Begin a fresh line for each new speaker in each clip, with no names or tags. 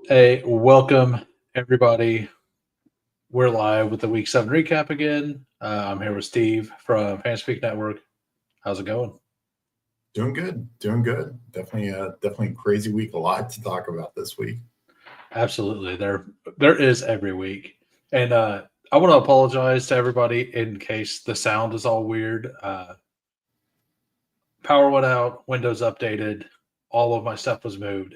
Hey, welcome everybody. We're live with the Week 7 recap again. I'm here with Steve from Speak Network. How's it going?
Doing good, doing good. Definitely a crazy week. A lot to talk about this week.
Absolutely. There is every week. And I want to apologize to everybody in case the sound is all weird. Power went out, Windows updated, all of my stuff was moved.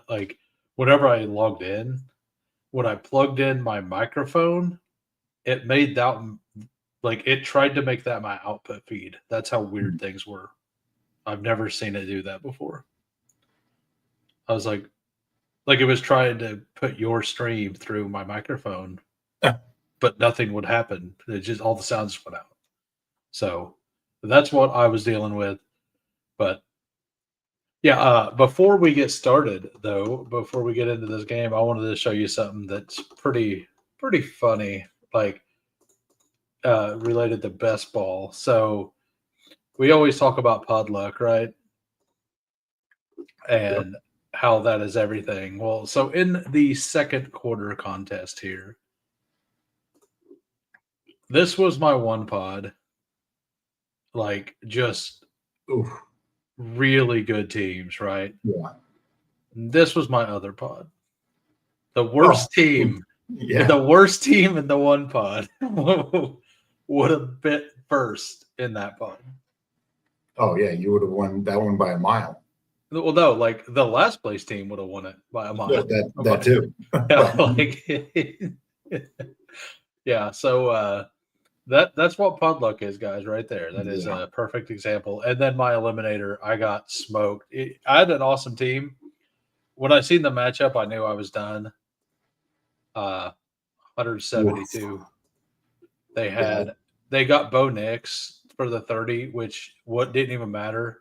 Like whenever I logged in, when I plugged in my microphone, it made that like it tried to make that my output feed. That's how weird things were. I've never seen it do that before. I was like it was trying to put your stream through my microphone, but nothing would happen. It just all the sounds went out. So that's what I was dealing with. But yeah, before we get started though, before we get into this game, I wanted to show you something that's pretty funny, like related to best ball. So we always talk about pod luck, right?
Yep.
And how that is everything. Well, so in the second quarter contest here, this was my one pod, like just
Oof.
really good teams, right?
Yeah.
This was my other pod. The
Oh,
worst team,
yeah.
the worst team in the one pod would have bit first in that pod.
Oh, yeah. You would have won that one by a mile.
Well, no, like the last place team would have won it by a
Yeah,
mile.
that too.
Yeah,
But
like yeah. So that's what podluck is, guys, right there. That is
yeah.
a perfect example. And then my eliminator, I got smoked. I had an awesome team. When I seen the matchup, I knew I was done. Uh,
Oof.
172. They
Yeah.
had they got Bo Nix for the 30, which what didn't even matter.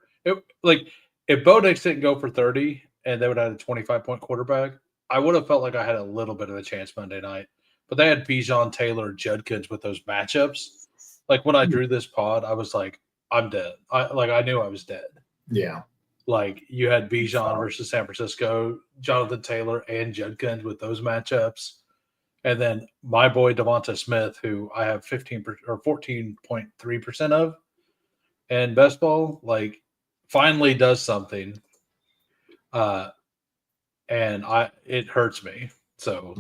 Like if Bo Nix didn't go for 30 and they would have had a 25-point quarterback, I would have felt like I had a little bit of a chance Monday night. But they had Bijan, Taylor, Judkins with those matchups. Like when I drew this pod, I was like, I'm dead. I knew I was dead.
Yeah.
Like you had Bijan
So,
versus San Francisco, Jonathan Taylor and Judkins with those matchups. And then my boy Devonta Smith, who I have 15 or 14.3% of, and best ball, like finally does something. Uh, and it hurts me. So,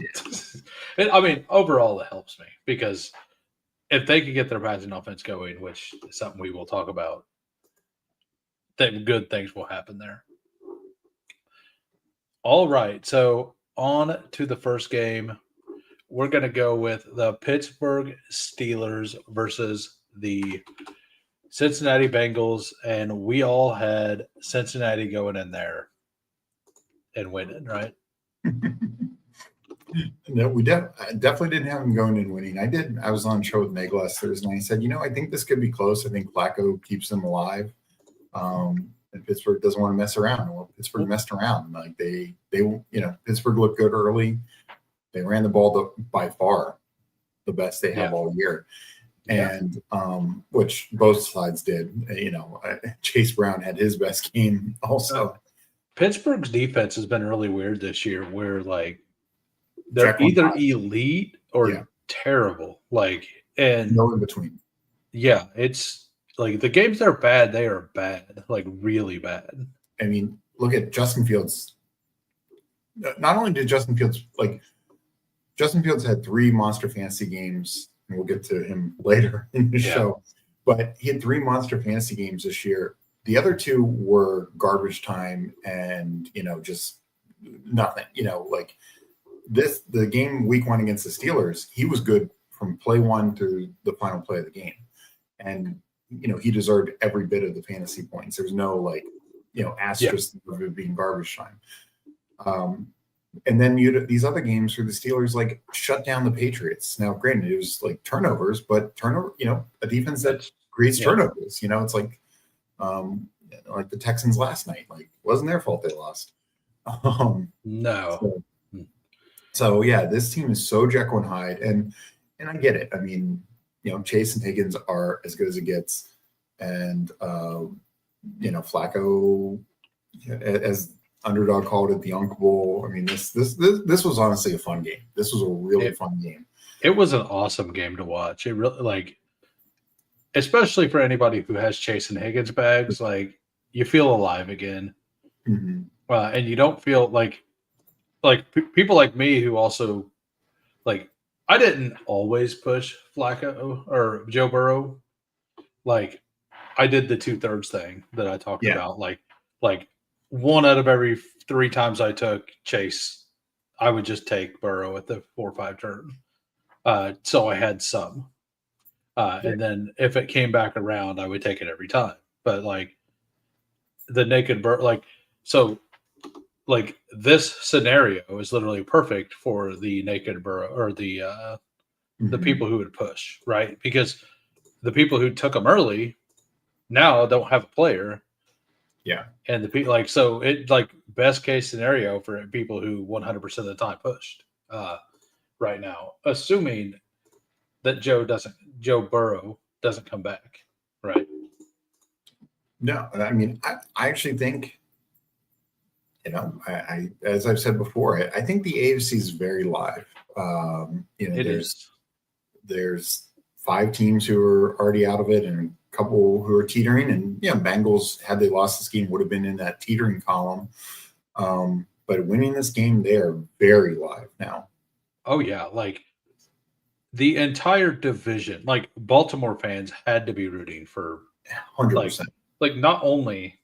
yeah.
I mean, overall, it helps me because if they can get their passing offense going, which is something we will talk about, then good things will happen there. All right. So, on to the first game. We're going to go with the Pittsburgh Steelers versus the Cincinnati Bengals. And we all had Cincinnati going in there and winning, right?
No, I definitely didn't have him going and winning. I did. I was on a show with Meg last Thursday, and I said, I think this could be close. I think Flacco keeps them alive. And Pittsburgh doesn't want to mess around. Well, Pittsburgh messed around. Like Pittsburgh looked good early. They ran the ball by far the best they have
Yeah.
all year,
Yeah.
and which both sides did. Chase Brown had his best game also.
Pittsburgh's defense has been really weird this year where like they're
Jekyll and
either
Hyde.
elite
Yeah,
or terrible. Like, and
no in between.
yeah, it's like the games that are bad, they are bad, like really bad.
I mean, look at Justin Fields. Not only did Justin Fields had 3 monster fantasy games, and we'll get to him later in the show, but he had 3 monster fantasy games this year. The other 2 were garbage time and, just nothing. Like the game week 1 against the Steelers, he was good from play 1 to the final play of the game. And, he deserved every bit of the fantasy points. There's no asterisk of it being garbage time. And then these other games where the Steelers like shut down the Patriots. Now, granted, it was like turnovers, but a defense that creates turnovers. It's like the Texans last night. Like, it wasn't their fault they lost.
No.
So yeah, this team is so Jekyll and Hyde, and I get it. I mean, Chase and Higgins are as good as it gets, and Flacco, as Underdog called it the Unk Bowl. I mean, this was honestly a fun game. This was a really fun game.
It was an awesome game to watch. It really, like, especially for anybody who has Chase and Higgins bags, like, you feel alive again.
Mm-hmm.
And you don't feel like people like me who also, like, I didn't always push Flacco or Joe Burrow. Like, I did the 2/3 thing that I talked about. Like 1 out of every 3 times I took Chase, I would just take Burrow at the 4 or 5 turn. So I had some. And then if it came back around, I would take it every time. But like the naked Burrow, like this scenario is literally perfect for the naked Burrow or the people who would push, right? Because the people who took them early now don't have a player.
Yeah.
And the people so it best case scenario for people who 100% of the time pushed right now, assuming that Joe Burrow doesn't come back, right?
No, I mean, I actually think, I as I've said before, I think the AFC is very live. There's 5 teams who are already out of it and a couple who are teetering. And Bengals, had they lost this game, would have been in that teetering column. But winning this game, they are very live now.
Oh yeah, like the entire division, like Baltimore fans had to be rooting for
100%.
Like not only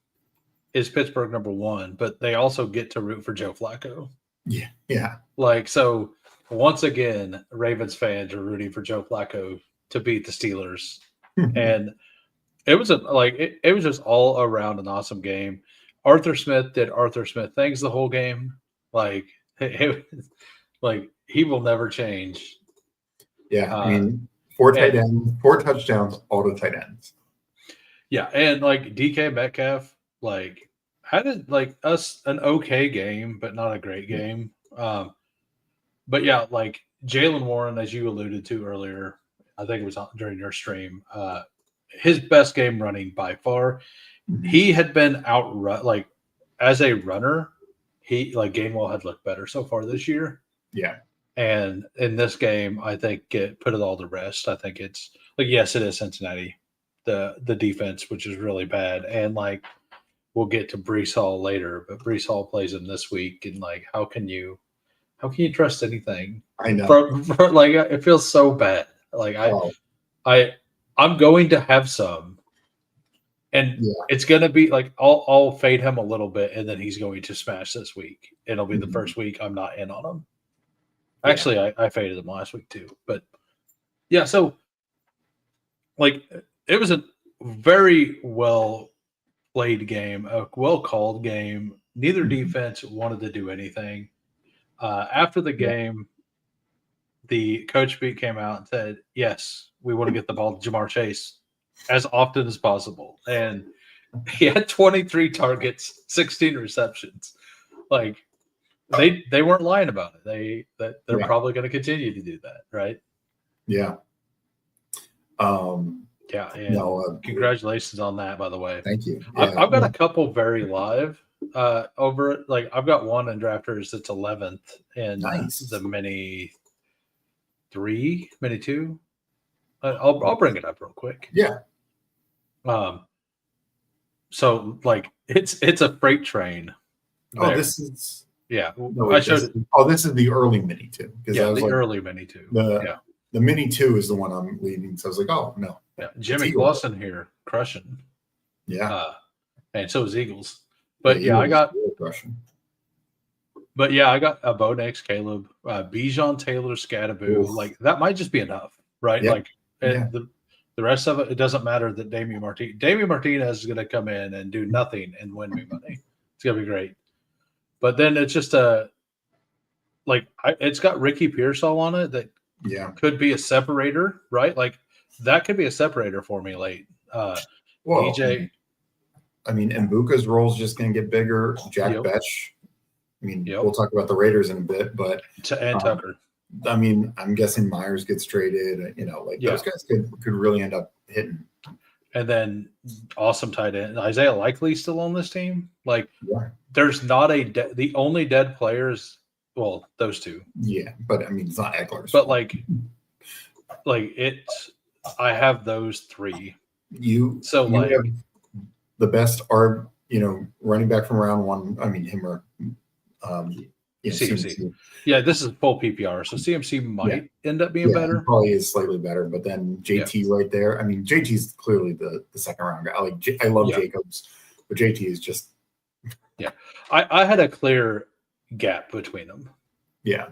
is Pittsburgh number 1, but they also get to root for Joe Flacco.
Yeah.
Like, so once again, Ravens fans are rooting for Joe Flacco to beat the Steelers. And it was it was just all around an awesome game. Arthur Smith did Arthur Smith things the whole game. Like he will never change.
Yeah, I mean, 4 touchdowns, all to tight ends.
Yeah, and like DK Metcalf, had an okay game, but not a great game. But yeah, like Jaylen Warren, as you alluded to earlier, I think it was during your stream, his best game running by far. Mm-hmm. He had been outrun, as a runner, Gainwell had looked better so far this year.
Yeah.
And in this game, I think it put it all to rest. I think it's yes, it is Cincinnati, the defense, which is really bad. And we'll get to Breece Hall later, but Breece Hall plays him this week. And how can you trust anything?
I know.
It feels so bad. I'm going to have some. And it's going to be I'll fade him a little bit, and then he's going to smash this week. It'll be the first week I'm not in on him. Actually, I faded him last week too. But yeah, so it was a very well played game, a well called game. Neither defense wanted to do anything. After the game, the coach speak came out and said, "Yes, we want to get the ball to Jamar Chase as often as possible." And he had 23 targets, 16 receptions. They weren't lying about it. They're probably going to continue to do that, right?
Yeah.
Yeah. And congratulations on that, by the way.
Thank you.
Yeah, I've got a couple very live over it. I've got one in drafters that's 11th in the mini 2. I'll bring it up real quick.
Yeah.
So it's a freight train.
Oh, this is
I showed it.
This is the early mini 2.
Yeah, the early mini 2.
The mini 2 is the one I'm leaving. So I was like, oh no.
Yeah, Jimmy Clausen here crushing.
Yeah.
And so is Eagles. But I got
crushing.
But I got a Bo Nix, Caleb, Bijan Taylor, Scadaboo. That might just be enough, right?
Yeah.
The rest of it doesn't matter that Damian Martinez is going to come in and do nothing and win me money. It's going to be great. But then it's just it's got Ricky Pearsall on it that could be a separator, right? That could be a separator for me late. DJ.
I mean, Mbuka's role is just going to get bigger. Jack Betch. I mean, we'll talk about the Raiders in a bit, but
and Tucker.
I mean, I'm guessing Myers gets traded. Those guys could really end up hitting.
and then awesome tight end. Isaiah Likely still on this team. Like,
Yeah.
there's not the only dead players. Well, those two.
Yeah, but I mean, it's not Eckler's
But
fault.
like it's. I have those three.
You have the best running back from round one. I mean, him or
CMC. Yeah, this is full PPR, so CMC might end up being better.
Probably is slightly better, but then JT right there. I mean, JT is clearly the second round guy. I love Jacobs, but JT is just.
Yeah, I had a clear gap between them.
Yeah.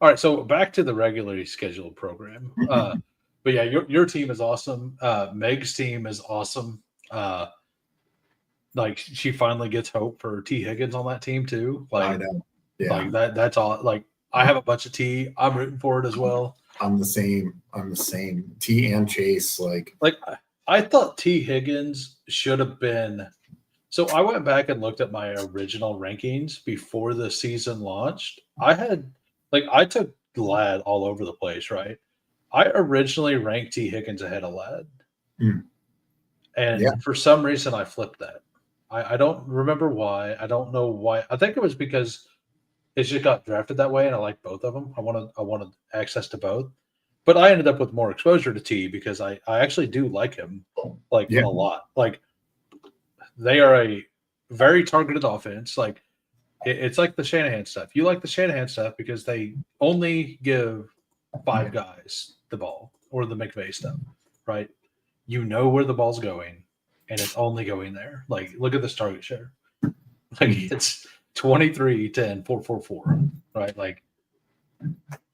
All right, so back to the regularly scheduled program. But yeah, your team is awesome. Meg's team is awesome. Like, she finally gets hope for T. Higgins on that team too. Like,
I know. Yeah.
Like that's all. Like, I have a bunch of T. I'm rooting for it as well.
I'm the same. T and Chase. Like
I thought T. Higgins should have been. So I went back and looked at my original rankings before the season launched. I took Lad all over the place, right? I originally ranked T. Higgins ahead of Lad. And for some reason I flipped that. I don't remember why. I don't know why. I think it was because it just got drafted that way, and I like both of them. I wanted access to both. But I ended up with more exposure to T because I actually do like him a lot. Like, they are a very targeted offense. Like, it's like the Shanahan stuff. You like the Shanahan stuff because they only give 5 guys the ball, or the McVay stuff, right? You know where the ball's going, and it's only going there. Like, look at this target share. Like, it's 23, 10, 4, 4, 4, right? Like,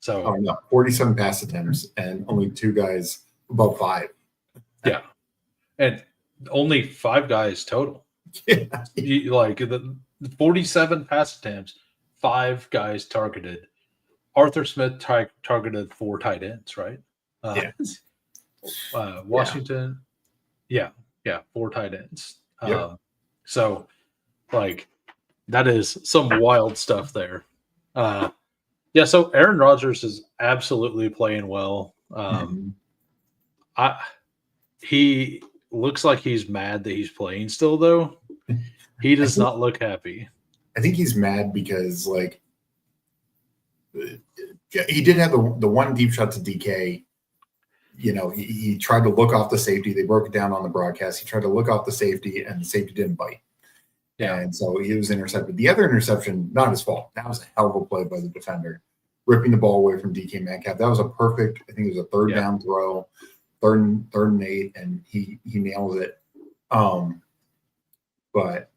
so
47 pass attempts and only 2 guys above 5.
Yeah, and only 5 guys total.
Yeah,
like the 47 pass attempts, 5 guys targeted. Arthur Smith targeted 4 tight ends, right? Washington, 4 tight ends. So, like, that is some wild stuff there. So Aaron Rodgers is absolutely playing well. He looks like he's mad that he's playing still, though. He does not look happy.
I think he's mad because, like, he did have the one deep shot to DK. He tried to look off the safety. They broke it down on the broadcast. He tried to look off the safety, and the safety didn't bite. Yeah. And so he was intercepted. The other interception, not his fault. That was a hell of a play by the defender, ripping the ball away from DK Metcalf. That was a perfect, I think it was a third down throw, third and 8, and he nails it. But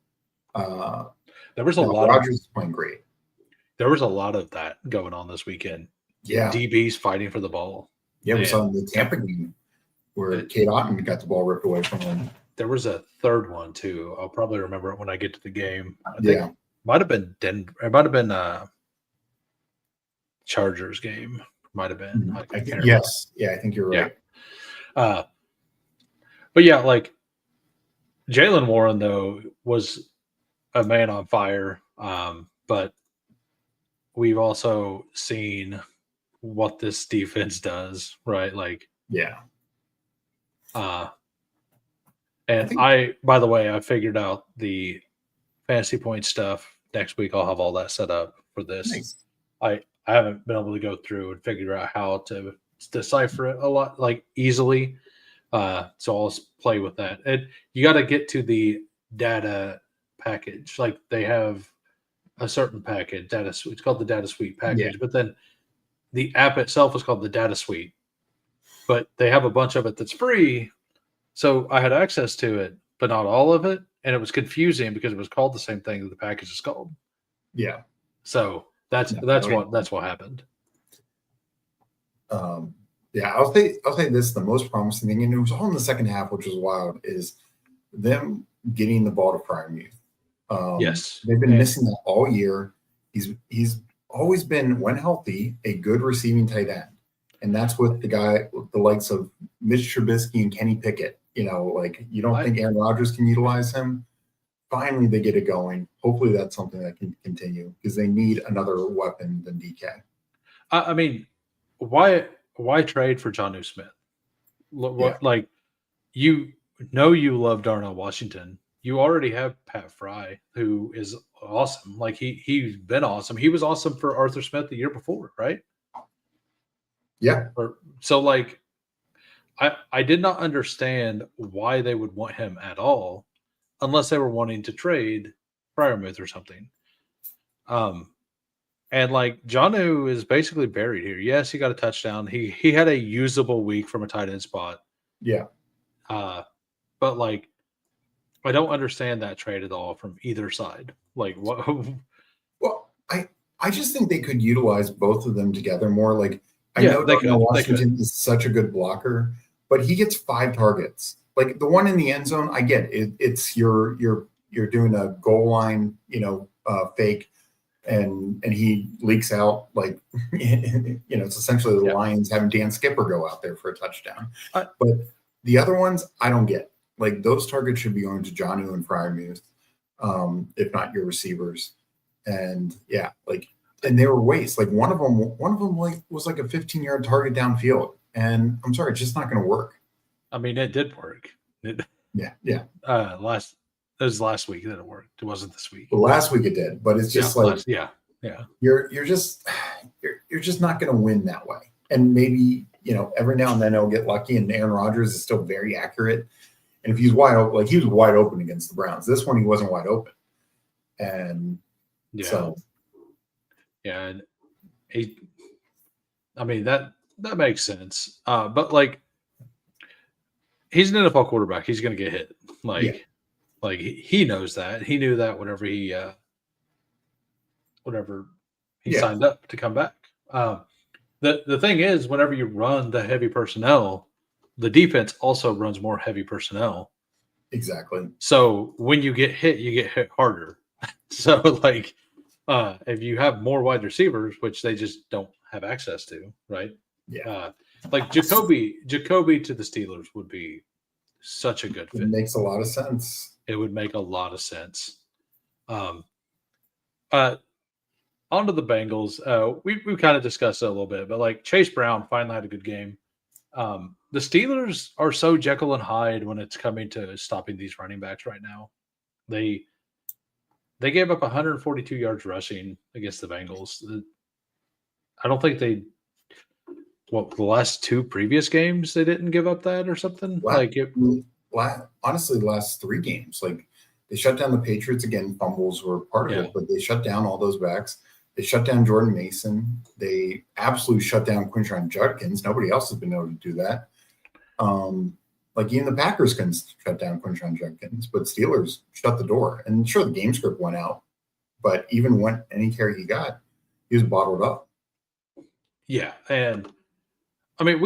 there was a lot.
Rodgers is playing great.
There was a lot of that going on this weekend.
Yeah.
DBs fighting for the ball.
Yeah, we saw in the Tampa game where Kate Otten got the ball ripped away from him.
There was a third one too. I'll probably remember it when I get to the game. I think it might have been Denver. It might have been Chargers game. Might have been.
I think, yes. Yeah, I think you're right.
But yeah, like, Jaylen Warren, though, was a man on fire. But we've also seen what this defense does, right? Like, and by the way, I figured out the fantasy point stuff. Next week, I'll have all that set up for this.
Nice.
I haven't been able to go through and figure out how to decipher it a lot, like, easily. So I'll play with that. And you got to get to the data package. Like, they have a certain package, data suite. It's called the data suite package, but then the app itself is called the data suite. But they have a bunch of it that's free. So I had access to it, but not all of it. And it was confusing because it was called the same thing that the package is called. Yeah. So that's what happened.
I'll say this: the most promising thing, and it was all in the second half, which was wild, is them getting the ball to Freiermuth.
Yes,
they've been missing that all year. He's always been, when healthy, a good receiving tight end, and that's with the likes of Mitch Trubisky and Kenny Pickett. Like, you don't think Aaron Rodgers can utilize him? Finally, they get it going. Hopefully, that's something that can continue because they need another weapon than DK.
I mean, why trade for Jonnu Smith? Like, you know you love Darnell Washington. You already have Pat Fry, who is awesome. Like he's been awesome. He was awesome for Arthur Smith the year before, right?
Yeah.
So like I did not understand why they would want him at all, unless they were wanting to trade Fryermuth or something. And like Jonnu is basically buried here. Yes, he got a touchdown. He had a usable week from a tight end spot.
Yeah.
But like I don't understand that trade at all from either side. Like what?
Well, I just think they could utilize both of them together more. Like I
Yeah,
know
they
Darnell
could.
Washington is such a good blocker, but he gets 5 targets. Like the one in the end zone, I get it. It's you're doing a goal line, fake, and he leaks out like it's essentially the Lions having Dan Skipper go out there for a touchdown. But the other ones, I don't get. Like those targets should be going to Jonnu and Fryermuth, if not your receivers. And yeah, like, and they were waste. Like one of them like was like a 15-yard target downfield, and I'm sorry, it's just not going to work.
I mean, it did work.
Yeah.
It was last week that it worked. It wasn't this week.
Well, last week it did, but it's just
yeah.
You're just not going to win that way. And maybe every now and then he'll get lucky. And Aaron Rodgers is still very accurate. And if he's wide open, like he was wide open against the Browns. This one he wasn't wide open, and so
and I mean that makes sense. But like he's an NFL quarterback. He's going to get hit. Like he knows that. He knew that whenever he signed up to come back. The thing is, whenever you run the heavy personnel, the defense also runs more heavy personnel.
Exactly.
So when you get hit harder. So like if you have more wide receivers, which they just don't have access to, right?
Yeah.
Like Jacoby to the Steelers would be such a good fit.
It makes a lot of sense.
It would make a lot of sense. Onto the Bengals. We kind of discussed it a little bit, but like Chase Brown finally had a good game. The Steelers are so Jekyll and Hyde when it's coming to stopping these running backs right now. They gave up 142 yards rushing against the Bengals. I don't think the last 2 previous games they didn't give up that or something.
Honestly, the last 3 games, like they shut down the Patriots again. Fumbles were part of it, but they shut down all those backs. They shut down Jordan Mason. They absolutely shut down Quinshon Judkins. Nobody else has been able to do that. Like even the Packers can shut down Quinshon Judkins, but Steelers shut the door. And sure, the game script went out, but even when any carry he got, he was bottled up.
Yeah, and I mean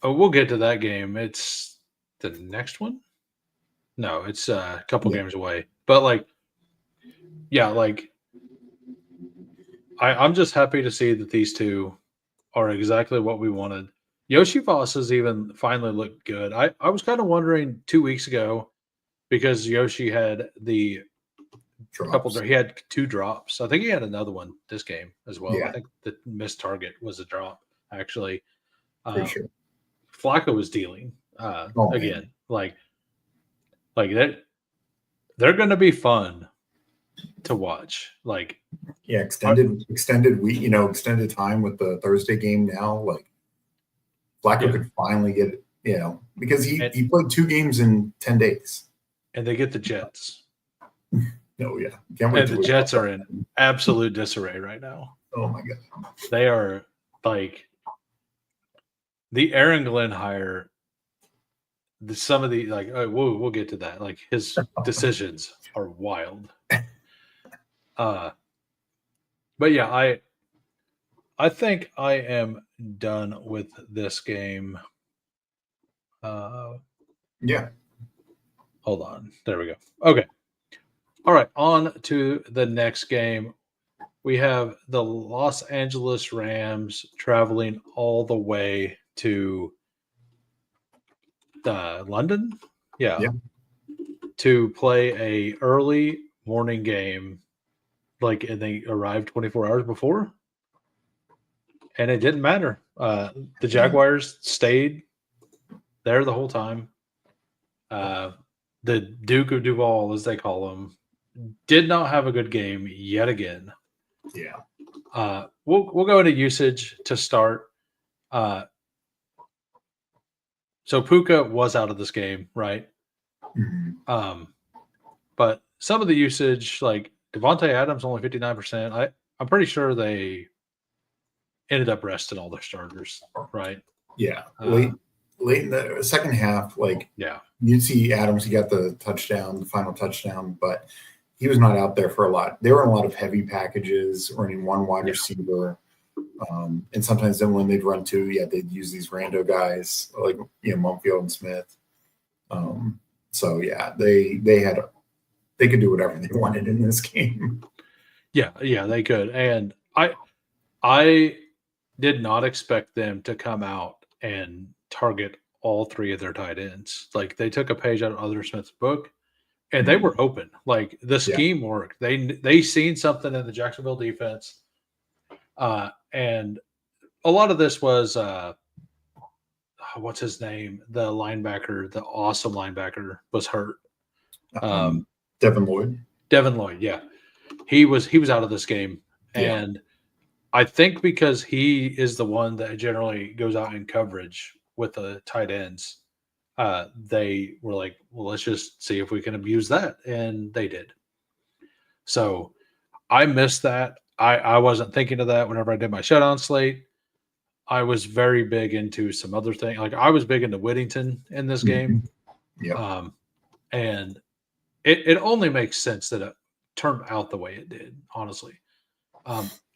we'll get to that game. It's the next one. No, it's a couple games away. But like, yeah, like I'm just happy to see that these two are exactly what we wanted. Yoshi Voss has even finally looked good. I was kind of wondering 2 weeks ago because Yoshi had he had 2 drops. I think he had another one this game as well.
Yeah.
I think the missed target was a drop, actually.
Pretty sure.
Flacco was dealing again. Like that, they're going to be fun to watch. Like,
yeah, extended week, extended time with the Thursday game now. Like, Flacco could finally get it, because he played 2 games in 10 days.
And they get the Jets.
Oh, yeah. Can't wait.
And the Jets are in absolute disarray right now.
Oh, my God.
They are like the Aaron Glenn hire. Some of the we'll get to that. Like his decisions are wild. But yeah, I think I am done with this game.
Yeah.
Hold on. There we go. Okay. All right. On to the next game. We have the Los Angeles Rams traveling all the way to London. Yeah. To play a early morning game. And they arrived 24 hours before. And it didn't matter. The Jaguars stayed there the whole time. The Duke of Duval, as they call him, did not have a good game yet again.
Yeah.
We'll go into usage to start. So Puka was out of this game, right?
Mm-hmm.
But some of the usage, like Devontae Adams, only 59%. I'm pretty sure they ended up resting all their starters, right?
Yeah. Late in the second half, like you'd see Adams, he got the touchdown, the final touchdown, but he was not out there for a lot. They were in a lot of heavy packages, running one wide receiver. And sometimes then when they'd run two, they'd use these rando guys like Mumfield and Smith. So they could do whatever they wanted in this game.
Yeah, they could. And I did not expect them to come out and target all three of their tight ends. Like they took a page out of Other Smith's book, and they were open. Like the scheme worked. They seen something in the Jacksonville defense, and a lot of this was what's his name? The linebacker, the awesome linebacker, was hurt.
Devin Lloyd.
Devin Lloyd, yeah, he was out of this game, and I think because he is the one that generally goes out in coverage with the tight ends, they were like, well, let's just see if we can abuse that. And they did. So I missed that. I wasn't thinking of that whenever I did my shutdown slate. I was very big into some other things. Like I was big into Whittington in this game.
Yeah.
And it only makes sense that it turned out the way it did, honestly.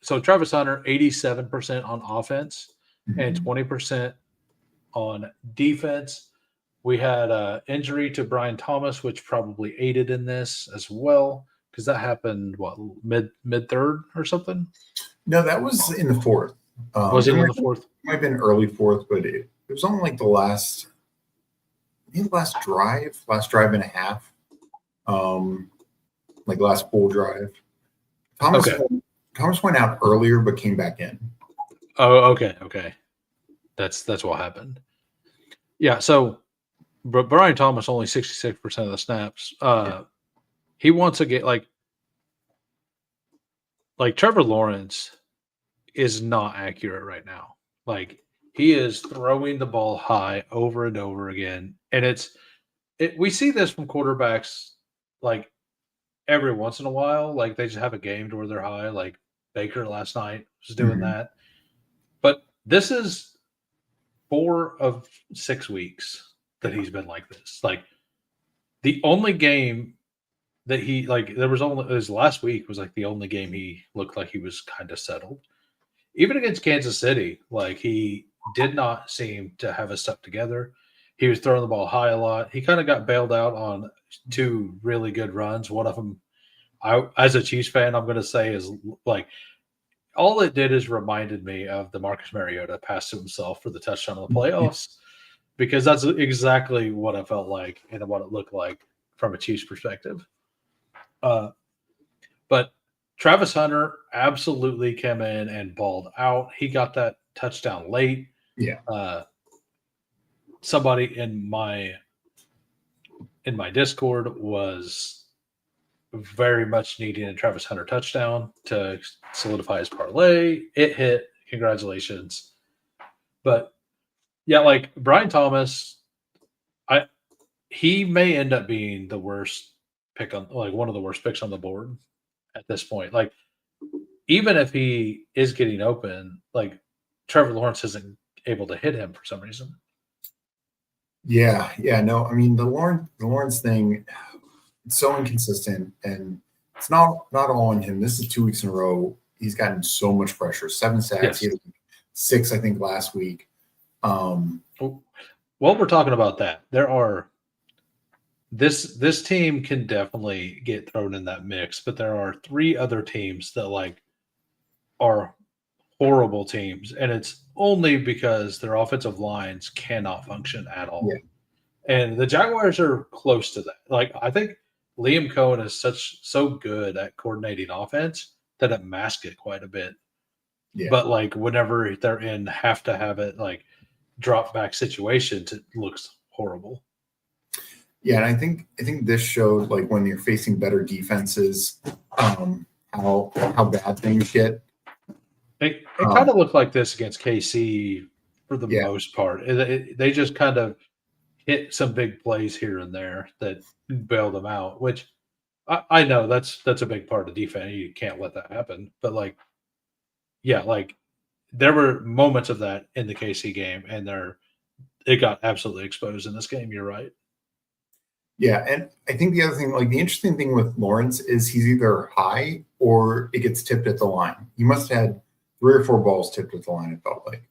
So Travis Hunter, 87% on offense and 20% on defense. We had an injury to Brian Thomas, which probably aided in this as well, because that happened, mid third or something?
No, that was in the fourth.
Was it in the fourth?
It might have been early fourth, but it was on like the last drive and a half. Like last full drive. Thomas went out earlier but came back in.
Oh, okay. That's what happened. Yeah, so but Brian Thomas only 66% of the snaps. He wants to get like Trevor Lawrence is not accurate right now. Like he is throwing the ball high over and over again, and we see this from quarterbacks like every once in a while. Like they just have a game to where they're high. Like Baker last night was doing that, but this is 4 of 6 weeks that he's been like this. Like the only game that there was only his last week was like the only game he looked like he was kind of settled. Even against Kansas City, like he did not seem to have his stuff together. He was throwing the ball high a lot. He kind of got bailed out on 2 really good runs. One of them, as a Chiefs fan, I'm going to say is like all it did is reminded me of the Marcus Mariota pass to himself for the touchdown in the playoffs, because that's exactly what I felt like and what it looked like from a Chiefs perspective. But Travis Hunter absolutely came in and balled out. He got that touchdown late.
Yeah.
Somebody in my Discord was very much needing a Travis Hunter touchdown to solidify his parlay. It hit. Congratulations. But yeah, like Brian Thomas, he may end up being the worst pick on, like one of the worst picks on the board at this point. Like even if he is getting open, like Trevor Lawrence isn't able to hit him for some reason.
Yeah, no. I mean the Lawrence thing, it's so inconsistent, and it's not all on him. This is 2 weeks in a row. He's gotten so much pressure. 7 sacks. Yes. He had 6, I think, last week.
While we're talking about that, there are this team can definitely get thrown in that mix, but there are 3 other teams that like are horrible teams, and it's only because their offensive lines cannot function at all.
Yeah.
And the Jaguars are close to that. Like I think Liam Cohen is so good at coordinating offense that it masks it quite a bit.
Yeah.
But like whenever they're in have to have it like drop back situations, it looks horrible.
Yeah, and I think this showed like when you're facing better defenses, how bad things get.
It kind of looked like this against KC for the
Yeah,
most part. They just kind of hit some big plays here and there that bailed them out, which I know that's a big part of defense. You can't let that happen. But like, yeah, like there were moments of that in the KC game, and it got absolutely exposed in this game. You're right.
yeah, and I think the other thing, like the interesting thing with Lawrence is he's either high or it gets tipped at the line. He must have had 3 or 4 balls tipped at the line. It felt like.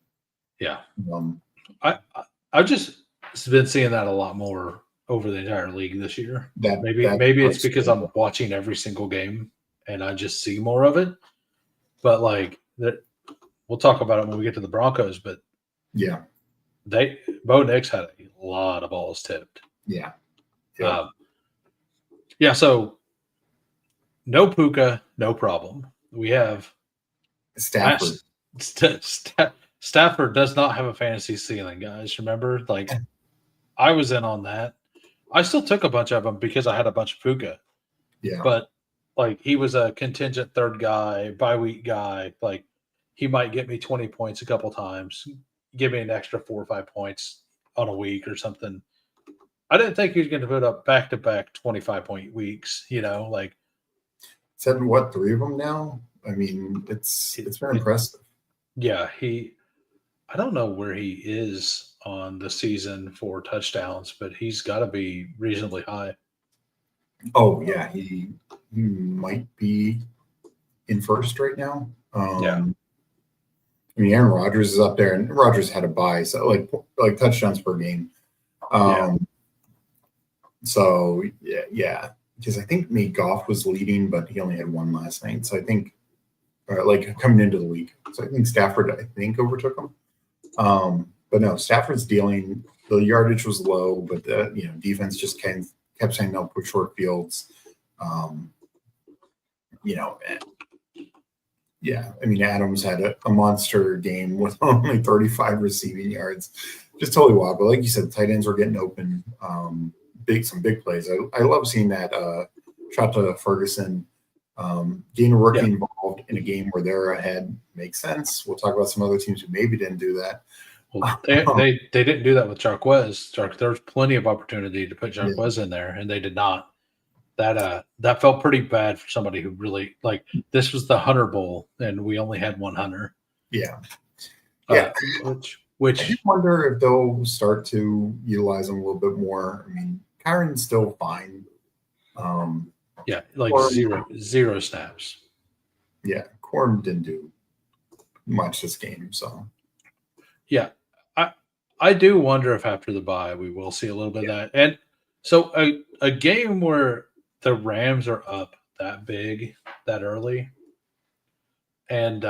Yeah,
Um,
I've just been seeing that a lot more over the entire league this year.
that
Maybe it's
part's
because
good.
I'm watching every single game and I just see more of it. But like that, we'll talk about it when we get to the Broncos. But
Yeah,
Bo Nix had a lot of balls tipped.
yeah, yeah.
Um, yeah, so no Puka, no problem. We have
Stafford.
Stafford does not have a fantasy ceiling, guys. Remember, like I was in on that. I still took a bunch of them because I had a bunch of Puka,
Yeah.
but like he was a contingent third guy, bye week guy. Like he might get me 20 points a couple times, give me an extra 4 or 5 points on a week or something. I didn't think he was going to put up back to back 25-point weeks. Like
Said what, 3 of them now? I mean, it's very impressive.
yeah, I don't know where he is on the season for touchdowns, but he's got to be reasonably high.
Oh yeah, he might be in first right now.
Yeah.
I mean, Aaron Rodgers is up there, and Rodgers had a bye, so like touchdowns per game.
Yeah.
So yeah, because I think Nate Goff was leading, but he only had one last night. So I think, like coming into the week, so I think Stafford, overtook him. But no, Stafford's dealing. The yardage was low, but the defense just kept saying no, put short fields. Yeah, I mean Adams had a monster game with only 35 receiving yards, just totally wild. But like you said, tight ends were getting open, some big plays. I love seeing that shot to Ferguson, getting a rookie involved in a game where they're ahead makes sense. We'll talk about some other teams who maybe didn't do that.
Well, they didn't do that with Jarquez. There was plenty of opportunity to put Jarquez in there, and they did not. That felt pretty bad for somebody who really like this was the Hunter Bowl, and we only had one Hunter.
Yeah.
Which
I do wonder if they'll start to utilize him a little bit more. I mean, Kyron's still fine.
Zero snaps.
Yeah, Corum didn't do much this game, so
yeah, I do wonder if after the bye we will see a little bit of that. And so a game where the Rams are up that big that early, and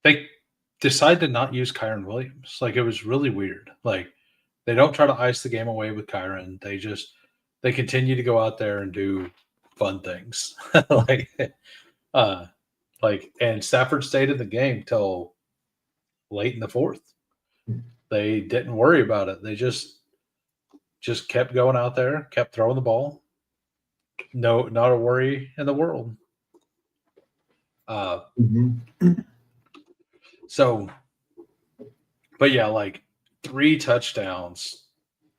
they decide to not use Kyron Williams. Like it was really weird. Like they don't try to ice the game away with Kyron. They continue to go out there and do fun things. And Stafford stayed in the game till late in the fourth. They didn't worry about it. They just kept going out there, kept throwing the ball. No, not a worry in the world. So, but yeah, like 3 touchdowns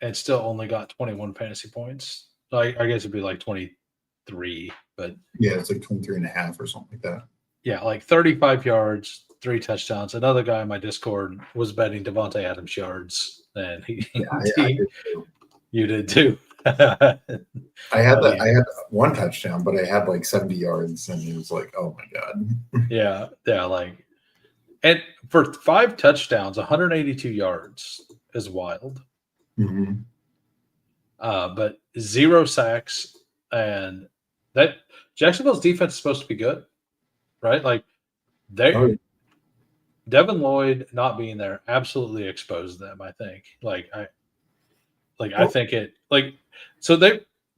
and still only got 21 fantasy points. I guess it'd be like 23, but
yeah, it's like 23 and a half or something like that.
Yeah, like 35 yards, 3 touchdowns. Another guy in my Discord was betting Devontae Adams yards, and
I did too.
You did too.
I had I had 1 touchdown, but I had like 70 yards, and it was like, oh my god.
yeah, like, and for 5 touchdowns, 182 yards is wild.
Mm-hmm.
But 0 sacks, and that Jacksonville's defense is supposed to be good, right? Like Devin Lloyd not being there absolutely exposed them. I think. I think it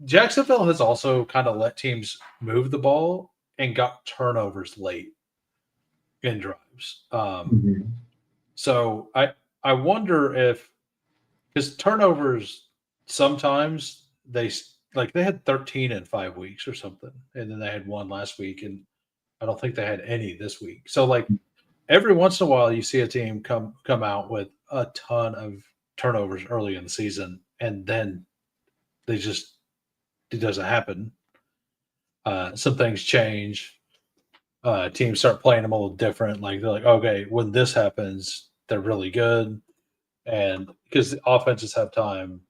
Jacksonville has also kind of let teams move the ball and got turnovers late in drives. So I wonder if because turnovers sometimes they had 13 in 5 weeks or something, and then they had one last week, and I don't think they had any this week. So like every once in a while, you see a team come out with a ton of turnovers early in the season, and then they just it doesn't happen. Some things change. Teams start playing them a little different. Like they're like, okay, when this happens, they're really good, and because the offenses have time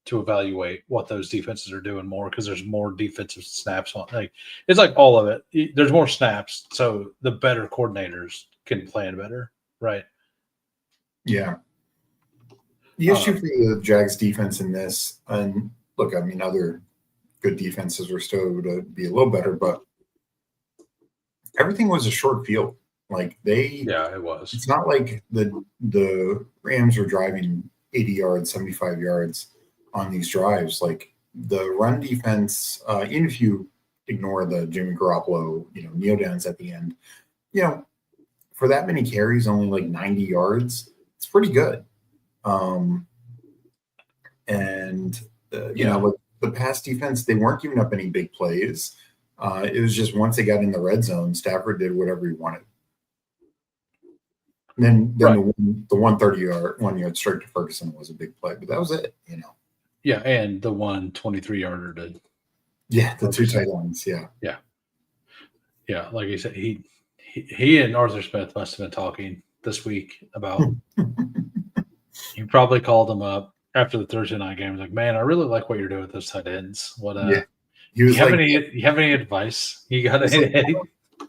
to evaluate what those defenses are doing more because there's more defensive snaps on. Like it's like all of it. There's more snaps, so the better coordinators can plan better, right?
Yeah. The issue for the Jags defense in this, and look, I mean, other good defenses were still to be a little better, but everything was a short field. Like
it was.
It's not like the Rams were driving 80 yards, 75 yards on these drives. Like the run defense, even if you ignore the Jimmy Garoppolo, kneel downs at the end, for that many carries, only like 90 yards, it's pretty good. Like the pass defense, they weren't giving up any big plays. It was just once they got in the red zone, Stafford did whatever he wanted. And then the 130-yard 1-yard strike to Ferguson was a big play, but that was it,
Yeah, and the 123-yarder did.
Yeah, the two tight ends. Yeah.
Like you said, he and Arthur Smith must have been talking this week about. He probably called him up after the Thursday night game. Like, man, I really like what you're doing with those tight ends. What?
He was
you have any advice? You got any?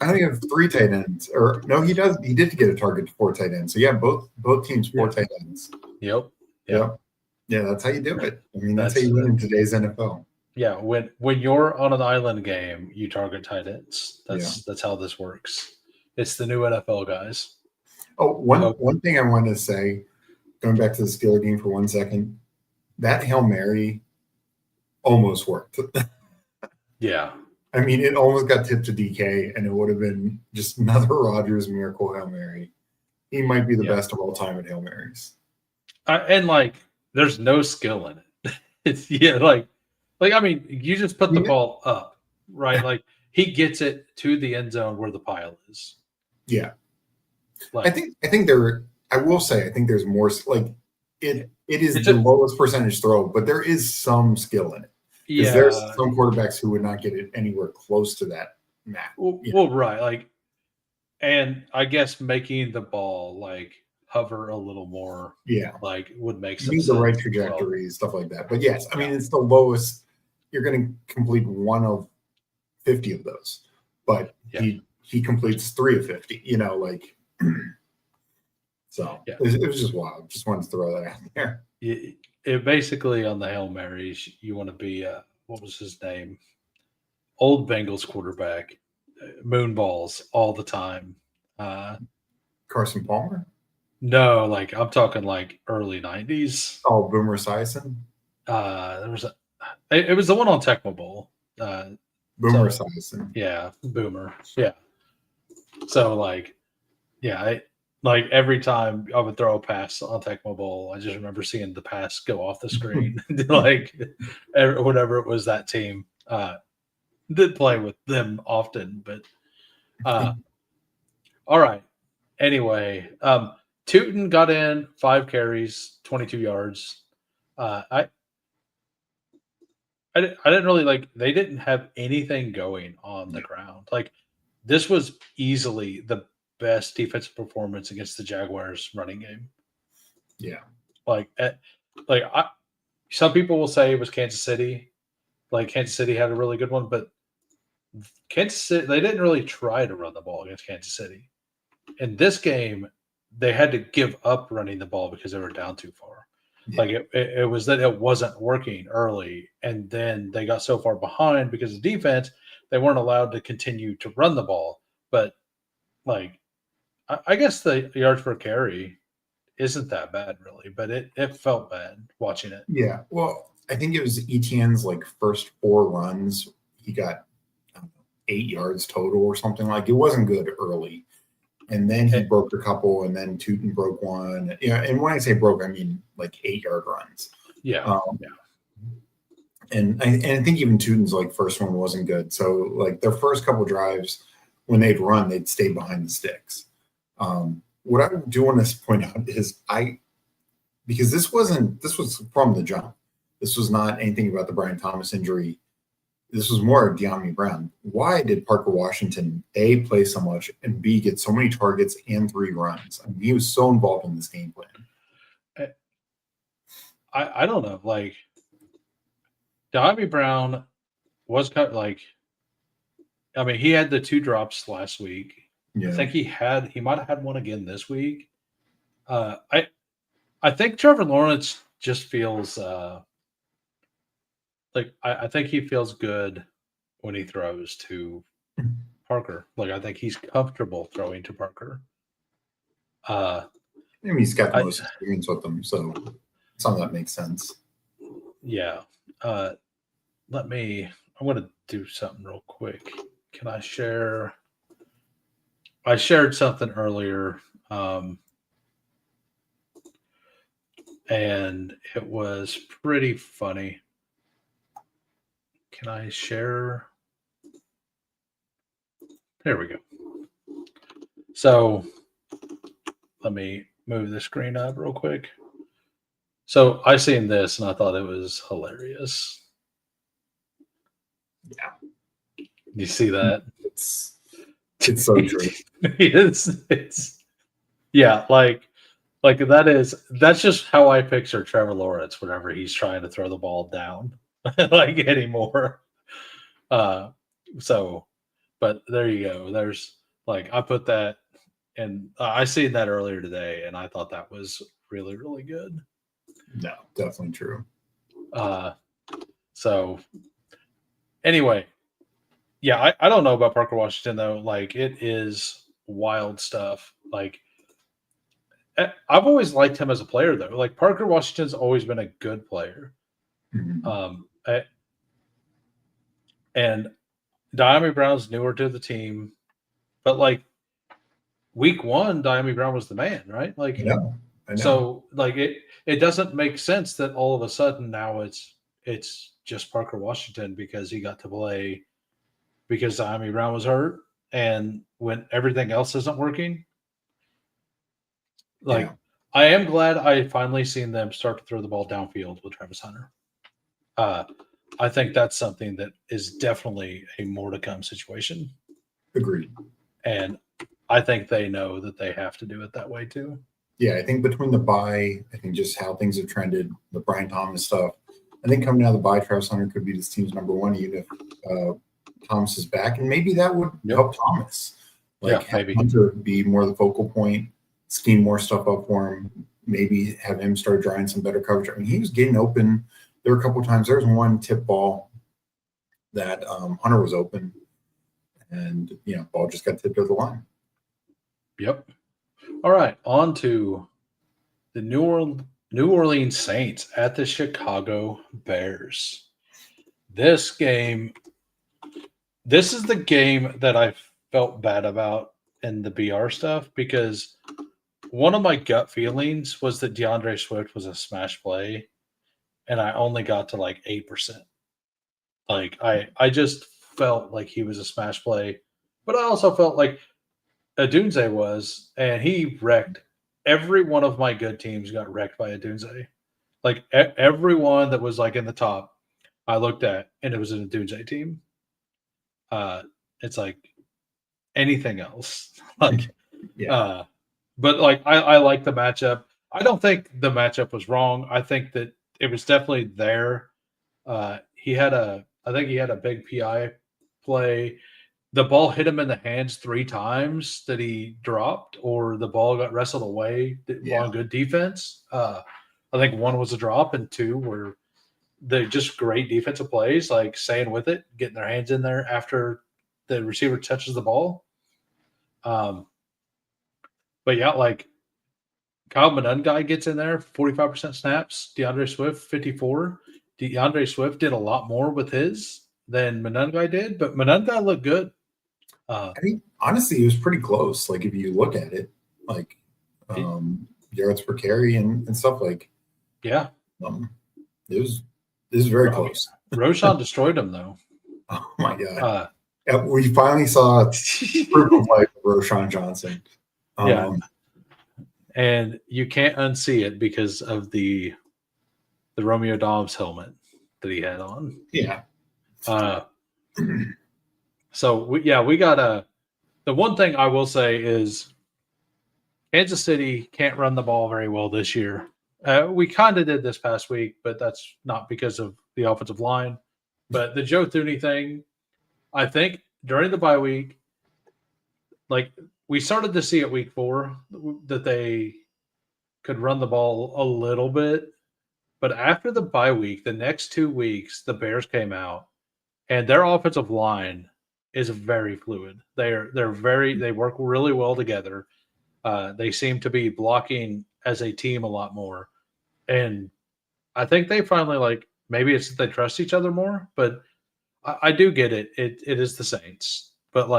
I think you have 3 tight ends, or no, he does. He did get a target to 4 tight ends. So yeah, both teams 4 tight ends.
Yep.
Yeah, that's how you do it. I mean, that's how you win in today's NFL.
Yeah, when you're on an island game, you target tight ends. That's how this works. It's the new NFL, guys.
Oh, one thing I wanted to say, going back to the Skiller game for 1 second, that Hail Mary almost worked.
Yeah.
I mean, it almost got tipped to DK, and it would have been just another Rodgers miracle Hail Mary. He might be the best of all time at Hail Marys.
And there's no skill in it. It's I mean, you just put the ball up, right? Like he gets it to the end zone where the pile is.
Yeah, I think I will say I think there's more. Like it is the lowest percentage throw, but there is some skill in it. Because there's some quarterbacks who would not get it anywhere close to that map.
Well, right. And I guess making the ball hover a little more, would make sense.
The right trajectory, stuff like that. But yes, I mean, it's the lowest. You're going to complete 1 of 50 of those, but he completes 3 of 50. So it was just wild. Just wanted to throw that out there.
It basically on the Hail Marys, you want to be what was his name? Old Bengals quarterback, moon balls all the time.
Carson Palmer?
No, I'm talking early 90s.
Oh, Boomer Esiason?
There was it was the one on Tecmo Bowl.
Boomer Esiason.
Yeah, Boomer. Yeah. So every time I would throw a pass on Tecmo Bowl, I just remember seeing the pass go off the screen. Whenever it was that team, did play with them often, but all right. Anyway, Tootin got in 5 carries, 22 yards. I didn't really they didn't have anything going on the ground. This was easily the best defensive performance against the Jaguars running game.
Yeah.
Some people will say it was Kansas City. Kansas City had a really good one, but Kansas City, they didn't really try to run the ball against Kansas City. In this game, they had to give up running the ball because they were down too far. Yeah. It was that it wasn't working early, and then they got so far behind because of defense, they weren't allowed to continue to run the ball. But I guess the yards per carry isn't that bad, really, but it felt bad watching it.
Yeah, well, I think it was Etienne's first 4 runs. He got 8 yards total or something. It wasn't good early. And then he broke a couple, and then Tootin broke one. And when I say broke, I mean 8-yard runs.
Yeah.
And I think even Tootin's like first one wasn't good. So like their first couple drives, when they'd run, they'd stay behind the sticks. What I do want to point out is because this was from the jump. This was not anything about the Brian Thomas injury. This was more of De'Ami Brown. Why did Parker Washington A, play so much, and B, get so many targets and 3 runs? I mean, he was so involved in this game plan.
I don't know. Like, De'Ami Brown was kind of like, I mean, he had the 2 drops last week.
Yeah.
I think he might have had one again this week. I think Trevor Lawrence just feels like I think he feels good when he throws to Parker. Like, I think he's comfortable throwing to Parker.
I mean, he's got the most experience with them, so some of that makes sense.
Yeah. I'm going to do something real quick. Can I share? I shared something earlier, and it was pretty funny. Can I share? There we go. So let me move the screen up real quick. So I seen this and I thought it was hilarious.
Yeah.
You see that?
It's so true.
it's yeah, like that's just how I picture Trevor Lawrence whenever he's trying to throw the ball down like anymore. So but there you go. There's like I put that and I seen that earlier today and I thought that was really, really good.
No, definitely true.
So anyway, yeah, I don't know about Parker Washington though. Like it is wild stuff. Like I've always liked him as a player though. Like Parker Washington's always been a good player.
Mm-hmm.
And De'Ami Brown's newer to the team, but like week 1, De'Ami Brown was the man, right? Like
I know.
So like it doesn't make sense that all of a sudden now it's just Parker Washington because he got to play because De'Ami Brown was hurt and when everything else isn't working. Like
Yeah.
I am glad I finally seen them start to throw the ball downfield with Travis Hunter. I think that's something that is definitely a more to come situation.
Agreed.
And I think they know that they have to do it that way too.
Yeah, I think between the bye, I think just how things have trended, the Brian Thomas stuff, I think coming out of the bye, Travis Hunter could be this team's number 1, even if Thomas is back, and maybe that would help Thomas. Like maybe Hunter be more the focal point, scheme more stuff up for him, maybe have him start drawing some better coverage. I mean, he was getting open. There were a couple of times. There was one tip ball that Hunter was open, and ball just got tipped over the line.
Yep. All right, on to the New Orleans Saints at the Chicago Bears. This is the game that I felt bad about in the BR stuff because one of my gut feelings was that DeAndre Swift was a smash play, and I only got to like 8%. Like I just felt like he was a smash play, but I also felt like Adunze was, and he wrecked every one of my good teams. Got wrecked by Adunze. Like everyone that was like in the top, I looked at, and it was an Adunze team. It's like anything else. Like,
yeah.
But like I like the matchup. I don't think the matchup was wrong. I think that it was definitely there. I think he had a big PI play. The ball hit him in the hands 3 times that he dropped, or the ball got wrestled away on good defense. I think 1 was a drop, and 2 were they just great defensive plays, like staying with it, getting their hands in there after the receiver touches the ball. But yeah, like Kyle Monungai gets in there, 45% snaps. DeAndre Swift, 54. DeAndre Swift did a lot more with his than Monungai did, but Monungai looked good.
I mean, honestly, it was pretty close. Like if you look at it, like yards per carry and stuff, like
it
This is very close.
Roshan destroyed him, though.
Oh my God. We finally saw proof of life of Roshan Johnson.
Yeah. And you can't unsee it because of the Romeo Dobbs helmet that he had on.
Yeah.
So we got the one thing I will say is Kansas City can't run the ball very well this year. We kind of did this past week, but that's not because of the offensive line. But the Joe Thuney thing, I think during the bye week, like we started to see at week 4 that they could run the ball a little bit. But after the bye week, the next 2 weeks, the Bears came out and their offensive line is very fluid. They work really well together. They seem to be blocking as a team a lot more. And I think they finally maybe it's that they trust each other more, but I do get it. It is the Saints, but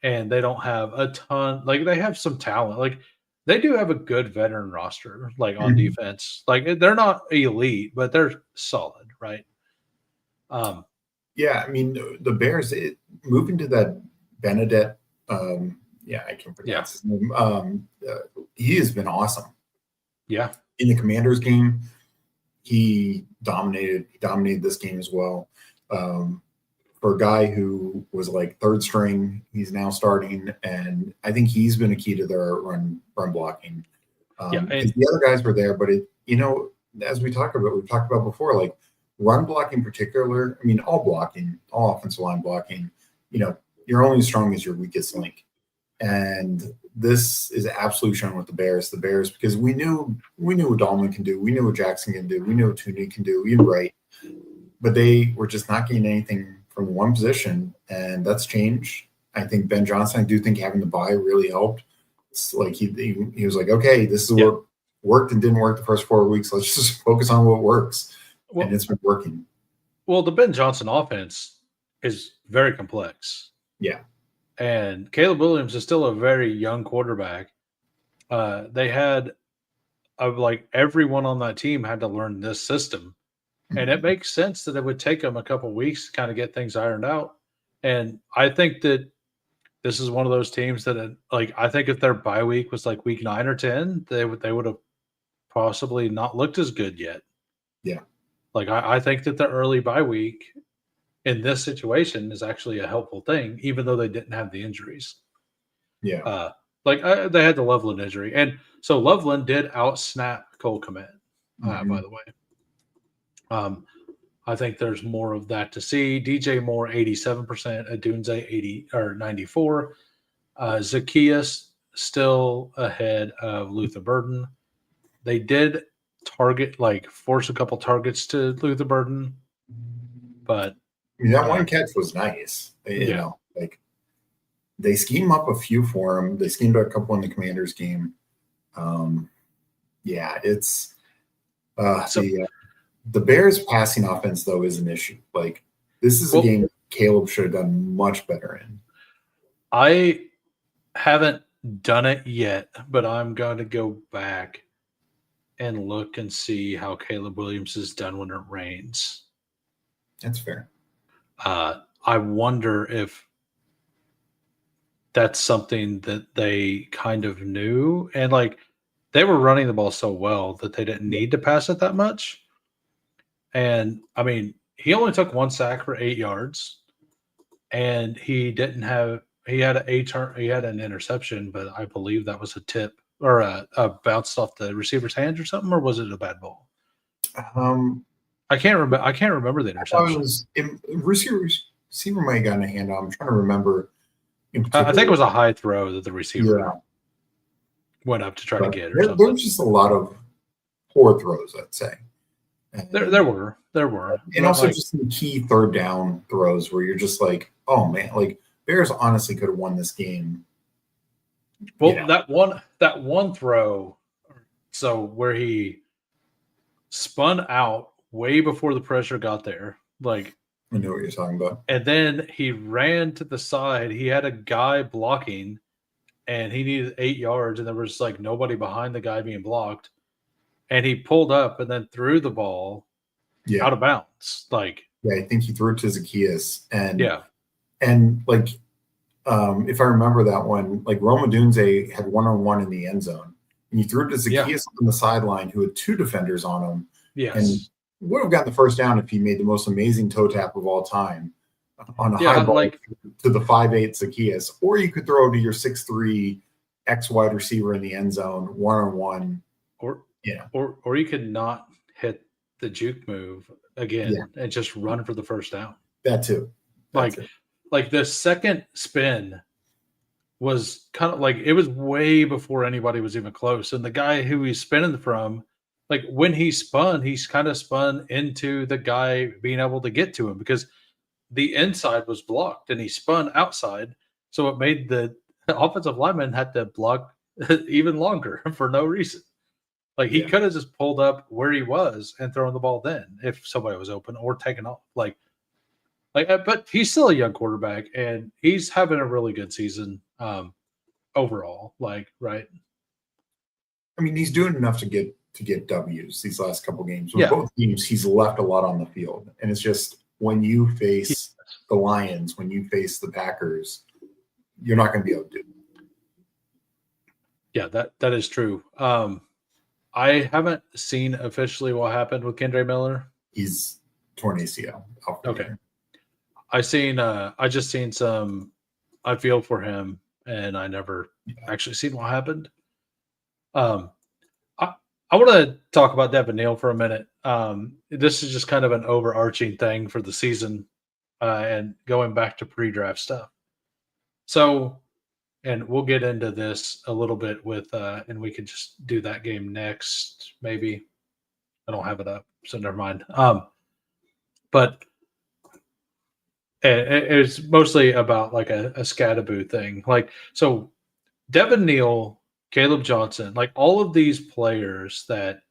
and they don't have a ton. They have some talent. They do have a good veteran roster, on defense. They're not elite, but they're solid, right?
Yeah, I mean the Bears moving to that Benedette. I can pronounce his name. He has been awesome.
Yeah,
in the Commanders game, he dominated. He dominated this game as well. For a guy who was third string, he's now starting, and I think he's been a key to their run blocking. And the other guys were there, but as we've talked about before, run blocking in particular. I mean, all offensive line blocking. You're only as strong as your weakest link, and this is absolutely shown with the Bears. Because we knew what Dahlman can do, we knew what Jackson can do, we knew what Tooney can do, even Wright, but they were just not getting anything from one position, and that's changed. I think Ben Johnson, I do think having the bye really helped. It's he was like, okay, this is what worked and didn't work the first 4 weeks. Let's just focus on what works, and it's been working.
Well, the Ben Johnson offense is very complex.
Yeah.
And Caleb Williams is still a very young quarterback. They had everyone on that team had to learn this system. And it makes sense that it would take them a couple weeks to kind of get things ironed out. And I think that this is one of those teams that I think if their bye week was week 9 or 10, they would have possibly not looked as good yet.
Yeah.
I think that the early bye week in this situation is actually a helpful thing, even though they didn't have the injuries.
Yeah.
They had the Loveland injury. And so Loveland did out-snap Cole Kmet, by the way. I think there's more of that to see. DJ Moore, 87%, Adunze, 80 or 94. Zacchaeus still ahead of Luther Burden. They did force a couple targets to Luther Burden, but
that one catch was nice. You know, they schemed up a few for him. They schemed up a couple in the Commanders game. It's the Bears passing offense though is an issue. This is a game Caleb should have done much better in.
I haven't done it yet, but I'm going to go back and look and see how Caleb Williams has done when it rains.
That's fair.
I wonder if that's something that they kind of knew. And they were running the ball so well that they didn't need to pass it that much. And I mean, he only took 1 sack for 8 yards, and he had an interception, but I believe that was a tip or a bounced off the receiver's hands or something, or was it a bad ball? I can't remember the interception.
Receiver might have gotten a hand on. I'm trying to remember.
I think it was a high throw that the receiver went up to try to get.
There was just a lot of poor throws, I'd say.
There were,
and also just some key third down throws where you're just oh man, Bears honestly could have won this game.
Well, that one throw, so where he spun out way before the pressure got there, I
know what you're talking about.
And then he ran to the side. He had a guy blocking, and he needed 8 yards, and there was nobody behind the guy being blocked. And he pulled up and then threw the ball,
Yeah.
out of bounds. Like,
Yeah, I think he threw it to Zacchaeus.
yeah,
And like, if I remember that one, like Roma Dunze had one-on-one in the end zone. And you threw it to
yeah,
Zacchaeus on the sideline who had two defenders on him. And
yes,
would have gotten the first down if he made the most amazing toe tap of all time on a high
yeah,
ball
like,
to the 5'8" Zacchaeus. Or you could throw to your 6'3" X wide receiver in the end zone, one-on-one.
or
Yeah.
or you could not hit the juke move again
Yeah.
and just run for the first down.
That too.
Like the second spin was kind of like it was way before anybody was even close. And the guy who he's spinning from, like when he spun, he's kind of spun into the guy being able to get to him because the inside was blocked and he spun outside. So it made the offensive lineman had to block even longer for no reason. Like he could have just pulled up where he was and thrown the ball then if somebody was open or taken off. But he's still a young quarterback and he's having a really good season overall. Like, right?
I mean, he's doing enough to get W's these last couple games. With
Yeah.
both teams, he's left a lot on the field, and it's just when you face the Lions, when you face the Packers, you're not going to be able to do it.
Yeah, that is true. I haven't seen officially what happened with Kendre Miller.
He's torn ACL.
Okay. I just seen some. I feel for him, and I never actually seen what happened. I want to talk about Devin Neal for a minute. This is just kind of an overarching thing for the season, and going back to pre-draft stuff. So, and we'll get into this a little bit with, and we could just do that game next. Maybe I don't have it up, so never mind. But it's mostly about like a Scadaboo thing. Like, so Devin Neal, Caleb Johnson, like all of these players that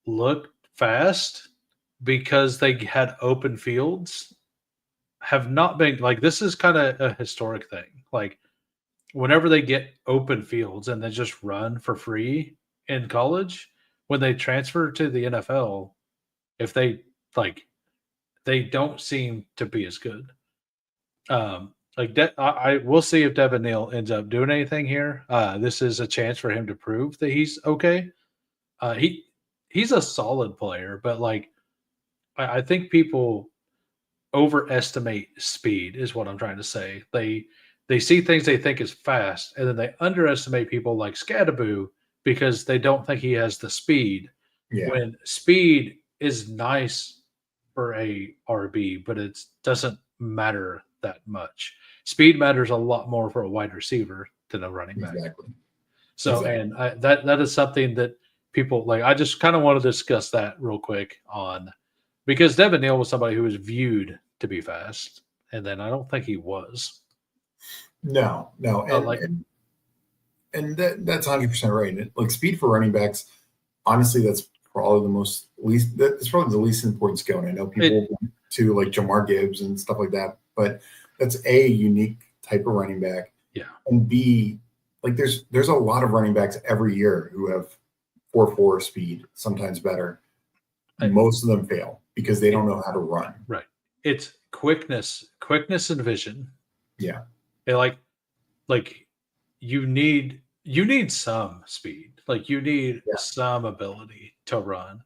look fast because they had open fields have not been like, this is kind of a historic thing. Like whenever they get open fields and they just run for free in college, when they transfer to the NFL, if they they don't seem to be as good. I will see if Devin Neal ends up doing anything here. This is a chance for him to prove that he's okay. He's a solid player, but like I think people overestimate speed is what I'm trying to say. They see things they think is fast, and then they underestimate people like Scadaboo because they don't think he has the speed.
Yeah.
When speed is nice for a RB, but it doesn't matter that much. Speed matters a lot more for a wide receiver than a running back.
Exactly.
So, and that is something that people like. I just kind of want to discuss that real quick on because Devin Neal was somebody who was viewed to be fast, and then I don't think he was.
No, and that's 100% right. And like speed for running backs, honestly, that's probably that's probably the least important skill. And I know people want to like Jamar Gibbs and stuff like that, but that's a unique type of running back.
Yeah.
And B, like there's a lot of running backs every year who have 4.4 speed, sometimes better. Most of them fail because they don't know how to run.
Right. It's quickness and vision.
Yeah.
Like you need some speed. Like you need some ability to run,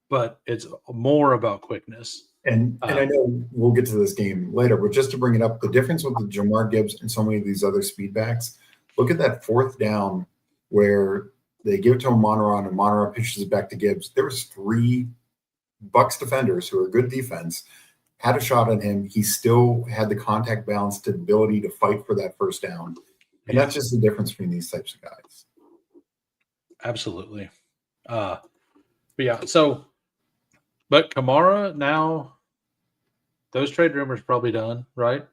but it's more about quickness.
And I know we'll get to this game later, but just to bring it up, the difference with the Jamar Gibbs and so many of these other speed backs, look at that fourth down where they give it to Monron and Monron pitches it back to Gibbs. There was 3 Bucs defenders who are good defense, had a shot on him. He still had the contact balance, the ability to fight for that first down. And that's just the difference between these types of guys.
Absolutely. But yeah, so but Kamara now, those trade rumors probably done, right?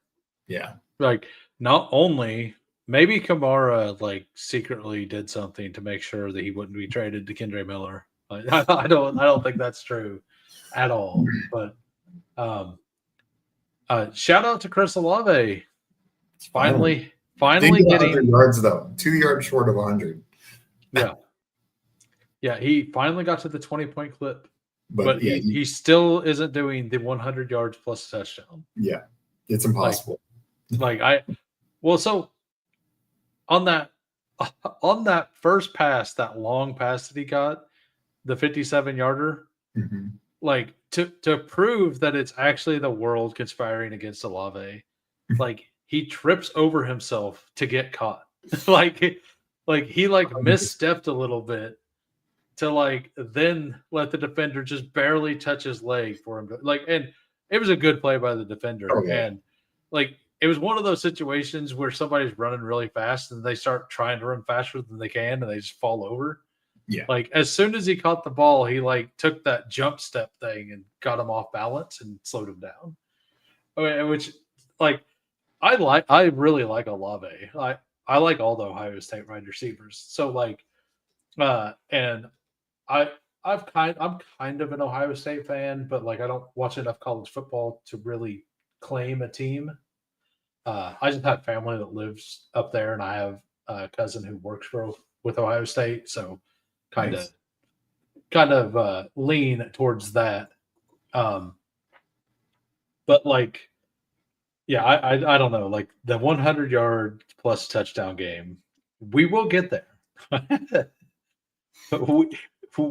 Yeah.
Like not only maybe Kamara like secretly did something to make sure that he wouldn't be traded to Kendre Miller. Like, I don't think that's true at all. But shout out to Chris Olave. Finally getting
100 yards though, 2 yards short of 100.
Yeah. Yeah, he finally got to the 20-point clip.
But
But
yeah,
he still isn't doing the 100 yards plus touchdown.
yeah, it's
Like
impossible.
So on that on that first pass, that long pass that he got, the 57-yarder,
Mhm.
like to prove that it's actually the world conspiring against Olave, like he trips over himself to get caught. like he misstepped a little bit to then let the defender just barely touch his leg for him to and it was a good play by the defender.
Oh yeah,
And it was one of those situations where somebody's running really fast and they start trying to run faster than they can and they just fall over.
yeah.
Like as soon as he caught the ball, he took that jump step thing and got him off balance and slowed him down. Which like I really like Olave. I like all the Ohio State wide receivers. So and I I'm kind of an Ohio State fan, but I don't watch enough college football to really claim a team. I just have family that lives up there, and I have a cousin who works with Ohio State, so kind of
Nice.
lean towards that. Um, but yeah, I don't know, the 100-yard plus touchdown game, we will get there.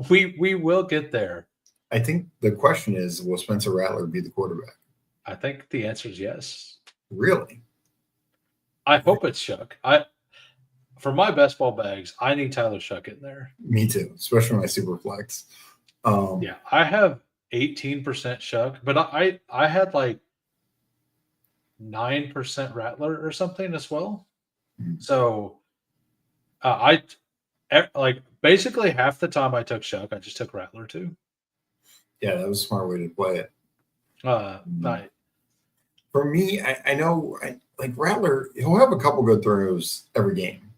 we will get there.
I think the question is, will Spencer Rattler be the quarterback?
I think the answer is yes.
Really?
I hope it's Shuck. For my best ball bags, I need Tyler Shuck in there.
Me too, especially my super flex.
Yeah, I have 18% Shuck, but I had 9% Rattler or something as well. So basically half the time I took Shuck, I just took Rattler too.
Yeah, that was a smart way to play it. For me, I know like Rattler, he'll have a couple good throws every game,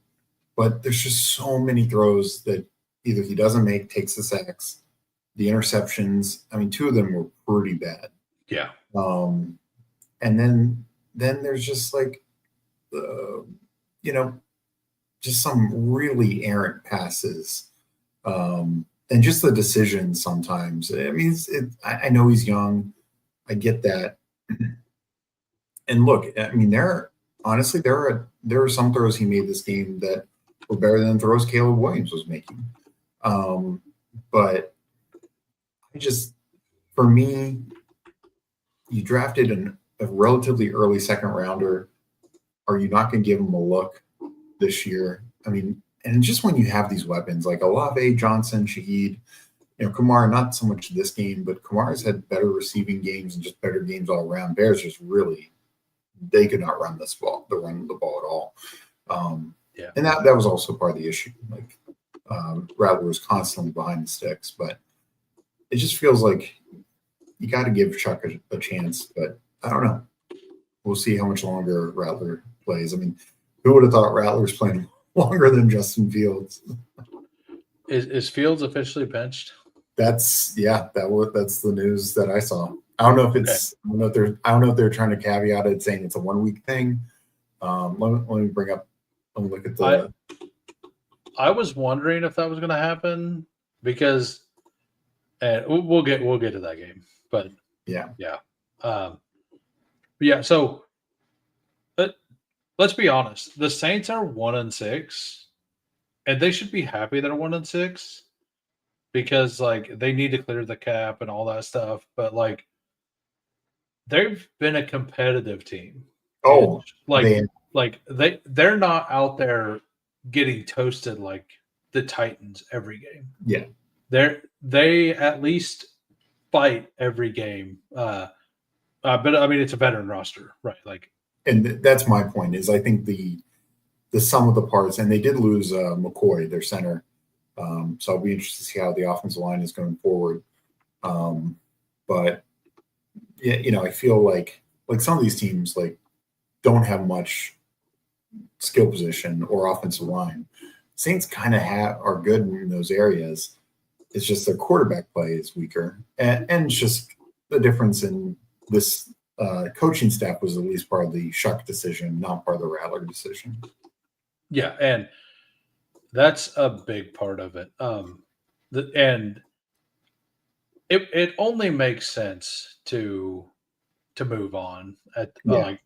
but there's just so many throws that either he doesn't make, takes the sacks, the interceptions. I mean, two of them were pretty bad.
Yeah.
And then there's just just some really errant passes. And just the decisions sometimes. I mean, I know he's young. I get that. And look, I mean, there are some throws he made this game that were better than throws Caleb Williams was making. But for me, you drafted a relatively early second rounder. Are you not going to give him a look this year? I mean, and just when you have these weapons like Olave, Johnson, Shaheed, Kamara, not so much this game, but Kamara's had better receiving games and just better games all around. Bears just really, they could not run the ball at all.
Yeah.
And that was also part of the issue. Rattler was constantly behind the sticks, but it just feels like you got to give Chuck a chance. But I don't know. We'll see how much longer Rattler plays. I mean, who would have thought Rattler's playing longer than Justin Fields?
Is Fields officially benched?
That's the news that I saw. I don't know if it's I don't know if they're trying to caveat it saying it's a 1 week thing. Let me look at the.
I was wondering if that was going to happen because, and we'll get to that game, but yeah. So let's be honest. The Saints are 1-6, and they should be happy they're 1-6 because they need to clear the cap and all that stuff. But they've been a competitive team.
Oh,
they're not out there getting toasted like the Titans every game.
Yeah,
they at least fight every game. But I mean, it's a veteran roster, right?
And that's my point. Is I think the sum of the parts, and they did lose McCoy, their center. So I'll be interested to see how the offensive line is going forward. But yeah, I feel like some of these teams don't have much skill position or offensive line. Saints kind of are good in those areas. It's just their quarterback play is weaker, and it's just the difference in this coaching staff was at least part of the Shuck decision, not part of the Rattler decision.
Yeah, and that's a big part of it. And it only makes sense to move on at
Yeah.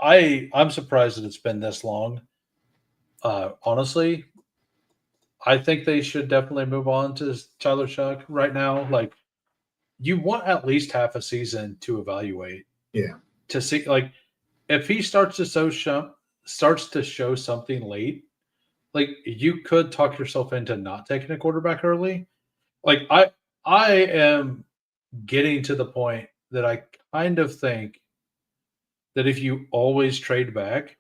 I'm surprised that it's been this long. Honestly, I think they should definitely move on to Tyler Shuck right now. Like, you want at least half a season to evaluate
Yeah.
to see, like, if he starts to show something late, like, you could talk yourself into not taking a quarterback early. Like, I am getting to the point that I kind of think that if you always trade back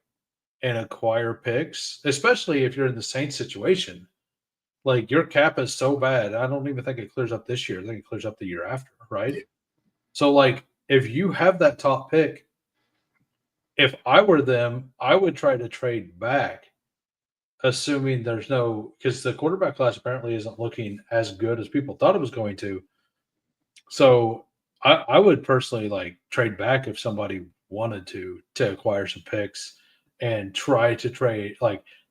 and acquire picks, especially if you're in the Saints situation, like, your cap is so bad. I don't even think it clears up this year. I think it clears up the year after, right?
Yeah.
So, like, if you have that top pick, if I were them, I would try to trade back, assuming there's no, because the quarterback class apparently isn't looking as good as people thought it was going to. So I would personally like trade back if somebody wanted to acquire some picks and try to get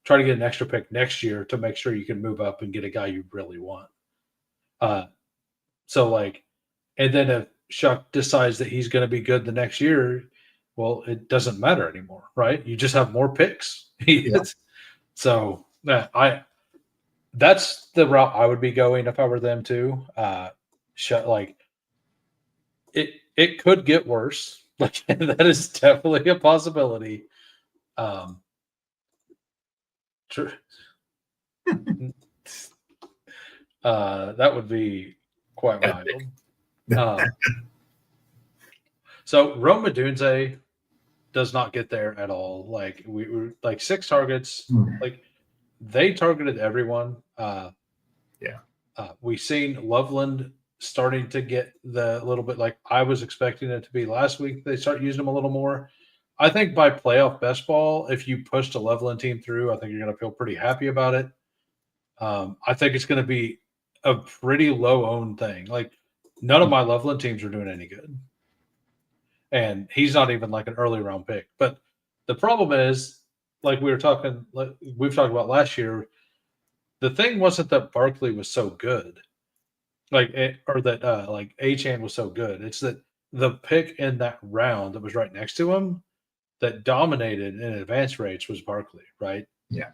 an extra pick next year to make sure you can move up and get a guy you really want. Uh, so like, and then if Shuck decides that he's going to be good the next year, well, it doesn't matter anymore, right? You just have more picks.
Yeah.
So that's the route I would be going if I were them too. Like, it could get worse. Like, that is definitely a possibility. Um, tr- that would be quite wild. So Rome Odunze does not get there at all. Like, we were like 6 targets. Like, they targeted everyone.
Yeah.
We've seen Loveland starting to get the little bit like I was expecting it to be last week. They start using them a little more. I think by playoff best ball, if you pushed a Loveland team through, I think you're going to feel pretty happy about it. I think it's going to be a pretty low owned thing. Like, none of my Loveland teams are doing any good. And he's not even like an early round pick. But the problem is, like we've talked about last year, the thing wasn't that Barkley was so good, or that like Achan was so good. It's that the pick in that round that was right next to him that dominated in advance rates was Barkley, right?
Yeah.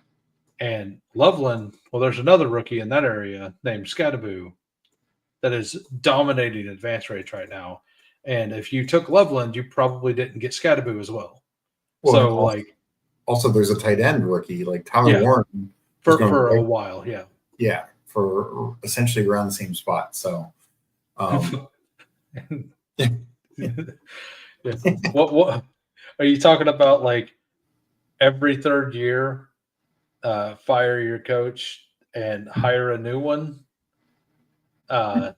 And Loveland, well, there's another rookie in that area named Scadaboo that is dominating advance rates right now. And if you took Loveland, you probably didn't get Scadaboo as well. So
also there's a tight end rookie like Tyler Warren
for a while,
yeah, for essentially around the same spot. So,
what are you talking about? Like, every third year, fire your coach and hire a new one.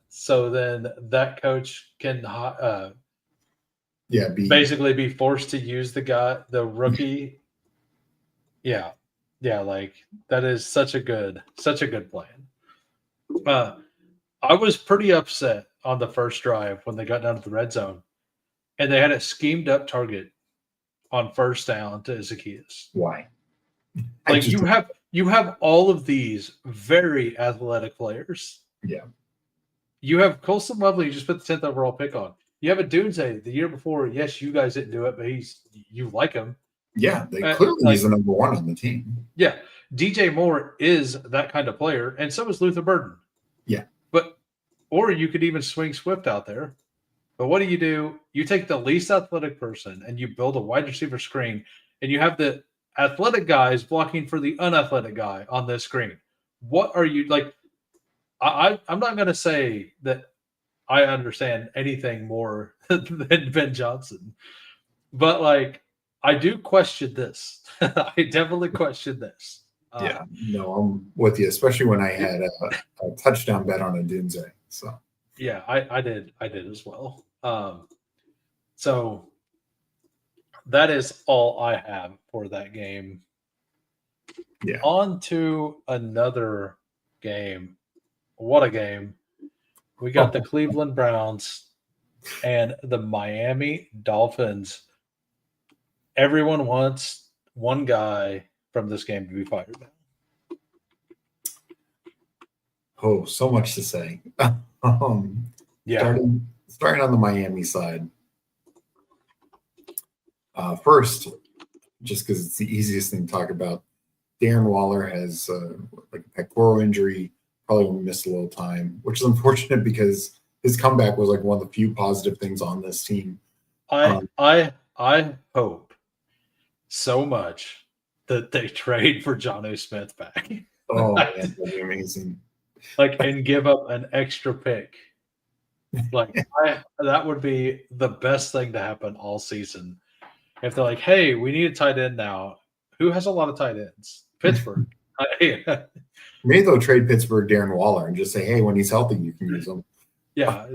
So then that coach can basically be forced to use the rookie. Yeah. Like, that is such a good plan. I was pretty upset on the first drive when they got down to the red zone and they had a schemed up target on first down to Zacchaeus.
Why?
Like, you have all of these very athletic players.
Yeah.
You have Colson Lovely, you just put the 10th overall pick on. You have a Dunze the year before. Yes, you guys didn't do it, but you like him.
Yeah, they clearly he's the number one on the team.
Yeah. DJ Moore is that kind of player, and so is Luther Burden.
Yeah.
Or you could even swing Swift out there. But what do? You take the least athletic person and you build a wide receiver screen, and you have the athletic guys blocking for the unathletic guy on this screen. What are you like? I'm not going to say that I understand anything more than Ben Johnson, but like, I do question this. I definitely question this.
Yeah, no, I'm with you, especially when I had a touchdown bet on a Dunze. So
yeah, I did as well. So that is all I have for that game.
Yeah.
On to another game. What a game. We got the Cleveland Browns and the Miami Dolphins. Everyone wants one guy from this game to be fired now.
Oh, so much to say.
Yeah.
Starting on the Miami side. First, just because it's the easiest thing to talk about, Darren Waller has like a pectoral injury, probably will miss a little time, which is unfortunate because his comeback was like one of the few positive things on this team.
I hope so much that they trade for Jonnu Smith back.
Oh man, that'd be amazing.
Like, and give up an extra pick. Like, that would be the best thing to happen all season. If they're like, hey, we need a tight end now. Who has a lot of tight ends? Pittsburgh.
Maybe they'll trade Pittsburgh Darren Waller and just say, hey, when he's healthy, you can use him.
Yeah.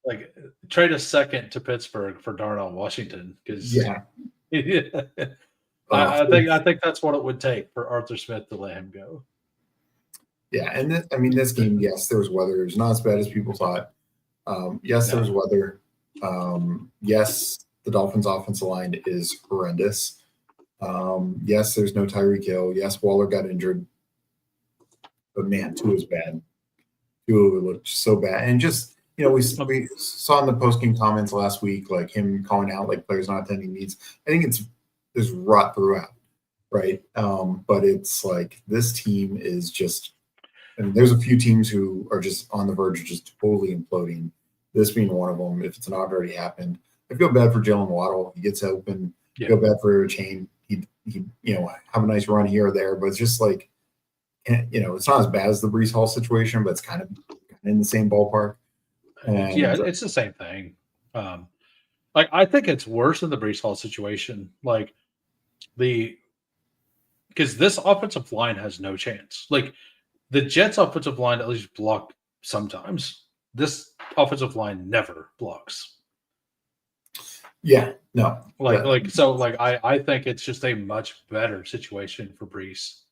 Like, trade a second to Pittsburgh for Darnell Washington. Because
yeah.
I think that's what it would take for Arthur Smith to let him go.
Yeah, and this game, yes, there was weather. It was not as bad as people thought. Yes, there was weather. Yes, the Dolphins' offensive line is horrendous. Yes, there's no Tyreek Hill. Yes, Waller got injured. But man, Tua was bad. Tua looked so bad. And just, we saw in the post-game comments last week, like him calling out like players not attending meets. I think there's rot throughout, right? But it's like this team is just, and there's a few teams who are just on the verge of just totally imploding. This being one of them, if it's not already happened. I feel bad for Jalen Waddle. He gets open. Yeah. Feel bad for Chain. He have a nice run here or there, but it's just like, it's not as bad as the Breece Hall situation, but it's kind of in the same ballpark. And,
yeah, it's the same thing. Like, I think it's worse than the Breece Hall situation. Like, because this offensive line has no chance. Like, the Jets' offensive line at least block sometimes. This offensive line never blocks.
Yeah, no.
I think it's just a much better situation for Breece.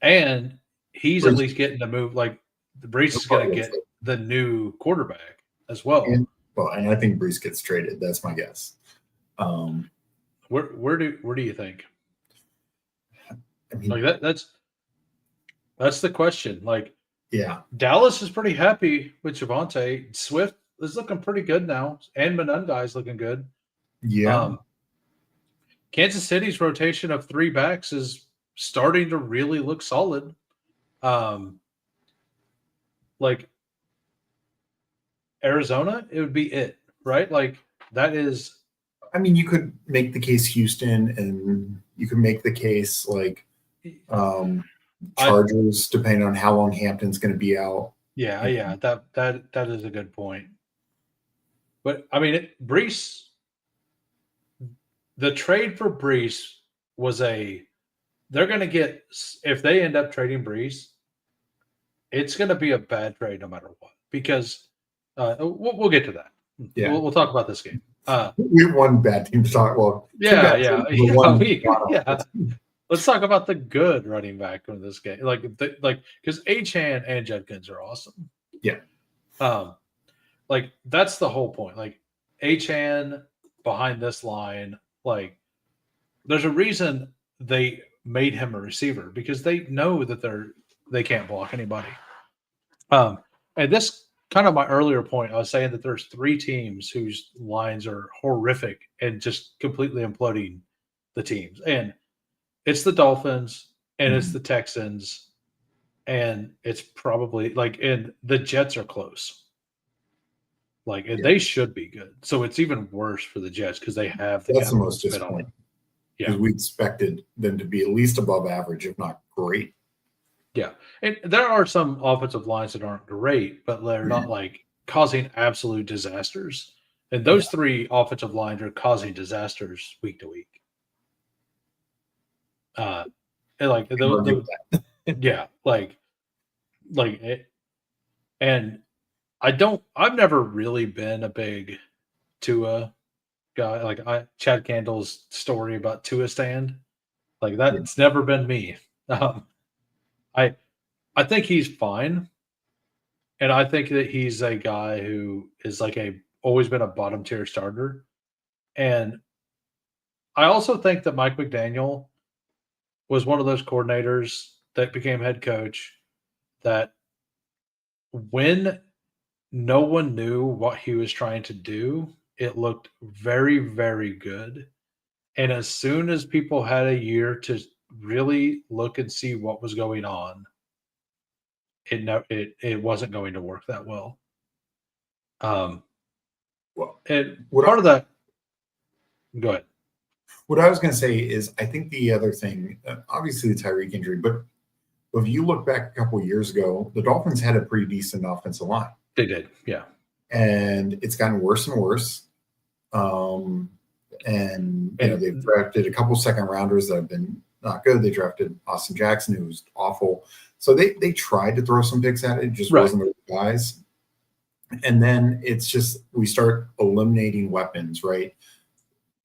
And he's at least getting to move. Like, Breece is going to get the new quarterback as well.
And I think Breece gets traded. That's my guess.
Where do you think?
I mean,
like that's the question. Like,
yeah,
Dallas is pretty happy with Javonte. Swift is looking pretty good now, and Monunga is looking good.
Yeah.
Kansas City's rotation of 3 backs is starting to really look solid. Like, Arizona, it would be it, right? Like, that is.
I mean, you could make the case Houston, and you could make the case like Chargers, depending on how long Hampton's going to be out.
Yeah, that is a good point. But I mean, Breece. The trade for Breece was they're going to get, if they end up trading Breece, it's going to be a bad trade no matter what, because we'll get to that.
Yeah.
We'll talk about this game.
We have one bad team to talk. Well,
yeah. Let's talk about the good running back in this game. Because Achane and Judkins are awesome.
Yeah.
Like, that's the whole point. Like, Achane behind this line, like, there's a reason they made him a receiver, because they know that they can't block anybody. And this kind of my earlier point, I was saying that there's 3 teams whose lines are horrific and just completely imploding the teams. And it's the Dolphins, and it's the Texans, and it's probably and the Jets are close. They should be good. So it's even worse for the Jets because they have
that's the most disappointing. Because we expected them to be at least above average, if not great.
Yeah. And there are some offensive lines that aren't great, but they're not causing absolute disasters. And those 3 offensive lines are causing disasters week to week. And I've never really been a big Tua guy. Chad Candle's story about Tua stand, it's never been me. I think he's fine, and I think that he's a guy who is always been a bottom tier starter. And I also think that Mike McDaniel was one of those coordinators that became head coach that when no one knew what he was trying to do. It looked very, very good. And as soon as people had a year to really look and see what was going on, it wasn't going to work that well.
Well,
And
what
part of that, go ahead.
what I was going to say is, I think the other thing, obviously the Tyreek injury, but if you look back a couple of years ago, the Dolphins had a pretty decent offensive line.
They did, yeah.
And it's gotten worse and worse. And they've drafted a couple second rounders that have been not good. They drafted Austin Jackson, who was awful. So they tried to throw some picks at it. It just wasn't the right guys. And then it's just we start eliminating weapons, right?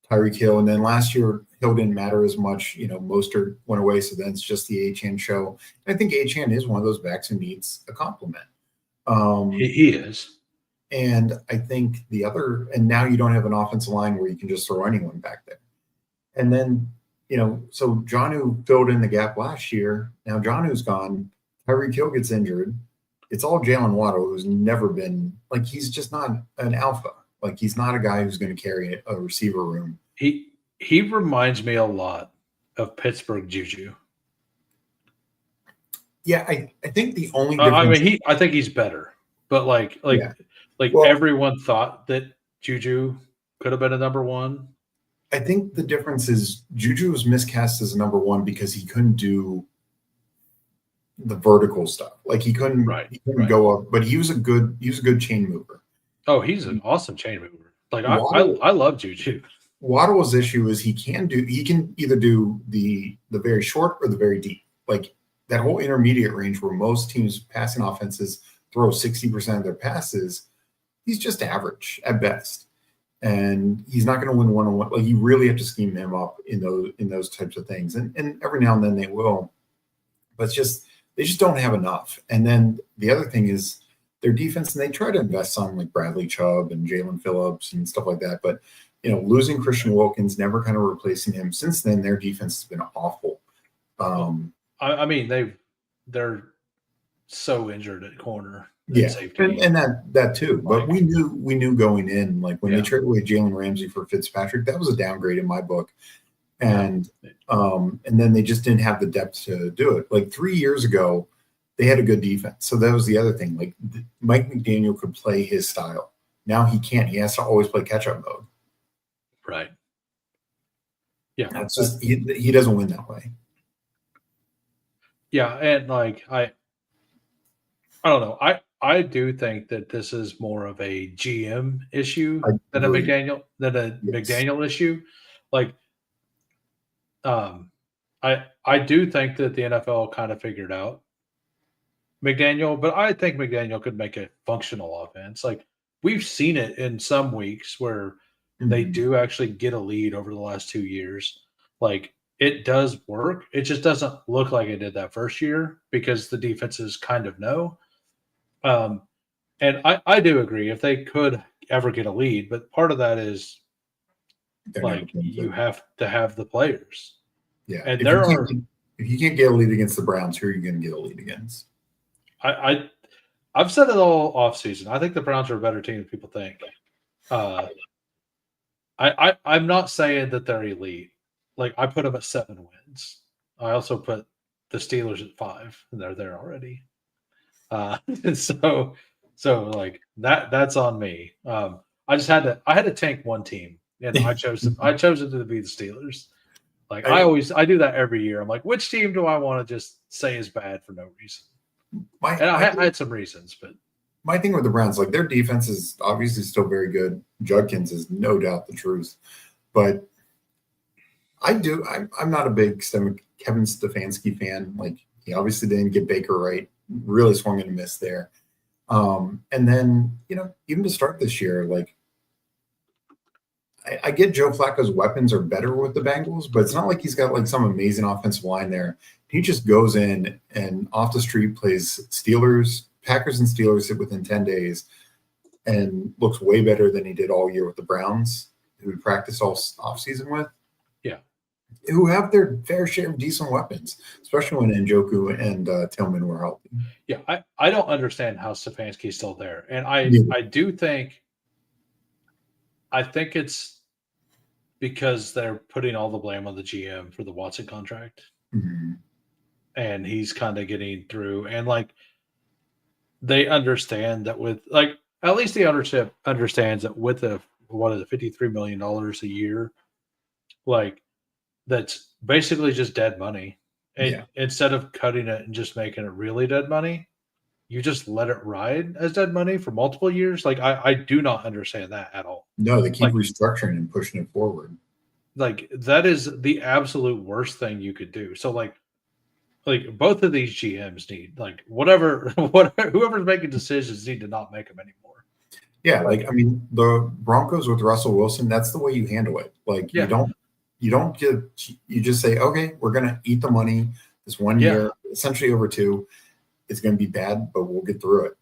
Tyreek Hill, and then last year Hill didn't matter as much. Mostert went away, so then it's just the Achane show. And I think Achane is one of those backs who needs a compliment.
He is.
And I think and now you don't have an offensive line where you can just throw anyone back there. And then, so Jonnu filled in the gap last year. Now Jonnu's gone. Tyreek Hill gets injured. It's all Jalen Waddle, who's never been, he's just not an alpha. He's not a guy who's going to carry a receiver room.
He reminds me a lot of Pittsburgh Juju.
Yeah, I think the only difference.
I think he's better, but everyone thought that Juju could have been a number one.
I think the difference is Juju was miscast as a number one because he couldn't do the vertical stuff. He couldn't go up, but he was a good chain mover.
Oh, he's an awesome chain mover. I love Juju.
Waddle's issue is he can either do the very short or the very deep. That whole intermediate range where most teams passing offenses throw 60% of their passes, he's just average at best. And he's not going to win one-on-one. You really have to scheme him up in those types of things. And every now and then they will. But they just don't have enough. And then the other thing is their defense, and they try to invest on Bradley Chubb and Jalen Phillips and stuff like that. But, losing Christian Wilkins, never kind of replacing him. Since then, their defense has been awful.
They're so injured at corner.
Yeah, and that too. But we knew going in, when they traded away Jalen Ramsey for Fitzpatrick, that was a downgrade in my book. And then they just didn't have the depth to do it. 3 years ago, they had a good defense. So that was the other thing. Mike McDaniel could play his style. Now he can't. He has to always play catch-up mode.
Right. Yeah.
That's just he doesn't win that way.
Yeah, and I don't know. I do think that this is more of a GM issue than a McDaniel issue. I do think that the NFL kind of figured out McDaniel, but I think McDaniel could make a functional offense. We've seen it in some weeks where they do actually get a lead over the last 2 years. It does work. It just doesn't look like it did that first year because the defenses kind of know. And I do agree if they could ever get a lead, but part of that is you have to have the players.
Yeah.
And
if you can't get a lead against the Browns, who are you going to get a lead against?
I've said it all offseason. I think the Browns are a better team than people think. I'm not saying that they're elite. I put them at 7 wins. I also put the Steelers at 5, and they're there already. And so that's on me. I had to tank one team, and I chose it to be the Steelers. I do that every year. I'm which team do I want to just say is bad for no reason? I had some reasons, but
my thing with the Browns, their defense is obviously still very good. Judkins is no doubt the truth, but I'm not a big Kevin Stefanski fan. He obviously didn't get Baker right. Really swung and a miss there. And then, even to start this year, I get Joe Flacco's weapons are better with the Bengals, but it's not like he's got some amazing offensive line there. He just goes in and off the street plays Packers and Steelers within 10 days and looks way better than he did all year with the Browns, who he practiced all offseason with.
Yeah.
who have their fair share of decent weapons, especially when Njoku and Tillman were healthy.
Yeah, I don't understand how Stefanski's still there, and I think it's because they're putting all the blame on the GM for the Watson contract, and he's kind of getting through, and like they understand that with like at least the ownership understands that with a what is it $53 million a year, like that's basically just dead money. And instead of cutting it and just making it really dead money, you just let it ride as dead money for multiple years. Like I do not understand that at all.
No, they keep restructuring and pushing it forward.
Like that is the absolute worst thing you could do. So like both of these GMs need like whatever whoever's making decisions need to not make them anymore.
Yeah, like I mean, the Broncos with Russell Wilson, that's the way you handle it. Like you don't just say, okay, we're gonna eat the money this one year, essentially over two. It's gonna be bad, but we'll get through it.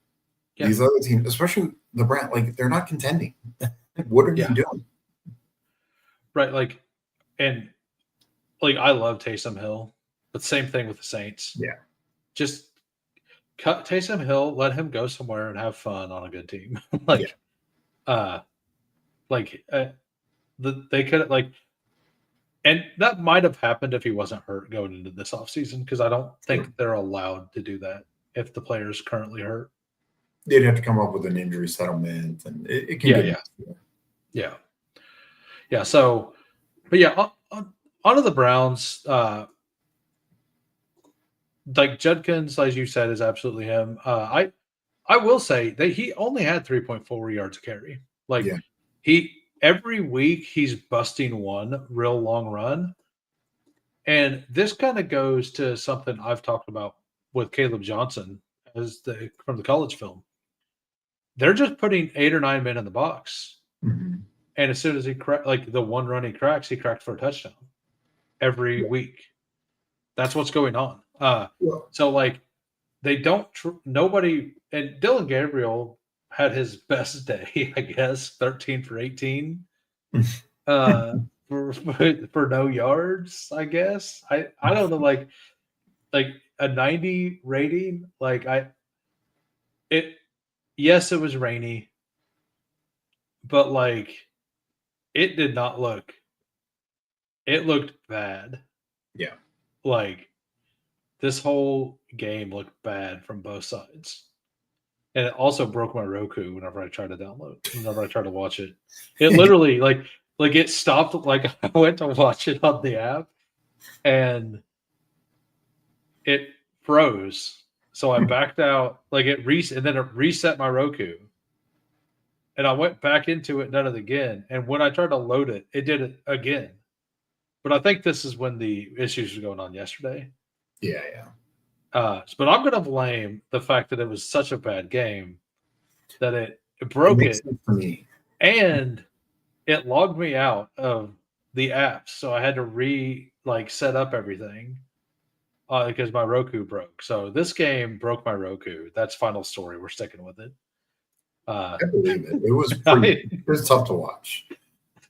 Yeah. These other teams, especially the Browns, like they're not contending. What are you doing?
Right, like, and like I love Taysom Hill, but same thing with the Saints.
Yeah,
just cut Taysom Hill, let him go somewhere and have fun on a good team. They could like, and that might have happened if he wasn't hurt going into this offseason because I don't think they're allowed to do that if the player's currently hurt.
They'd have to come up with an injury settlement, and it can get
yeah. So, but yeah, onto the Browns. Like Judkins, as you said, is absolutely him. I will say that he only had 3.4 yards a carry. Like he every week he's busting one real long run. And this kind of goes to something I've talked about with Caleb Johnson from the college film. They're just putting 8 or 9 men in the box.
Mm-hmm.
And as soon as he like the one run he cracks, he cracked for a touchdown every week. That's what's going on. So like they don't nobody, and Dylan Gabriel had his best day, I guess, 13 for 18 for no yards, I guess. I don't know, like a 90 rating. Yes, it was rainy, but like it did not look, it looked bad.
Yeah.
Like this whole game looked bad from both sides. And it also broke my Roku whenever I tried to watch it. It literally like it stopped. Like I went to watch it on the app and it froze. So I backed out, like and then it reset my Roku. And I went back into it and done it again. And when I tried to load it, it did it again. But I think this is when the issues were going on yesterday.
Yeah.
But I'm going to blame the fact that it was such a bad game that it broke it
for me,
and it logged me out of the apps. So I had to set up everything because my Roku broke. So this game broke my Roku. That's final story. We're sticking with it.
I believe it. It was it was tough to watch.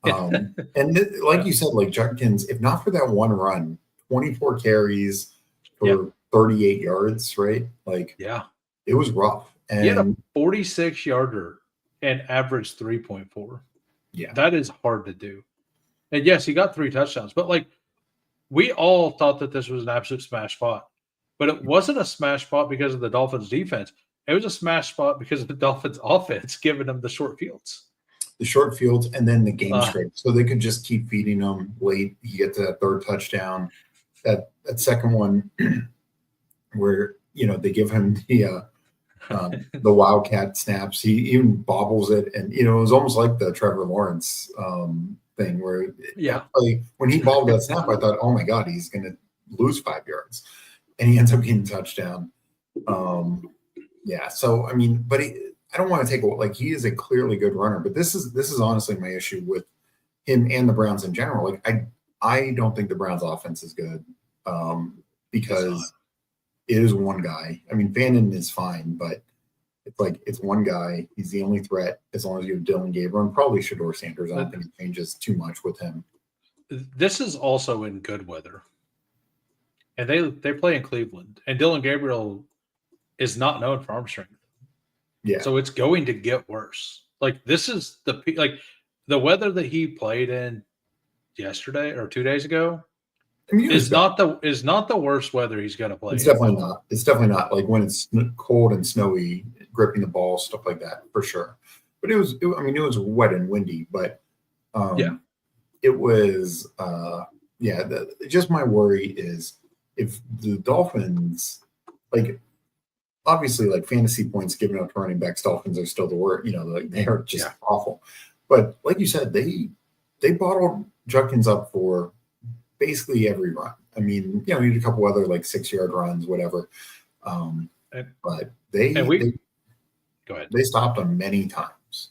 And like you said, like Judkins, if not for that one run, 24 carries for 38 yards, right? Like, it was rough. And
he had a 46-yarder and averaged 3.4.
Yeah.
That is hard to do. And yes, he got 3 touchdowns, but like we all thought that this was an absolute smash spot. But it wasn't a smash spot because of the Dolphins defense. It was a smash spot because of the Dolphins offense giving them the short fields.
The short fields and then the game script. So they could just keep feeding them late. You get to that third touchdown. That second one where, they give him the Wildcat snaps. He even bobbles it. And, it was almost like the Trevor Lawrence thing where when he bobbled that snap, I thought, oh my God, he's going to lose 5 yards. And he ends up getting a touchdown. So, I mean, but I don't want to take away, he is a clearly good runner, but this is honestly my issue with him and the Browns in general. Like, I don't think the Browns offense is good because it is one guy. I mean, Vannon is fine, but it's one guy. He's the only threat as long as you have Dylan Gabriel and probably Shador Sanders. I don't think it changes too much with him.
this is also in good weather, and they play in Cleveland, and Dylan Gabriel is not known for arm strength,
Yeah.
so it's going to get worse. Like this is the weather that he played in yesterday or 2 days ago
I mean, it was bad.
is not the worst weather he's going to play
It's
in.
definitely not. It's definitely not like when it's cold and snowy, gripping the ball, stuff like that, for sure. But I mean, it was wet and windy, but
Yeah.
it was, yeah. Just my worry is if the Dolphins, like, obviously, like fantasy points given up to running backs, Dolphins are still the worst. You know, like they are just awful. But like you said, they bottled Judkins up for basically every run. I mean, you know, he did a couple other like 6-yard runs, whatever. But
go ahead.
They stopped him many times.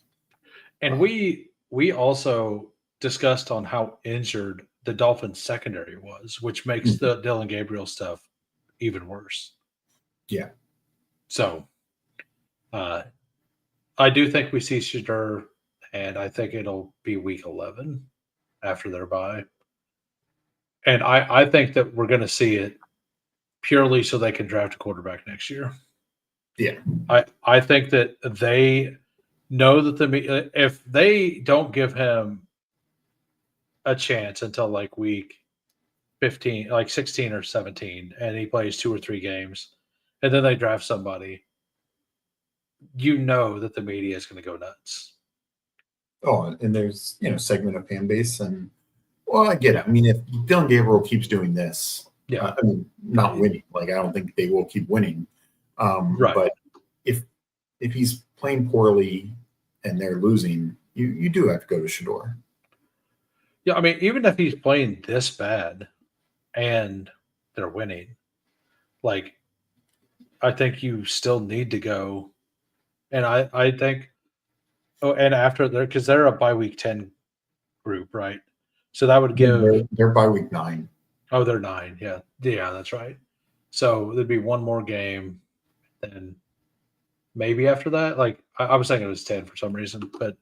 And we also discussed on how injured the Dolphins secondary was, which makes the Dylan Gabriel stuff even worse.
Yeah.
So I do think we see Shadur, and I think it'll be week 11 after their bye. And I think that we're going to see it purely so they can draft a quarterback next year.
Yeah.
I think that they know that if they don't give him a chance until like week 15, like 16 or 17, and he plays 2 or 3 games, and then they draft somebody, you know that the media is going to go nuts.
Oh, and there's, you know, segment of fan base, and well, I get it. I mean, if Dylan Gabriel keeps doing this, I mean, not winning, like I don't think they will keep winning.
Right.
But if he's playing poorly and they're losing, you do have to go to Shador.
Yeah, I mean, even if he's playing this bad and they're winning, like I think you still need to go. And I think, and after because they're a bye week 10 group, right? So that would give
they're by week 9.
Oh, they're 9. Yeah, that's right. So there'd be one more game, then maybe after that. Like I was thinking it was 10 for some reason, but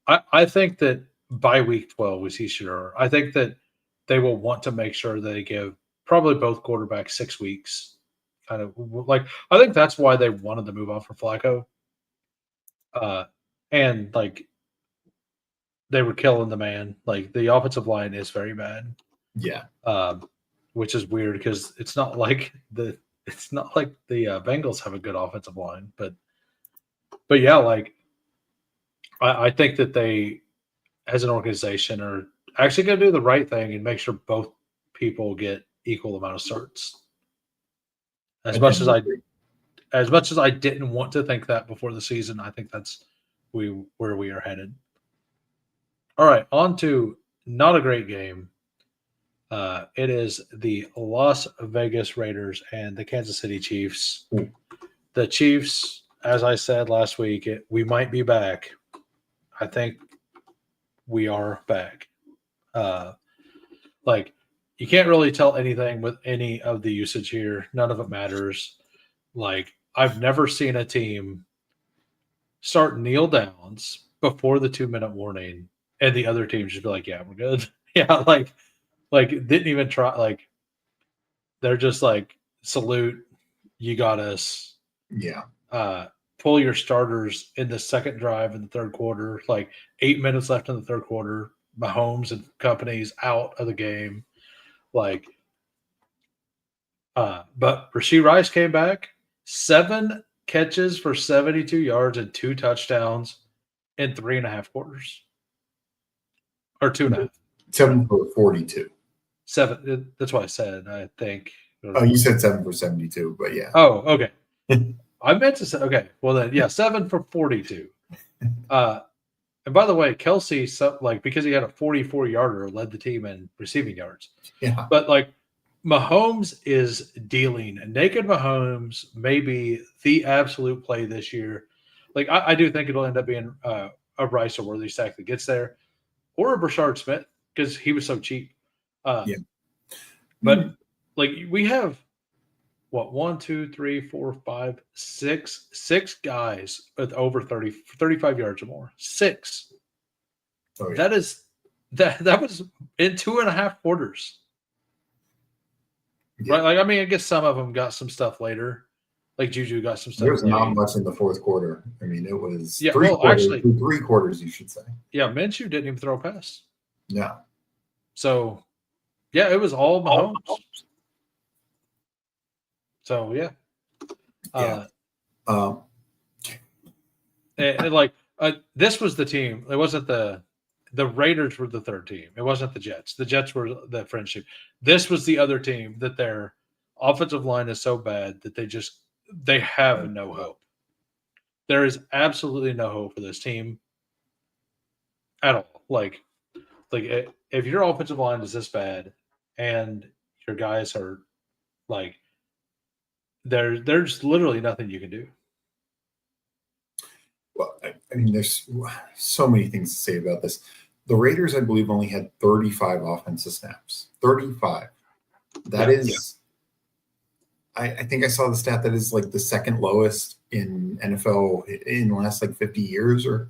I think that by week 12 we see Shadur. I think that they will want to make sure they give probably both quarterbacks 6 weeks. Kind of like I think that's why they wanted to move on from Flacco. And like they were killing the man. Like the offensive line is very bad.
Yeah.
Which is weird because it's not like the Bengals have a good offensive line, but yeah, like I think that they, as an organization, are actually going to do the right thing and make sure both people get equal amount of starts. As much as I didn't want to think that before the season, I think that's where we are headed. All right, on to not a great game. It is the Las Vegas Raiders and the Kansas City Chiefs. The Chiefs, as I said last week, we might be back. I think we are back. Like, you can't really tell anything with any of the usage here. None of it matters. Like, I've never seen a team start kneel downs before the 2-minute warning, and the other team just be like, "Yeah, we're good." Yeah, like didn't even try. Like, they're just like, "Salute, you got us."
Yeah.
Pull your starters in the second drive in the third quarter. Like 8 minutes left in the third quarter. Mahomes and companies out of the game. Like, but Rashee Rice came back, 7 catches for 72 yards and 2 touchdowns in 3.5 quarters, or 2.5.
7 for 42.
7. That's what I said. I think.
Oh, you said 7 for 72, but yeah.
Oh, okay. I meant to say, okay. Well then, yeah, 7 for 42. And by the way, Kelsey, because he had a 44-yarder, led the team in receiving yards.
Yeah.
But like, Mahomes is dealing. Naked Mahomes may be the absolute play this year. Like, I do think it'll end up being a Rice or Worthy stack that gets there, or a Brashard Smith because he was so cheap.
Yeah.
But like, we have what 1, 2, 3, 4, 5, 6 guys with over 35 yards or more. 6.
Oh, yeah.
That is That was in 2.5 quarters.
Yeah.
Right? Like, I mean, I guess some of them got some stuff later. Like Juju got some stuff.
There was not
late.
much in the fourth quarter. I mean, it was
Yeah,
three
well,
quarters,
actually,
3 quarters, you should say.
yeah, Minshew didn't even throw a pass.
No.
So, yeah, it was all Mahomes. So, yeah.
Yeah.
This was the team. It wasn't the Raiders were the third team. It wasn't the Jets. The Jets were the friendship. This was the other team that their offensive line is so bad that they have no hope. There is absolutely no hope for this team at all. Like if your offensive line is this bad and your guys are like there's literally nothing you can do.
Well, I mean, there's so many things to say about this. The Raiders, I believe, only had 35 offensive snaps. 35. That is, I think I saw the stat that is like the second lowest in NFL in the last like 50 years or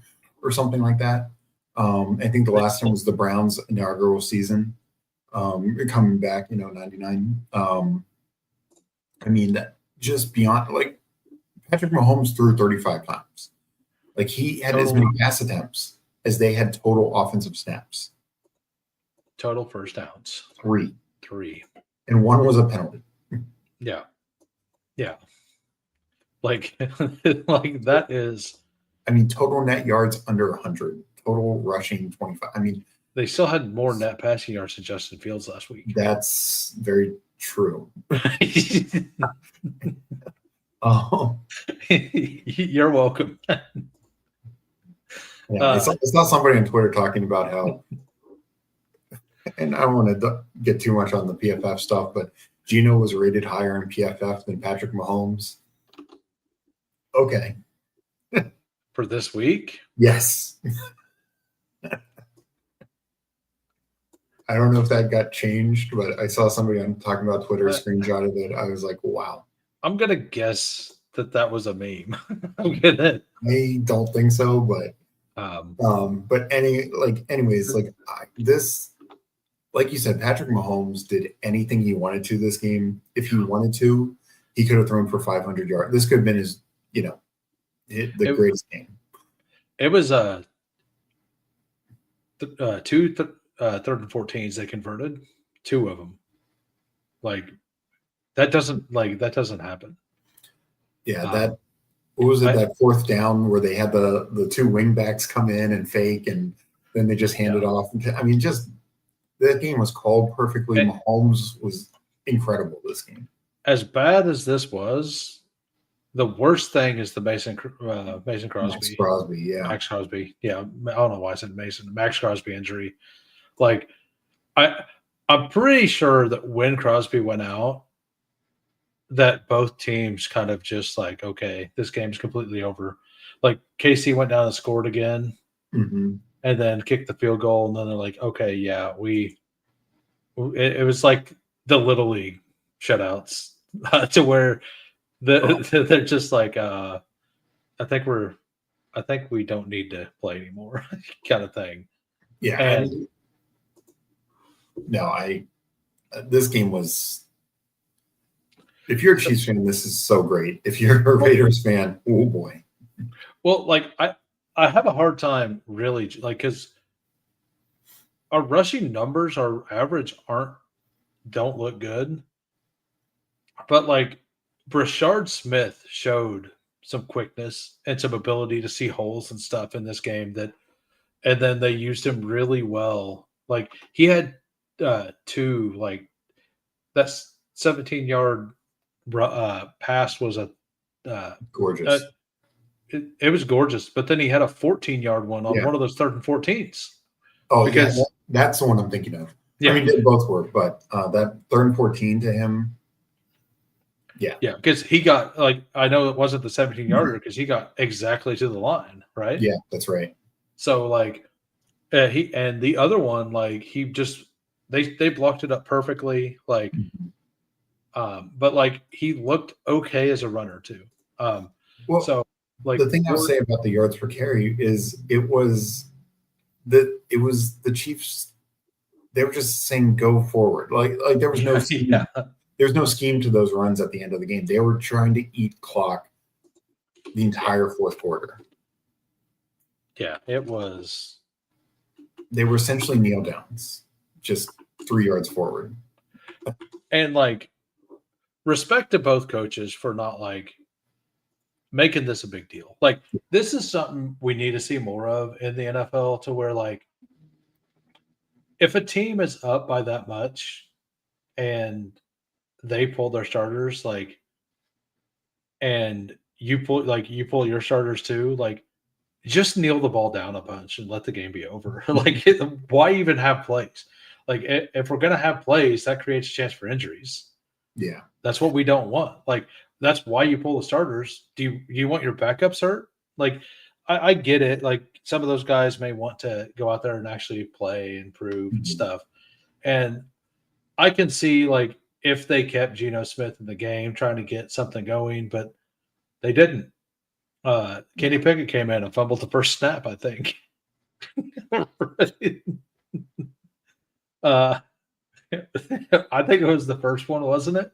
something like that. I think the last time was the Browns' inaugural season, coming back, 99. I mean, that just beyond, like, Patrick Mahomes threw 35 times. Like, he had as many pass attempts as they had total offensive snaps.
Total first downs.
3.
And
1 was a penalty.
Yeah. Like that is.
I mean, total net yards under 100. Total rushing 25. I mean,
they still had more net passing yards than Justin Fields last week.
That's very true. Oh,
you're welcome.
Yeah, I saw somebody on Twitter talking about how, and I don't want to get too much on the PFF stuff, but Geno was rated higher in PFF than Patrick Mahomes. Okay.
For this week?
Yes. I don't know if that got changed, but I saw somebody talking about Twitter screenshot of it. I was like, wow. I'm
going to guess that was a meme.
I don't think so, but anyways, this, like you said, Patrick Mahomes did anything he wanted to this game. If he wanted to, he could have thrown for 500 yards. This could have been his, the greatest game.
It was two third and 14s they converted, 2 of them. That doesn't happen.
Yeah, what was it, that fourth down where they had the 2 wingbacks come in and fake, and then they just hand it off. I mean, just that game was called perfectly. Mahomes was incredible this game.
As bad as this was, the worst thing is the Mason Crosby.
Max Crosby, yeah.
Max Crosby, yeah. I don't know why I said Mason. Max Crosby injury. I'm pretty sure that when Crosby went out, that both teams kind of just like, okay, this game's completely over. Like KC went down and scored again, and then kicked the field goal, and then they're like, okay, yeah, it was like the Little League shutouts to where they're just like, I think we don't need to play anymore, kind of thing.
Yeah, and this game was. If you're a Chiefs fan, this is so great. If you're a Raiders fan, oh boy.
Well, I have a hard time really, because our rushing numbers, our average don't look good. But Brashard Smith showed some quickness and some ability to see holes and stuff in this game and then they used him really well. Like he had 2, that's 17-yard pass was a
gorgeous.
It was gorgeous, but then he had a 14-yard one on one of those 3rd and 14s.
Oh, because that's the one I'm thinking of. Yeah, I mean, they both were, but that 3rd and 14 to him. Yeah,
because he got I know it wasn't the 17-yarder because he got exactly to the line, right?
Yeah, that's right.
So he and the other one he just they blocked it up perfectly, but he looked okay as a runner too. The
thing I'll say about the yards per carry is it was the Chiefs they were just saying go forward. Like there was no scheme.
Yeah.
There's no scheme to those runs at the end of the game. They were trying to eat clock the entire fourth quarter.
Yeah, it was.
They were essentially kneel downs, just 3 yards forward.
And like, respect to both coaches for not like making this a big deal. Like, this is something we need to see more of in the NFL, to where like, if a team is up by that much and they pull their starters, like, and you pull your starters too, like, just kneel the ball down a bunch and let the game be over. Like, why even have plays? Like, if we're gonna have plays, that creates a chance for injuries.
Yeah,
that's what we don't want. Like, that's why you pull the starters. Do you want your backups hurt? Like, I get it. Like, some of those guys may want to go out there and actually play and prove and stuff. And I can see, like, if they kept Geno Smith in the game, trying to get something going, but they didn't. Kenny Pickett came in and fumbled the first snap, I think. I think it was the first one, wasn't it?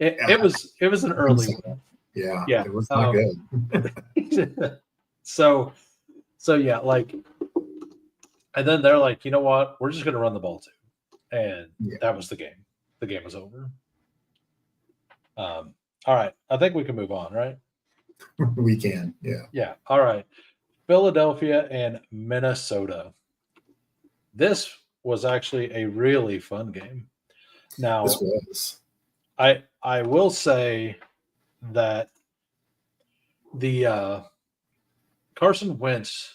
It was an early one.
Yeah,
Yeah,
it was not good.
so yeah, like, and then they're like, you know what? We're just going to run the ball too, and that was the game. The game was over. All right, I think we can move on, right?
We can, yeah.
Yeah. All right. Philadelphia and Minnesota. This was actually a really fun game. Now,
this was.
I will say that the Carson Wentz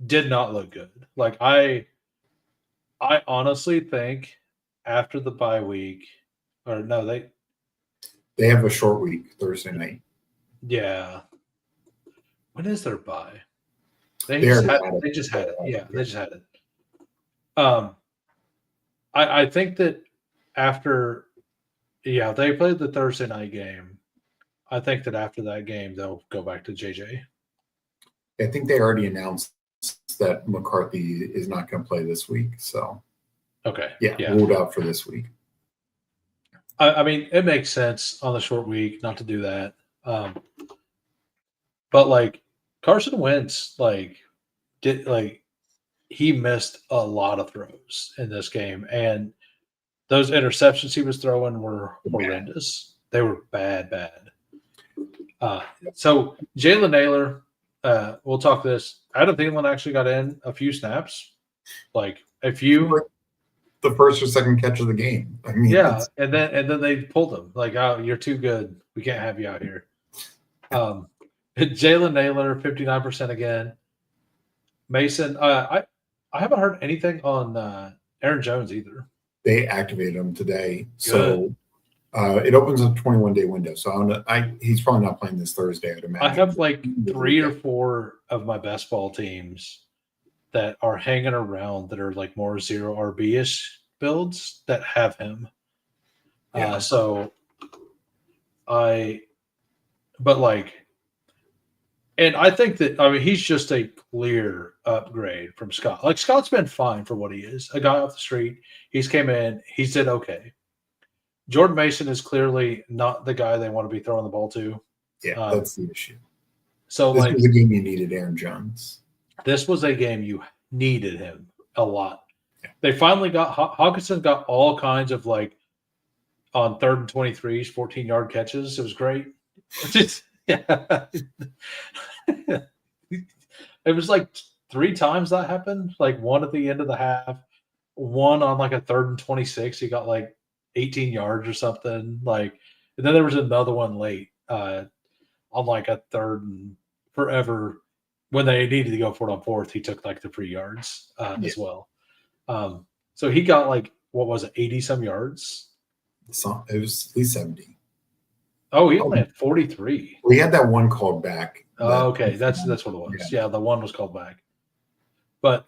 did not look good. Like, I honestly think after the bye week, or no,
they have a short week Thursday night.
Yeah. When is their bye? They just had it. Yeah, they just had it. I think that after, they played the Thursday night game. I think that after that game, they'll go back to JJ.
I think they already announced that McCarthy is not going to play this week. So,
okay.
Yeah, ruled out for this week.
I mean, it makes sense on the short week not to do that. But like, Carson Wentz, he missed a lot of throws in this game, and those interceptions he was throwing were horrendous. They were bad. So Jalen Naylor, we'll talk this. Adam Thielen actually got in a few snaps, like a few.
The first or second catch of the game. I mean,
yeah, and then they pulled him. Like, oh, you're too good. We can't have you out here. Jalen Naylor, 59% again. Mason, I haven't heard anything on Aaron Jones either.
They activated him today, so it opens a 21-day window. So he's probably not playing this Thursday, I'd imagine.
I have like 3 or 4 of my best ball teams that are hanging around that are like more 0 RB-ish builds that have him. Yeah. And I think that, I mean, he's just a clear upgrade from Scott. Like, Scott's been fine for what he is. A guy off the street. He's came in. He's did okay. Jordan Mason is clearly not the guy they want to be throwing the ball to.
Yeah, that's the issue.
So,
this was a game you needed Aaron Jones.
This was a game you needed him a lot. Yeah. They finally got – Hawkinson got all kinds of, like, on 3rd and 23s, 14-yard catches. It was great. Yeah. It was like 3 times that happened. Like, one at the end of the half, one on like a 3rd and 26. He got like 18 yards or something. Like, and then there was another one late on like a 3rd and forever when they needed to go for it on 4th. He took like the 3 yards as well. So he got like, what was it, 80 some yards?
It was at least 70.
Oh, he only had 43.
We had that one called back.
Oh, okay. That's what it was. Yeah, the one was called back. But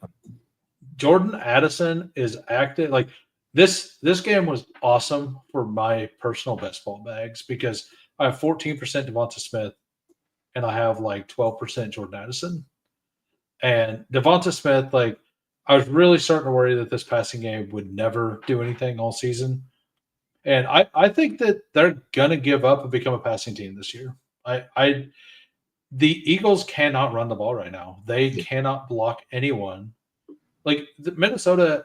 Jordan Addison is active. Like, this game was awesome for my personal best ball bags because I have 14% Devonta Smith and I have like 12% Jordan Addison. And Devonta Smith, like, I was really starting to worry that this passing game would never do anything all season. And I think that they're gonna give up and become a passing team this year. The Eagles cannot run the ball right now. They cannot block anyone. Like Minnesota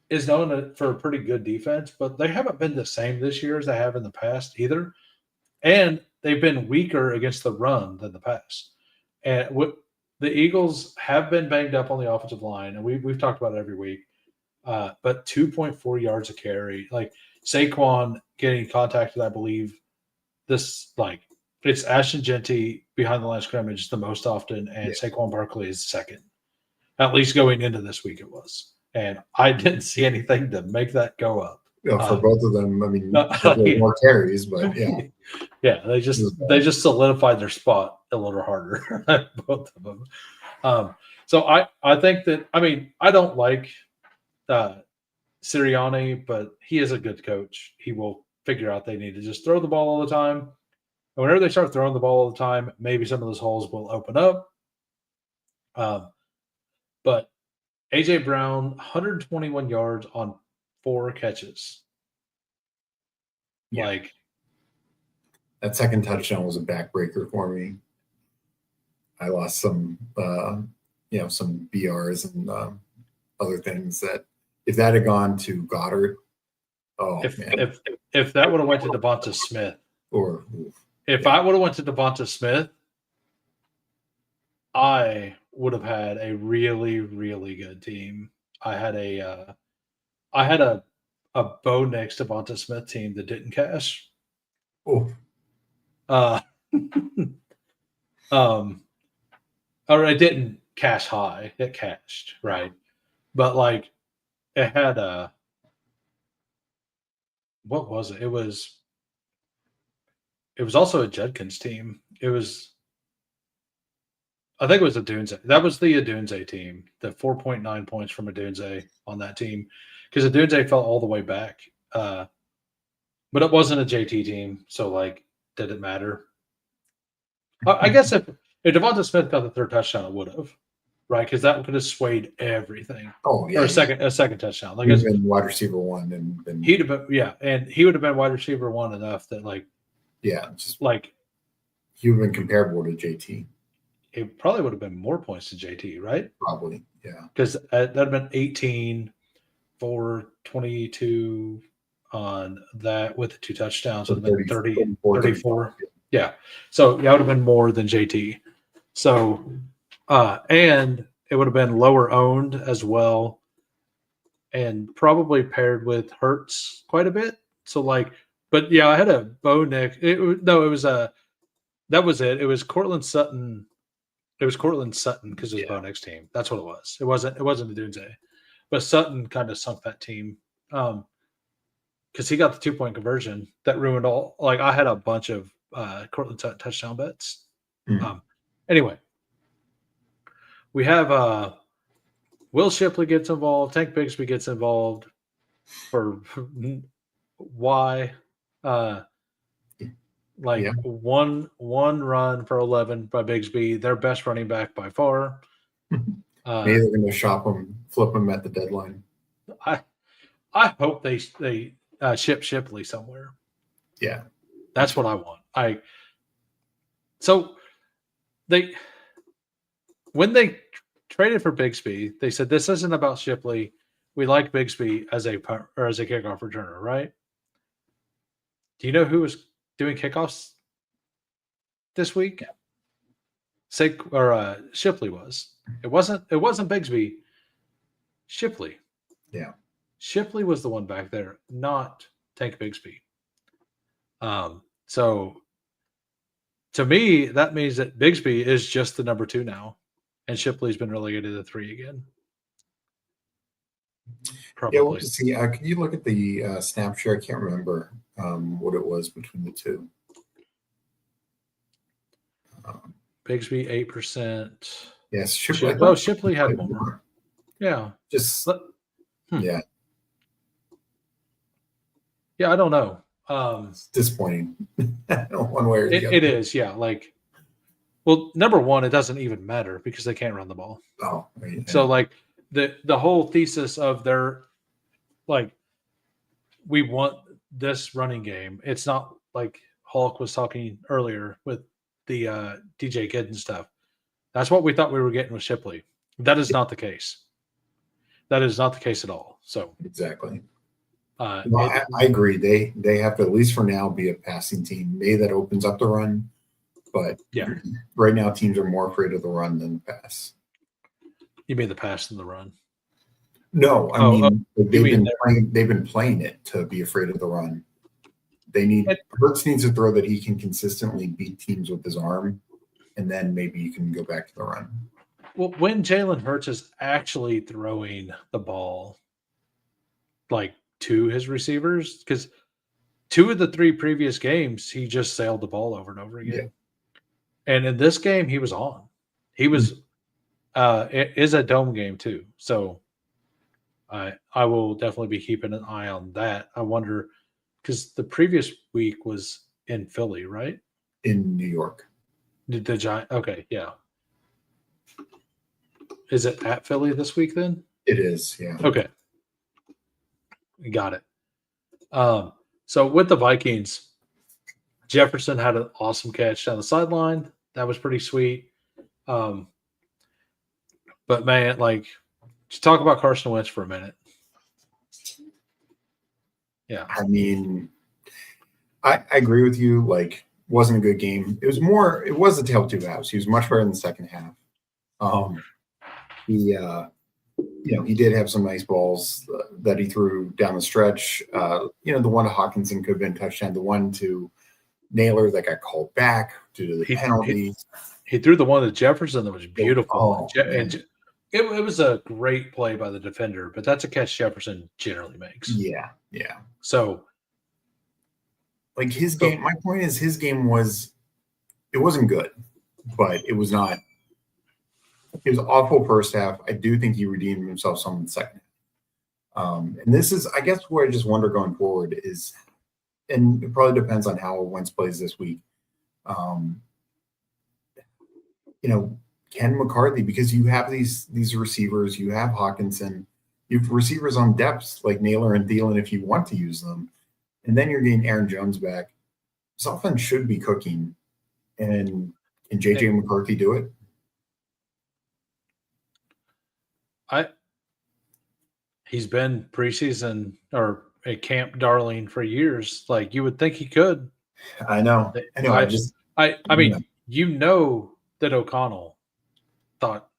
is known for a pretty good defense, but they haven't been the same this year as they have in the past either. And they've been weaker against the run than the pass. And the Eagles have been banged up on the offensive line, and we've talked about it every week. But 2.4 yards a carry, like Saquon getting contacted, I believe it's Ashton Genty behind the line of scrimmage the most often, and Saquon Barkley is second. At least going into this week, it was, and I didn't see anything to make that go up.
For both of them, I mean, more carries, but
yeah, they just solidified their spot a little harder, both of them. So I think that, I mean, I don't like Sirianni, but he is a good coach. He will figure out they need to just throw the ball all the time. And whenever they start throwing the ball all the time, maybe some of those holes will open up. But A.J. Brown, 121 yards on 4 catches.
Yeah. That second touchdown was a backbreaker for me. I lost some, some BRs and other things that if that had gone to Goddard,
if that would have went to Devonta Smith, I would have went to Devonta Smith, I would have had a really, really good team. I had a Bo Nix Devonta Smith team that didn't cash. Or it didn't cash high. It cashed, right? But like it had what was it? It was also a Judkins team. I think it was Adunze. That was the Adunze team. The 4.9 points from Adunze on that team, because Adunze fell all the way back. But it wasn't a JT team, so like, did it matter? I guess if Devonta Smith got the third touchdown, it would have, right? Because that would have swayed everything.
Oh yeah,
or a second touchdown. Like
he'd been wide receiver 1, and
he'd have been and he would have been wide receiver 1 enough that
just
like
he would have been comparable to JT.
It probably would have been more points to JT, right?
Probably, yeah.
Because that'd have been 18 for 22 on that with the 2 touchdowns. Would have been 34. Yeah. So, yeah, it would have been more than JT. So, and it would have been lower owned as well, and probably paired with Hurts quite a bit. So, but yeah, I had a Bo Nix. That was it. It was Cortland Sutton. It was Cortland Sutton because it was Bo Nix team. That's what it was. It wasn't the Dunze. But Sutton kind of sunk that team because he got the 2-point conversion that ruined all. Like, I had a bunch of Cortland Sutton touchdown bets. Anyway, we have Will Shipley gets involved. Tank Bigsby gets involved for why. One run for 11 by Bigsby, their best running back by far.
Maybe they're going to shop him, flip him at the deadline.
I hope they ship Shipley somewhere.
Yeah,
that's what I want. So when they traded for Bigsby, they said this isn't about Shipley. We like Bigsby as a kickoff returner, right? Do you know who was doing kickoffs this week? Shipley was. It wasn't Bigsby. Shipley.
Yeah.
Shipley was the one back there, not Tank Bigsby. So to me, that means that Bigsby is just the number 2 now, and Shipley's been relegated to 3 again. Probably.
Yeah, we'll just see. Can you look at the snap share? I can't remember what it was between the two.
Bigsby 8%.
Yes,
Shipley had more. Yeah.
Yeah.
Yeah, I don't know.
It's disappointing. One way or the other.
It is, yeah. Well, number 1, it doesn't even matter because they can't run the ball.
Oh, right.
So the whole thesis of their like we want this running game. It's not like Hulk was talking earlier with the DJ Kidd and stuff. That's what we thought we were getting with Shipley. That is not the case. That is not the case at all. So
exactly. I agree. They have to, at least for now, be a passing team. Maybe that opens up the run, but
yeah,
right now teams are more afraid of the run than the pass.
You mean the pass and the run?
No, I mean they've been playing it to be afraid of the run. Hurts needs to throw that he can consistently beat teams with his arm, and then maybe you can go back to the run.
Well, when Jalen Hurts is actually throwing the ball like to his receivers, because 2 of the 3 previous games he just sailed the ball over and over again. Yeah. And in this game he was on. He was it is a dome game too. So I will definitely be keeping an eye on that. I wonder, because the previous week was in Philly, right?
In New York.
The Giant. Okay, yeah. Is it at Philly this week then?
It is, yeah.
Okay. Got it. So with the Vikings, Jefferson had an awesome catch down the sideline. That was pretty sweet. But man, like, just talk about Carson Wentz for a minute. Yeah.
I mean, I agree with you. Like, wasn't a good game. It was a tale of two halves. He was much better in the second half. He did have some nice balls that he threw down the stretch. The one to Hawkinson could have been touchdown. The one to Naylor that got called back due to the penalty.
He threw the one to Jefferson that was beautiful.
And
it was a great play by the defender, but that's a catch Jefferson generally makes.
Yeah.
So,
like his game, my point is his game it wasn't good, but it was not. It was awful first half. I do think he redeemed himself some in the second half. And this is, I guess, where I just wonder going forward is, and it probably depends on how Wentz plays this week. Ken McCarthy, because you have these receivers, you have Hawkinson, you have receivers on depths like Naylor and Thielen if you want to use them, and then you're getting Aaron Jones back. This offense should be cooking, and can JJ McCarthy do it?
He's been preseason or a camp darling for years. Like you would think he could.
I know.
I mean, that O'Connell thought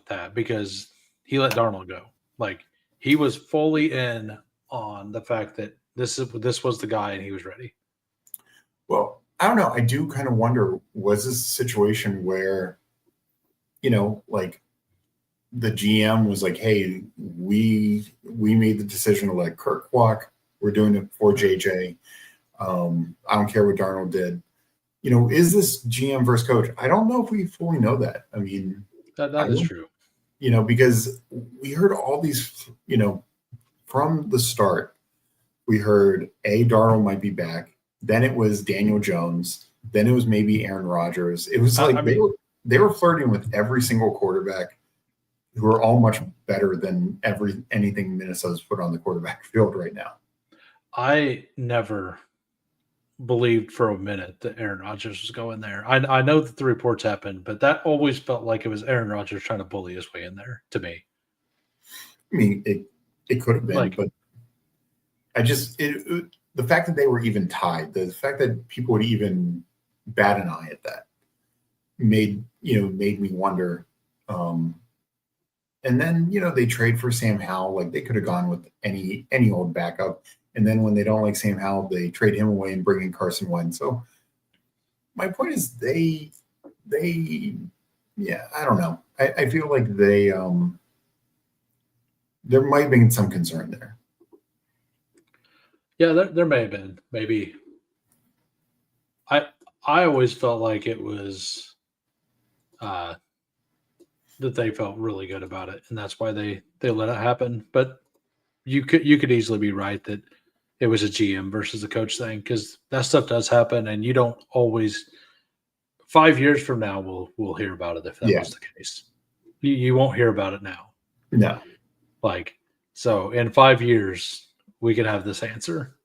that because he let Darnold go. Like he was fully in on the fact that this was the guy and he was ready.
Well, I don't know. I do kind of wonder, was this a situation where, like the GM was like, hey, we made the decision to let Kirk walk. We're doing it for JJ. I don't care what Darnold did. Is this GM versus coach? I don't know if we fully know that. I mean,
that is true.
Because we heard all these, from the start, we heard Darnold might be back. Then it was Daniel Jones. Then it was maybe Aaron Rodgers. It was like they were flirting with every single quarterback who are all much better than anything Minnesota's put on the quarterback field right now.
I never believed for a minute that Aaron Rodgers was going there. I know that the reports happened, but that always felt like it was Aaron Rodgers trying to bully his way in there to me.
I mean, it could have been, but I just the fact that they were even tied, the fact that people would even bat an eye at that made me wonder. And then, they trade for Sam Howell. Like they could have gone with any old backup. And then when they don't like Sam Howell, they trade him away and bring in Carson Wentz. So my point is I don't know. I feel like there might have been some concern there.
Yeah, there may have been. Maybe. I always felt like it was that they felt really good about it, and that's why they let it happen. But you could easily be right that it was a GM versus a coach thing, because that stuff does happen, and you don't always. 5 years from now, we'll hear about it if that was the case. You won't hear about it now.
No.
Like, so in 5 years, we could have this answer.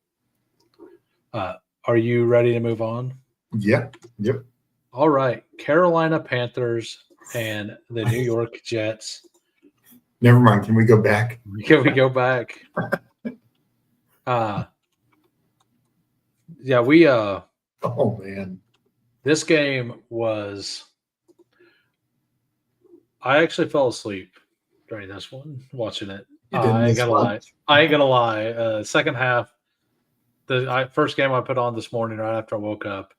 Are you ready to move on?
Yeah. Yep.
All right. Carolina Panthers and the New York Jets.
Never mind. Can we go back?
Can we go back? Yeah,
Oh man.
This game was. I actually fell asleep during this one watching it.
You didn't
I ain't
miss
gonna lie.
much.
I ain't gonna lie. Second half, the first game I put on this morning right after I woke up.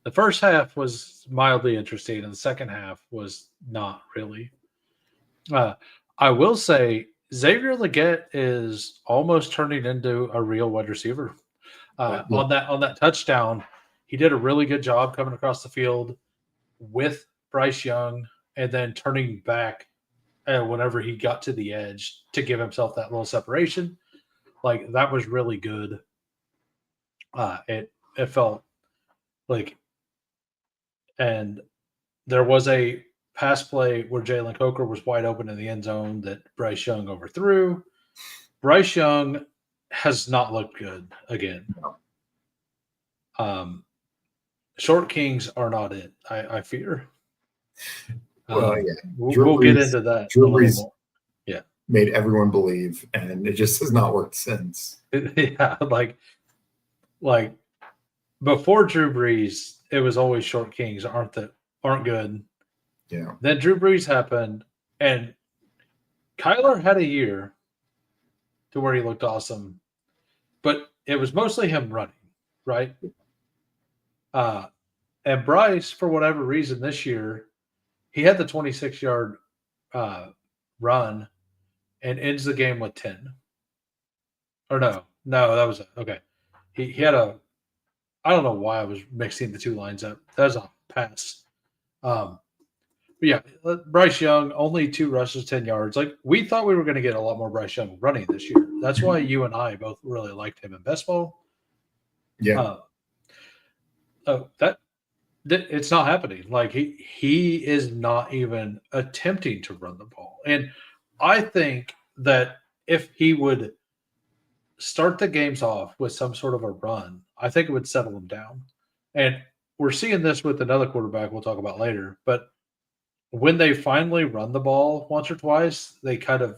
The first half was mildly interesting, and the second half was not really. I will say Xavier Legette is almost turning into a real wide receiver.
Yeah.
On that touchdown, he did a really good job coming across the field with Bryce Young, and then turning back whenever he got to the edge to give himself that little separation. Like, that was really good. It felt like, and there was a pass play where Jalen Coker was wide open in the end zone that Bryce Young overthrew. Bryce Young has not looked good again. Short Kings are not it, I fear.
Well, yeah.
We'll get into that
Drew
a little
Brees
more. Yeah.
Made everyone believe, and it just has not worked since.
Yeah, like before Drew Brees, it was always Short Kings aren't good.
Yeah.
Then Drew Brees happened, and Kyler had a year to where he looked awesome, but it was mostly him running, right? And Bryce, for whatever reason, this year, he had the 26-yard run and ends the game with 10. Or no, that was okay. He had a. I don't know why I was mixing the two lines up. That was a pass. But yeah, Bryce Young, only 2 rushes, 10 yards. Like, we thought we were going to get a lot more Bryce Young running this year. That's why you and I both really liked him in best ball.
Yeah.
That it's not happening. Like, he is not even attempting to run the ball. And I think that if he would start the games off with some sort of a run, I think it would settle him down. And we're seeing this with another quarterback we'll talk about later. But when they finally run the ball once or twice, they kind of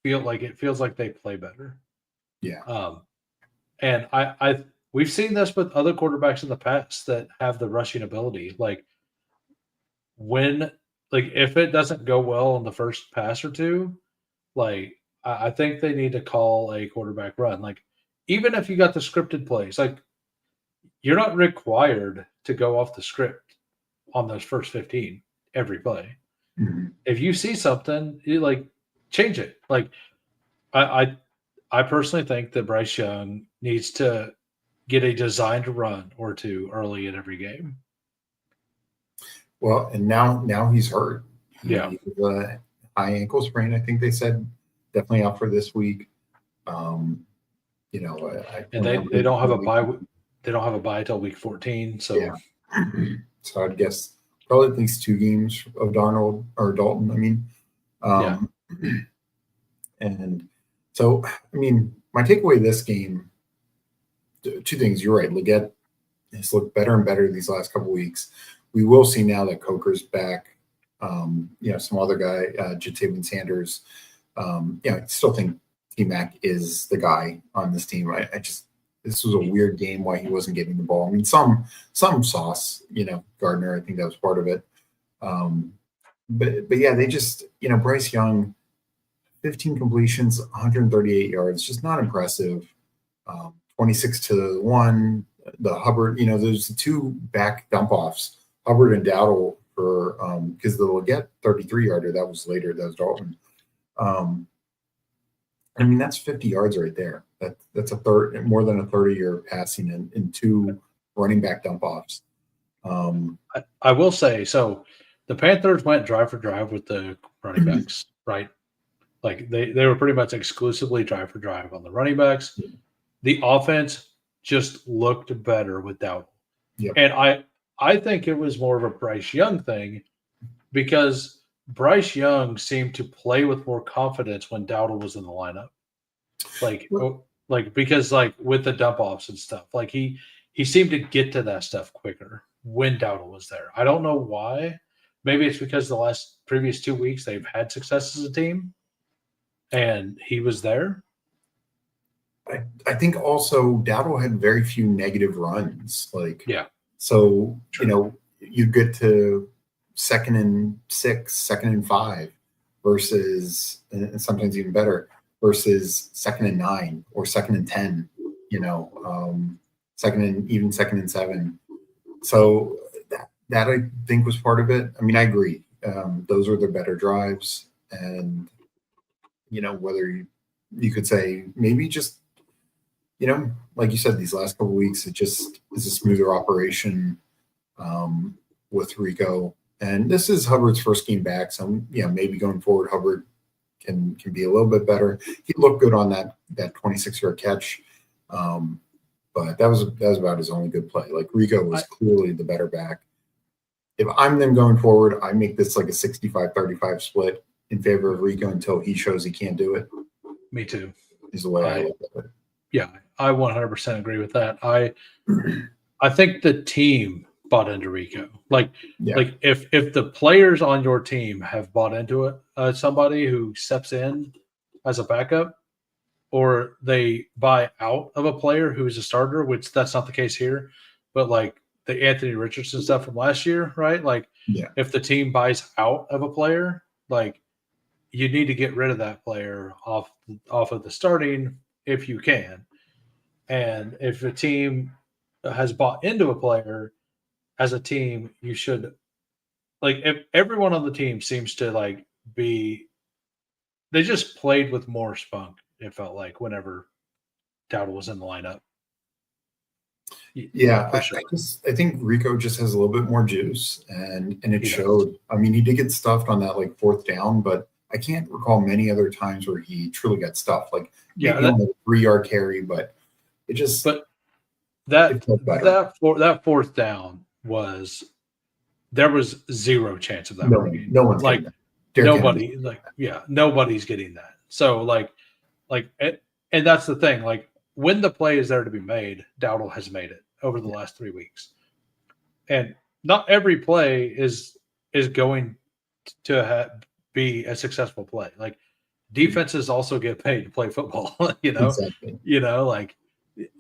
feels like they play better.
Yeah.
And we've seen this with other quarterbacks in the past that have the rushing ability. Like, if it doesn't go well on the first pass or two, like, I think they need to call a quarterback run. Like, even if you got the scripted plays, like, you're not required to go off the script on those first 15 every play.
Mm-hmm.
If you see something, you change it. Like, I personally think that Bryce Young needs to get a designed run or two early in every game.
Well, and now he's hurt. He
Yeah.
has a high ankle sprain, I think they said. Definitely out for this week.
And they don't have a bye. They don't have a bye till week 14. So
yeah. So I'd guess probably at least 2 games of Darnold or Dalton. I mean,
yeah.
And so, I mean, my takeaway of this game, 2 things. You're right. Legette has looked better and better these last couple of weeks. We will see now that Coker's back. Some other guy, Jatavian Sanders. I still think T-Mac is the guy on this team. This was a weird game why he wasn't getting the ball. I mean, some sauce, Gardner, I think that was part of it. But yeah, they just, Bryce Young, 15 completions, 138 yards, just not impressive. 26-1, the Hubbard, there's the 2 back dump offs, Hubbard and Dowdle for, because the Legette 33-yarder, that was later, that was Dalton. I mean, that's 50 yards right there. That's more than a 30-year passing in 2 running back dump offs.
I will say, so the Panthers went drive for drive with the running backs, right? Like, they were pretty much exclusively drive for drive on the running backs. The offense just looked better with Dowdle.
Yep.
And I think it was more of a Bryce Young thing because Bryce Young seemed to play with more confidence when Dowdle was in the lineup. Because with the dump offs and stuff, he seemed to get to that stuff quicker when Dowdle was there. I don't know why. Maybe it's because the previous 2 weeks they've had success as a team, and he was there.
I think also Dowdle had very few negative runs.
True.
You get to 2nd and 6, 2nd and 5 versus, and sometimes even better, versus 2nd and 9 or 2nd and 10, second and 7. So that I think was part of it. I mean, I agree. Those are the better drives. And, whether you could say maybe just, like you said, these last couple of weeks, it just is a smoother operation with Rico. And this is Hubbard's first game back. So, maybe going forward, Hubbard can be a little bit better. He looked good on that 26-yard catch. But that was about his only good play. Like, Rico was clearly the better back. If I'm them going forward, I make this like a 65-35 split in favor of Rico until he shows he can't do it.
Me too.
Is the way I look at it.
Yeah, I 100% agree with that. I think the team bought into Rico. If the players on your team have bought into it, somebody who steps in as a backup, or they buy out of a player who's a starter, which that's not the case here, but the Anthony Richardson stuff from last year, right? If the team buys out of a player, you need to get rid of that player off of the starting if you can. And if the team has bought into a player as a team, you should if everyone on the team seems to they just played with more spunk. It felt like whenever Dowdle was in the lineup.
Yeah, I think Rico just has a little bit more juice, and it showed. I mean, he did get stuffed on that 4th down, but I can't recall many other times where he truly got stuffed. Maybe on the 3-yard carry, but it just.
But that 4th down there was zero chance of that working.
No one's getting that.
Nobody nobody's getting that. So and that's the thing. When the play is there to be made, Dowdle has made it over the last 3 weeks, and not every play is going to be a successful play. Defenses also get paid to play football.
Exactly.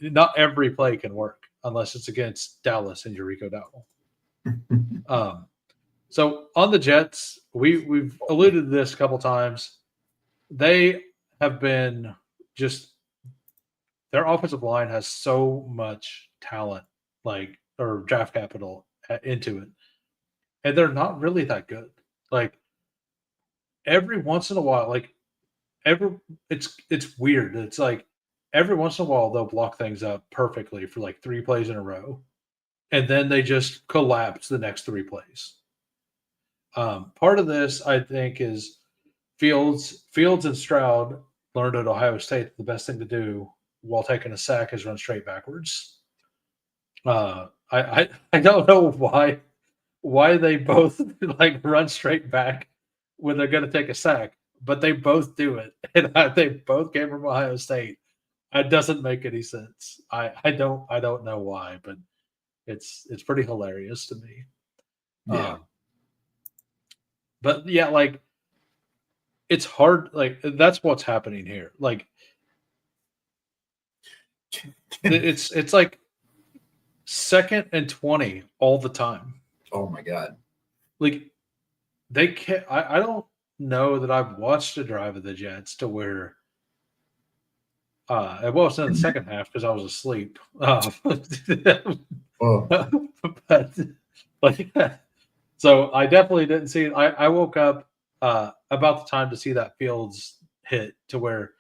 Not every play can work unless it's against Dallas and Rico Dowdle. So on the Jets, we've alluded to this a couple times. They have been their offensive line has so much talent, or draft capital into it, and they're not really that good. Every once in a while, it's weird. It's every once in a while they'll block things up perfectly for 3 plays in a row, and then they just collapse the next 3 plays. Part of this, I think, is Fields and Stroud learned at Ohio State that the best thing to do while taking a sack is run straight backwards. I don't know why they both run straight back when they're going to take a sack, but they both do it, and they both came from Ohio State. It doesn't make any sense. I don't know why, but it's pretty hilarious to me.
Yeah.
But yeah, it's hard. That's what's happening here. It's 2nd and 20 all the time.
Oh my God.
They can't. I don't know that I've watched a drive of the Jets to where. It wasn't in the second half because I was asleep. So I definitely didn't see it. I woke up about the time to see that Fields hit to where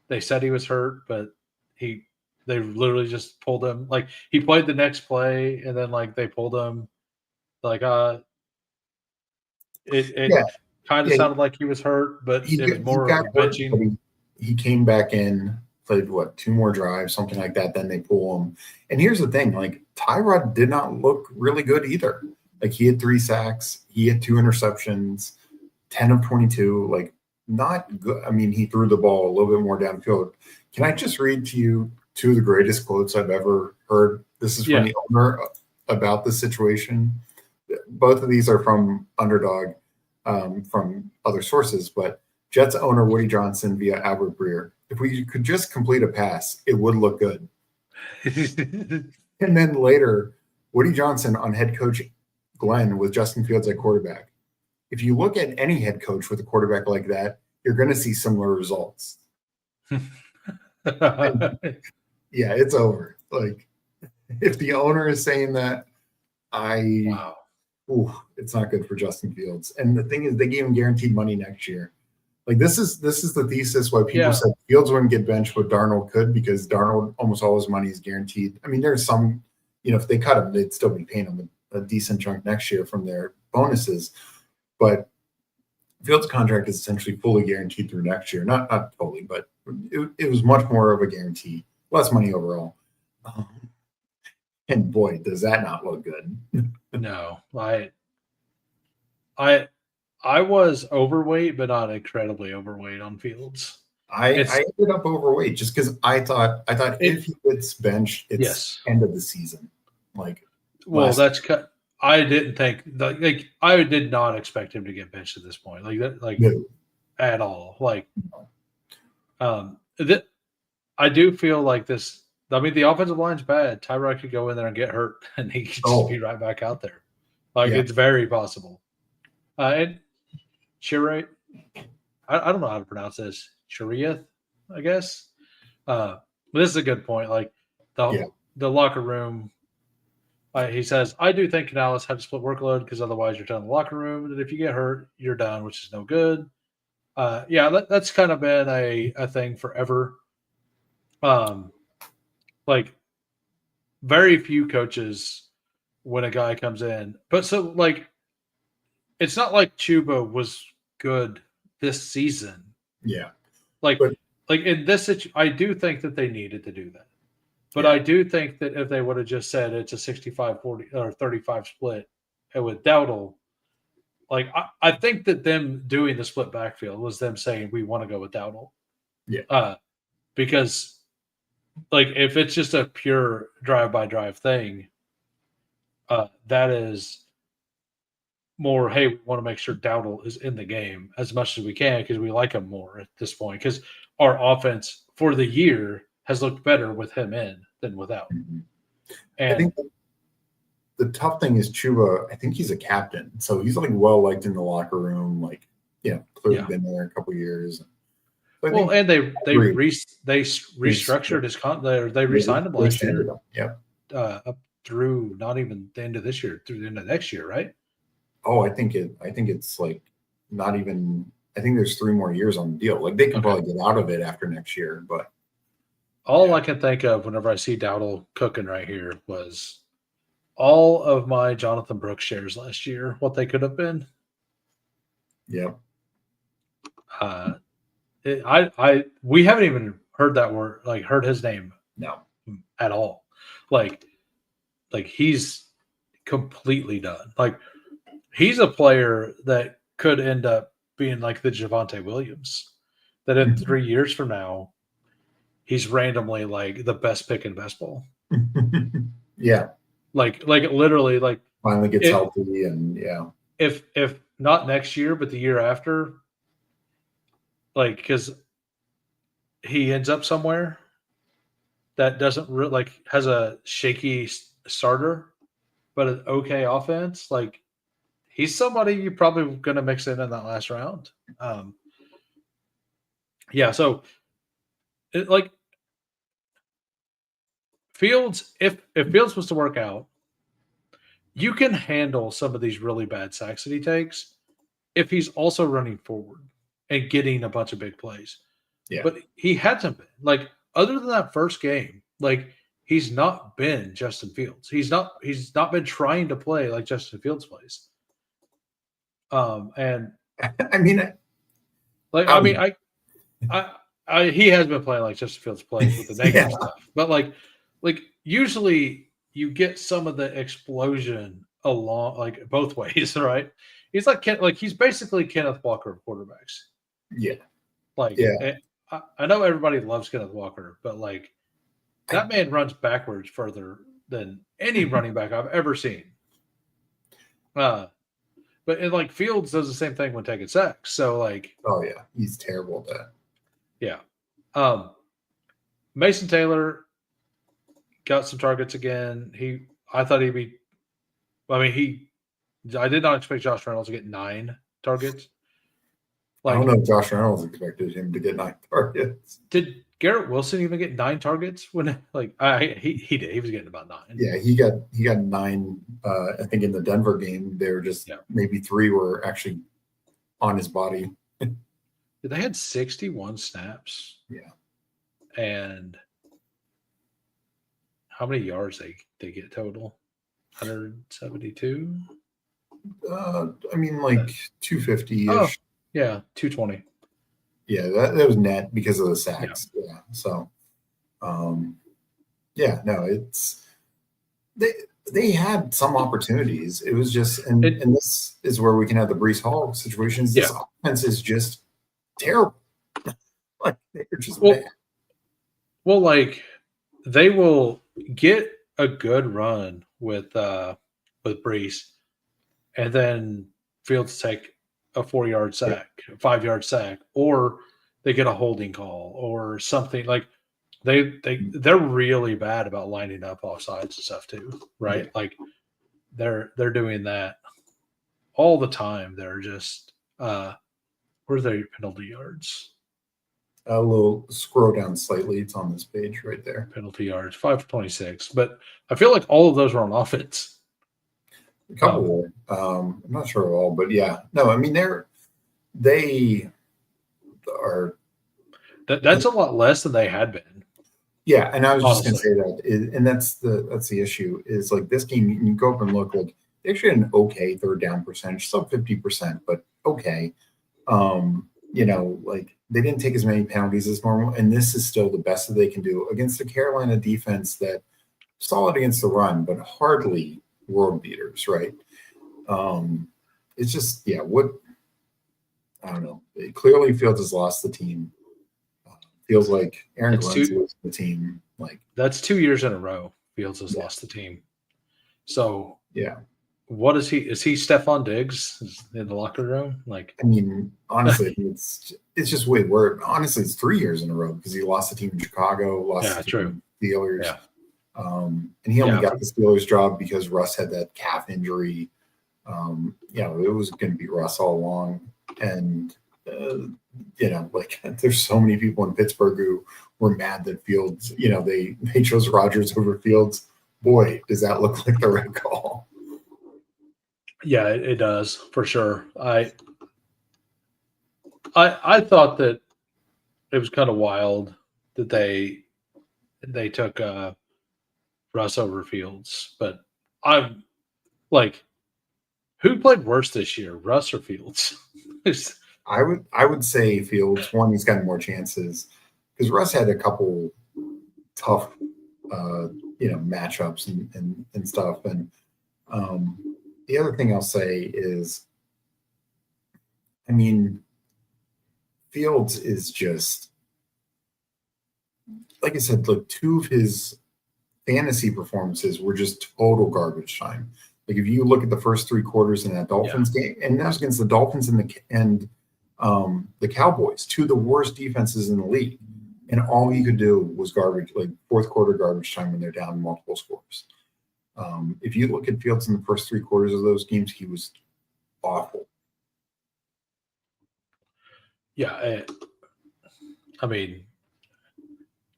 they said he was hurt, but they literally just pulled him. He played the next play, and then they pulled him. It kind of sounded like he was hurt, but it was more of a benching.
He came back in, played 2 more drives, something like that. Then they pull him. And here's the thing: Tyrod did not look really good either. He had 3 sacks, he had 2 interceptions. 10 of 22, like not good. I mean, he threw the ball a little bit more downfield. Can I just read to you two of the greatest quotes I've ever heard? This is from the owner about the situation. Both of these are from Underdog, from other sources, but Jets owner Woody Johnson via Albert Breer. If we could just complete a pass, it would look good. And then later, Woody Johnson on head coach Glenn with Justin Fields at quarterback. If you look at any head coach with a quarterback like that, you're going to see similar results. Yeah, it's over. Like, if the owner is saying that, it's not good for Justin Fields. And the thing is, they gave him guaranteed money next year. Like, this is the thesis why people said Fields wouldn't get benched, but Darnold could, because Darnold, almost all his money is guaranteed. I mean, there's some, if they cut him, they'd still be paying him a decent chunk next year from their bonuses. But Fields' contract is essentially fully guaranteed through next year. Not totally, but it was much more of a guarantee. Less money overall. And boy, does that not look good.
No, I was overweight, but not incredibly overweight on Fields.
I ended up overweight just because I thought if he gets benched, it's end of the season. Like,
that's cut. I didn't think I did not expect him to get benched at this point, at all. Like, I do feel like this. I mean, the offensive line's bad. Tyrod could go in there and get hurt, and he could just be right back out there. It's very possible. And Chirate, I don't know how to pronounce this. Chiriath, I guess. But this is a good point. Like, the locker room. He says, I do think Canales had to split workload because otherwise you're done in the locker room. And if you get hurt, you're done, which is no good. That's kind of been a thing forever. Like, very few coaches when a guy comes in. But so, like, it's not like Chuba was good this season.
Yeah.
Like in this situation, I do think that they needed to do that. But I do think that if they would have just said it's a 65-40 or 35 split with Dowdle, like, I think that them doing the split backfield was them saying we want to go with Dowdle.
Yeah.
Because, like, if it's just a pure drive-by-drive thing, that is more, hey, we want to make sure Dowdle is in the game as much as we can because we like him more at this point. Because our offense for the year has looked better with him in than without.
Mm-hmm.
And
I think the tough thing is Chuba, I think he's a captain. So he's like well liked in the locker room, like, clearly been there a couple of years.
Well, and they restructured his contract. They re-signed him last year. Up through not even the end of this year, through the end of next year, right?
Oh, I think it's like not even. I think there's 3 more years on the deal. Like, they can probably get out of it after next year, but
all I can think of whenever I see Dowdle cooking right here was all of my Jonathan Brooks shares last year, what they could have been.
Yep.
We haven't even heard that word, like, heard his name at all. Like he's completely done. Like, he's a player that could end up being like the Javonte Williams, that in 3 years from now, he's randomly like the best pick in baseball.
Yeah.
Like literally, like,
finally gets healthy, and
if not next year, but the year after, like, because he ends up somewhere that doesn't has a shaky starter, but an okay offense. Like, he's somebody you're probably going to mix in that last round. So like, Fields, if Fields was to work out, you can handle some of these really bad sacks that he takes if he's also running forward and getting a bunch of big plays.
Yeah.
But he hasn't been. Like, other than that first game, like, he's not been Justin Fields. He's not been trying to play like Justin Fields plays. And
I mean,
he has been playing like Justin Fields plays with the negative stuff. But like usually you get some of the explosion along, like, both ways, right? he's he's basically Kenneth Walker of quarterbacks.
Yeah.
Like,
Yeah.
I know everybody loves Kenneth Walker, but like that man runs backwards further than any running back I've ever seen. But like Fields does the same thing when taking sacks. So like,
oh yeah, he's terrible at that.
Yeah. Mason Taylor got some targets again. I thought he'd be. I mean, I did not expect Josh Reynolds to get 9 targets.
I don't know if Josh Reynolds expected him to get 9 targets.
Did Garrett Wilson even get 9 targets? When he did. He was getting about 9.
Yeah, he got 9. I think in the Denver game, there were just maybe 3 were actually on his body.
They had 61 snaps.
Yeah,
and how many yards they get total? 172.
I mean, like 250-ish.
Oh, yeah, 220.
Yeah, that was net because of the sacks. Yeah. So, no, it's they had some opportunities. It was just, and this is where we can have the Breece Hall situations. This offense is just terrible. Like they're just bad.
Well, like they will get a good run with Breece, and then Fields take a 4-yard sack, 5-yard sack, or they get a holding call or something. Like they're really bad about lining up offsides and stuff too, right? Yeah. Like they're doing that all the time. They're just where's their penalty yards?
A little scroll down slightly. It's on this page right there.
Penalty yards, 526. But I feel like all of those are on offense.
A couple were. I'm not sure of all, but yeah. No, I mean they are.
That's a lot less than they had been.
Yeah, and I was just going to say that, and that's the issue. Is like this game, you go up and look. Like they actually had an okay third down percentage, sub 50%, but okay. Like they didn't take as many penalties as normal, and this is still the best that they can do against the Carolina defense that solid against the run, but hardly world beaters, right? It's just what I don't know. It clearly Fields has lost the team. Feels like Aaron Glenn's lost the team. Like
that's 2 years in a row. Fields has lost the team. So what is he? Is he Stephon Diggs in the locker room? Like,
I mean, honestly, it's just way worse. Honestly, it's 3 years in a row because he lost the team in Chicago, lost the team in the Steelers.
Yeah.
And he only got the Steelers job because Russ had that calf injury. It was going to be Russ all along. And, there's so many people in Pittsburgh who were mad that Fields, they chose Rodgers over Fields. Boy, does that look like the right call.
Yeah, it does for sure. I thought that it was kind of wild that they took Russ over Fields, but I'm like, who played worse this year, Russ or Fields?
I would say Fields. One, he's gotten more chances because Russ had a couple tough, matchups and stuff. And the other thing I'll say is, I mean, Fields is just, like I said, like 2 of his fantasy performances were just total garbage time. Like if you look at the first 3 quarters in that Dolphins game, and that was against the Dolphins and the Cowboys, 2 of the worst defenses in the league, and all he could do was garbage, like fourth quarter garbage time when they're down multiple scores. If you look at Fields in the first 3 quarters of those games, he was awful.
Yeah, I mean,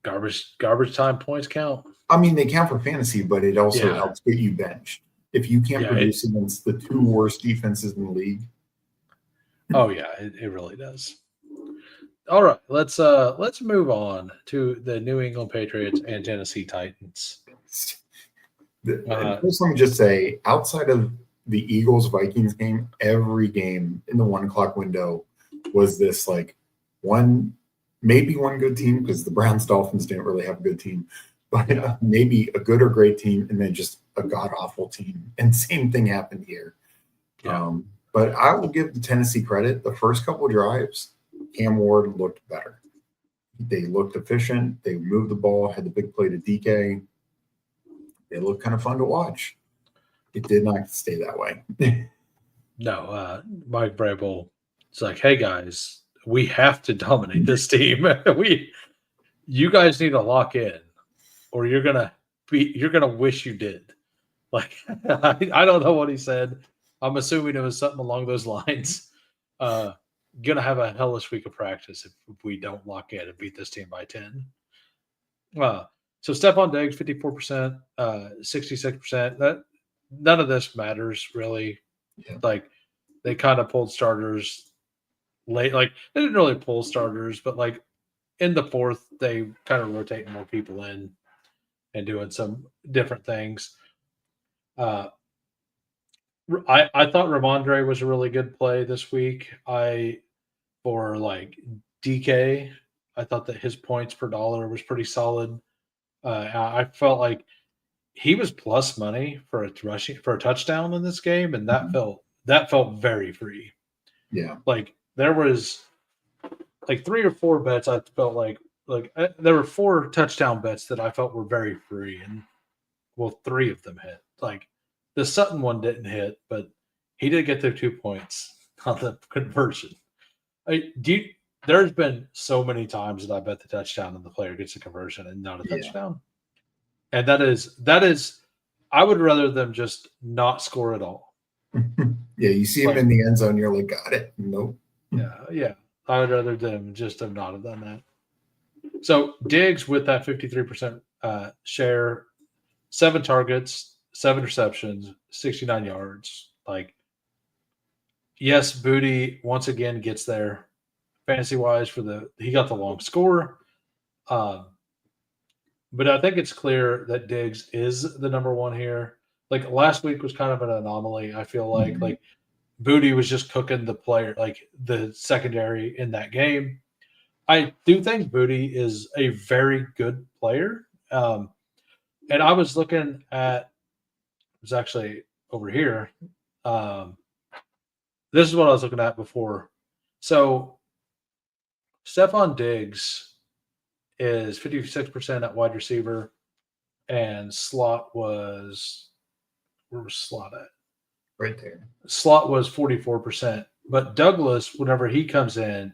garbage time points count.
I mean, they count for fantasy, but it also helps get you benched. If you can't produce against the 2 worst defenses in the league.
Oh yeah, it really does. All right, let's move on to the New England Patriots and Tennessee Titans.
First, let me just say, outside of the Eagles-Vikings game, every game in the 1 o'clock window was this like maybe one good team, because the Browns-Dolphins didn't really have a good team, but maybe a good or great team, and then just a god-awful team. And same thing happened here. But I will give the Tennessee credit. The first couple of drives, Cam Ward looked better. They looked efficient. They moved the ball, had the big play to DK. They looked kind of fun to watch. It did not stay that way.
No, Mike Vrabel, it's like, hey guys, we have to dominate this team. You guys need to lock in, or you're gonna wish you did. Like, I don't know what he said. I'm assuming it was something along those lines. Gonna have a hellish week of practice if we don't lock in and beat this team by 10. So Stephon Diggs, 54%, 66%. That none of this matters really.
Yeah.
Like, they kind of pulled starters late. Like, they didn't really pull starters, but like in the fourth, they kind of rotating more people in and doing some different things. I thought Ramondre was a really good play this week. For like DK, I thought that his points per dollar was pretty solid. I felt like he was plus money for a touchdown in this game, and that felt very free.
Yeah,
like there was like 3 or 4 bets I felt like there were 4 touchdown bets that I felt were very free, and 3 of them hit. Like the Sutton one didn't hit, but he did get their 2 points on the conversion. There's been so many times that I bet the touchdown and the player gets a conversion and not a touchdown. And that is I would rather them just not score at all.
Yeah, you see him in the end zone, you're like, got it. Nope.
Yeah. I would rather them just have not have done that. So Diggs with that 53% share, 7 targets, 7 receptions, 69 yards. Like, yes, Booty once again gets there fantasy wise he got the long score. But I think it's clear that Diggs is the number one here. Like last week was kind of an anomaly. I feel like Booty was just cooking the player, like the secondary in that game. I do think Booty is a very good player. And I was looking at, it was actually over here. This is what I was looking at before. So Stephon Diggs is 56% at wide receiver, and slot was, where was slot at?
Right there.
Slot was 44%. But Douglas, whenever he comes in,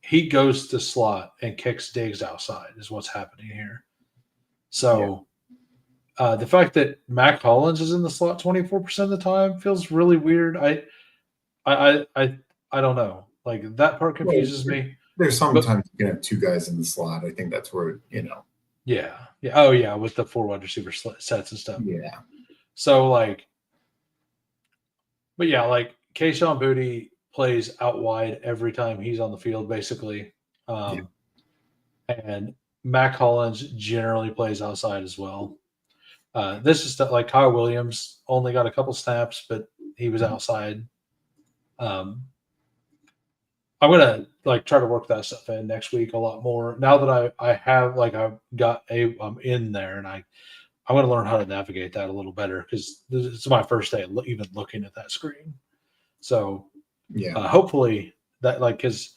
he goes to slot and kicks Diggs outside is what's happening here. So the fact that Mac Hollins is in the slot 24% of the time feels really weird. I don't know. Like that part confuses me.
There's sometimes you can have 2 guys in the slot. I think that's where,
Yeah. Oh, yeah, with the 4 wide receiver sets and stuff.
Yeah.
So, but yeah, Kayshon Boutte plays out wide every time he's on the field, basically. And Mac Hollins generally plays outside as well. This is stuff like Kyle Williams only got a couple snaps, but he was outside. I'm gonna try to work that stuff in next week a lot more. Now that I have I'm in there, and I'm gonna learn how to navigate that a little better because this is my first day even looking at that screen. So hopefully that because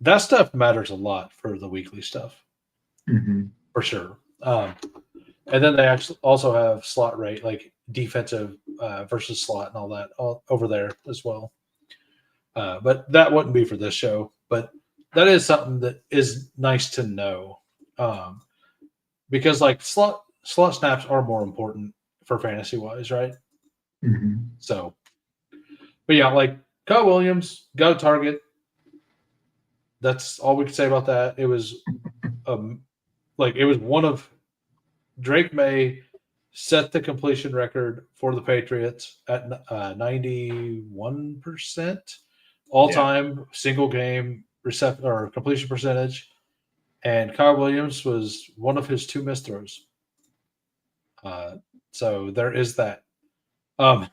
that stuff matters a lot for the weekly stuff for sure. And then they actually also have slot rate, like defensive versus slot and all that over there as well. But that wouldn't be for this show. But that is something that is nice to know, because slot snaps are more important for fantasy wise, right? So, but yeah, Kyle Williams got a target. That's all we could say about that. It was, it was one of Drake May set the completion record for the Patriots at 91%. All-time single game completion percentage, and Kyle Williams was one of his 2 missed throws. So there is that. That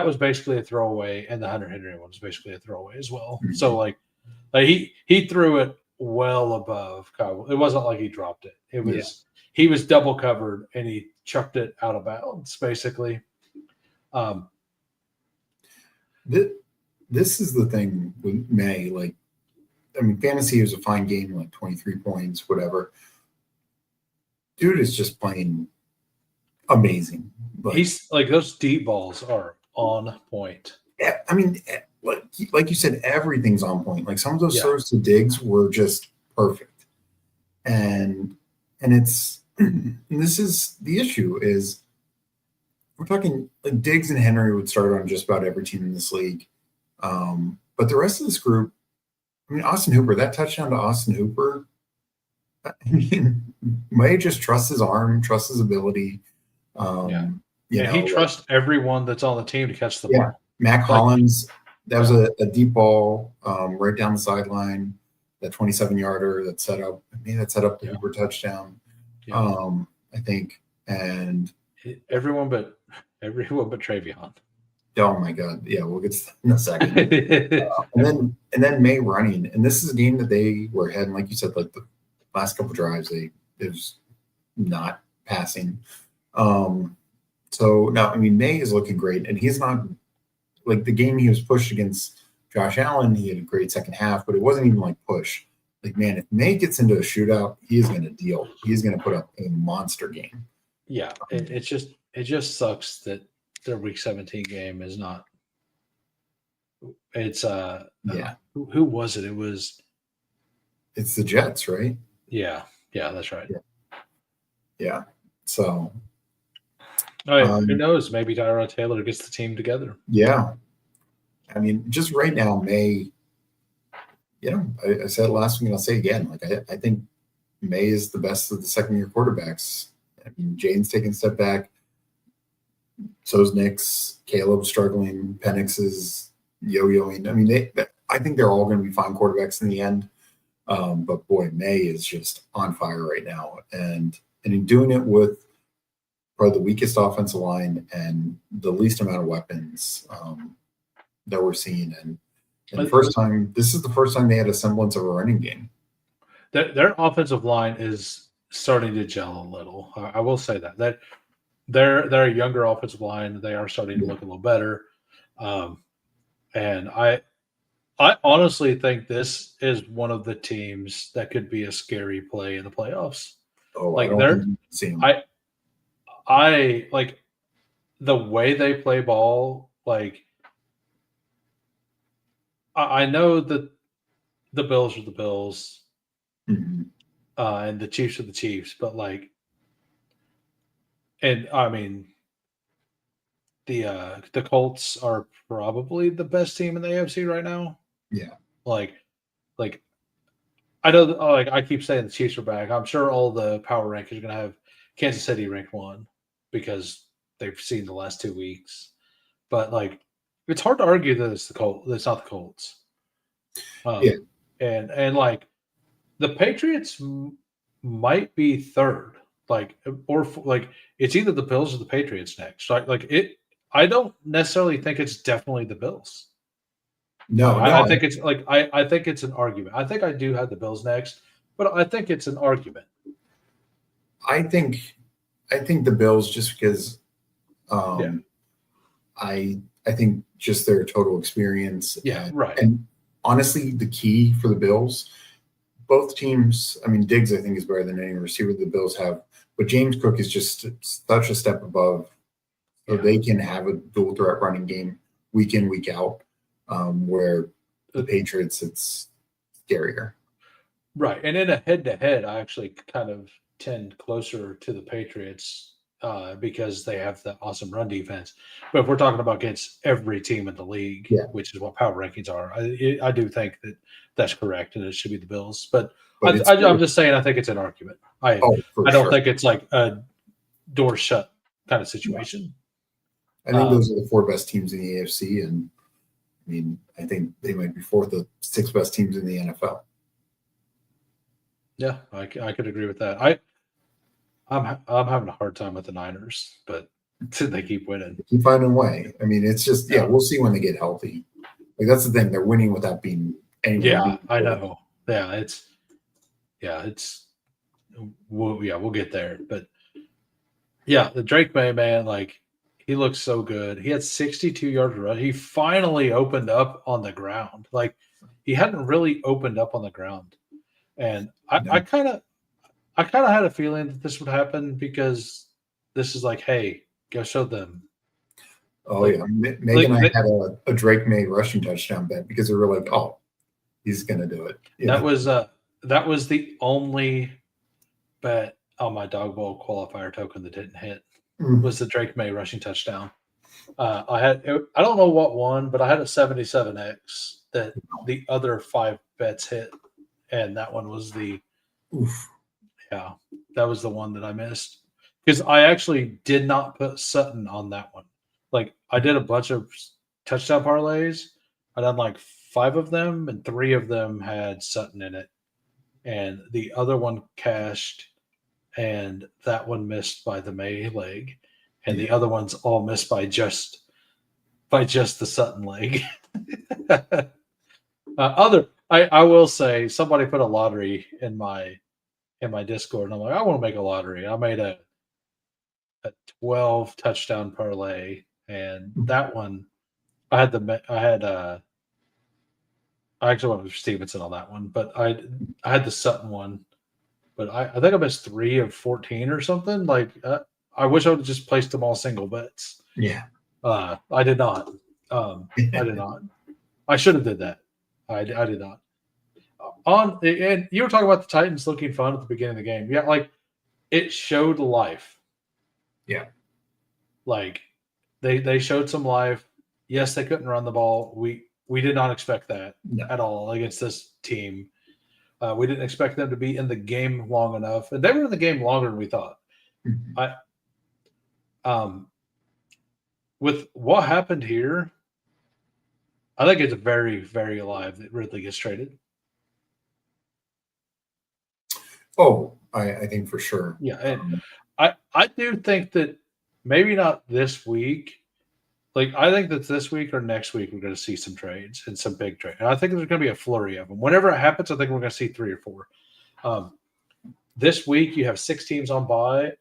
was basically a throwaway, and the Hunter Henry one was basically a throwaway as well. So he threw it well above Kyle. It wasn't like he dropped it. It was he was double covered and he chucked it out of bounds, basically.
this is the thing with May. Like, I mean, fantasy is a fine game, like 23 points, whatever. Dude is just playing amazing. Like,
He's like those deep balls are on point.
I mean, like you said, everything's on point. Like some of those
Yeah.
throws to Diggs were just perfect, and it's and this is the issue is we're talking like Diggs and Henry would start on just about every team in this league, but the rest of this group, I mean, Austin Hooper, that touchdown to Austin Hooper, I mean, May just trusts his arm, trusts his ability. You know,
he trusts everyone that's on the team to catch the
yeah,
ball.
Mac Hollins, that was a deep ball right down the sideline, that 27-yarder that set up the Hooper touchdown. I think, and
everyone but Travion.
Oh my God, yeah, we'll get to that in a second. and then May running, and this is a game that they were ahead, and like you said, like the last couple drives, it was not passing. So now, I mean, May is looking great, and he's not like the game he was pushed against Josh Allen. He had a great second half, but it wasn't even like push. Like, man, if May gets into a shootout, he is going to deal. He's going to put up a monster game.
Yeah, it just sucks that their Week 17 game is not. It's Who was it?
It's the Jets, right?
Yeah, that's right.
Yeah. So.
Who knows? Maybe Tyrod Taylor gets the team together.
Yeah. I mean, just right now, May, you know, I said last week and I'll say again, like I think May is the best of the second-year quarterbacks. I mean, Jane's taking a step back. So's Nick's. Caleb's struggling. Penix is yo-yoing. I mean, I think they're all going to be fine quarterbacks in the end. But boy, May is just on fire right now. And in doing it with probably the weakest offensive line and the least amount of weapons that we're seeing. And this is the first time they had a semblance of a running game.
Their offensive line is starting to gel a little. I will say that they're a younger offensive line. They are starting to look a little better. And I honestly think this is one of the teams that could be a scary play in the playoffs.
Oh,
like
I don't see them.
I like the way they play ball. Like I know that the Bills are the Bills, and the Chiefs are the Chiefs, but like, and I mean, the Colts are probably the best team in the AFC right now.
Yeah,
like I know, like I keep saying the Chiefs are back. I'm sure all the power rankings are going to have Kansas City ranked 1 because they've seen the last 2 weeks. But like, it's hard to argue that it's the Colts. It's not the Colts. And like the Patriots might be third. Like, or like it's either the Bills or the Patriots next. Like it. I don't necessarily think it's definitely the Bills.
No,
I think it's like I think it's an argument. I think I do have the Bills next, but I think it's an argument.
I think the Bills just because I think just their total experience.
Right.
And honestly, the key for the Bills, both teams, I mean, Diggs, I think, is better than any receiver the Bills have, but James Cook is just such a step above. So they can have a dual threat running game week in, week out, where the Patriots, it's scarier.
Right. And in a head-to-head, I actually kind of tend closer to the Patriots because they have the awesome run defense. But if we're talking about against every team in the league, which is what power rankings are, I do think that that's correct and it should be the Bills. But I'm just saying I think it's an argument. I don't think it's like a door shut kind of situation.
I think those are the 4 best teams in the AFC, and I mean, I think they might be 4th of 6 best teams in the NFL.
Yeah, I could agree with that. I'm having a hard time with the Niners, but they keep winning.
They keep finding a way. I mean, it's just we'll see when they get healthy. Like that's the thing; they're winning without being anyone.
Yeah, I know. We'll get there, but yeah, the Drake May man, like He looks so good. He had 62 yards rush. He finally opened up on the ground. Like he hadn't really opened up on the ground. And I kind of had a feeling that this would happen because this is like, hey, go show them.
Oh yeah, Megan and I had a Drake May rushing touchdown bet because we were like, oh, he's gonna do it.
That was the only bet on my dog bowl qualifier token that didn't hit. Was the Drake May rushing touchdown. I don't know what won, but I had a 77x that the other 5 bets hit, and that one was that was the one that I missed because I actually did not put Sutton on that one. Like I did a bunch of touchdown parlays. I done like 5 of them, and 3 of them had Sutton in it, and the other one cashed, and that one missed by the May leg, and the other ones all missed by just the Sutton leg. I will say somebody put a lottery in my Discord, and I'm like, I want to make a lottery. I made a 12 touchdown parlay, and that one I actually went with Stevenson on that one, but I had the Sutton one, but I think I missed 3 of 14 or something. Like I wish I would have just placed them all single bets.
Yeah.
I did not. I did not. I should have did that. I did not. And you were talking about the Titans looking fun at the beginning of the game. Yeah, like it showed life.
Yeah.
Like they showed some life. Yes, they couldn't run the ball. We did not expect that at all against this team. We didn't expect them to be in the game long enough, and they were in the game longer than we thought. With what happened here, I think it's very, very alive that Ridley gets traded.
Oh, I think for sure.
Yeah, and I do think that maybe not this week. Like I think that this week or next week we're going to see some trades and some big trades. And I think there's going to be a flurry of them. Whenever it happens, I think we're going to see 3 or 4. This week you have 6 teams on bye.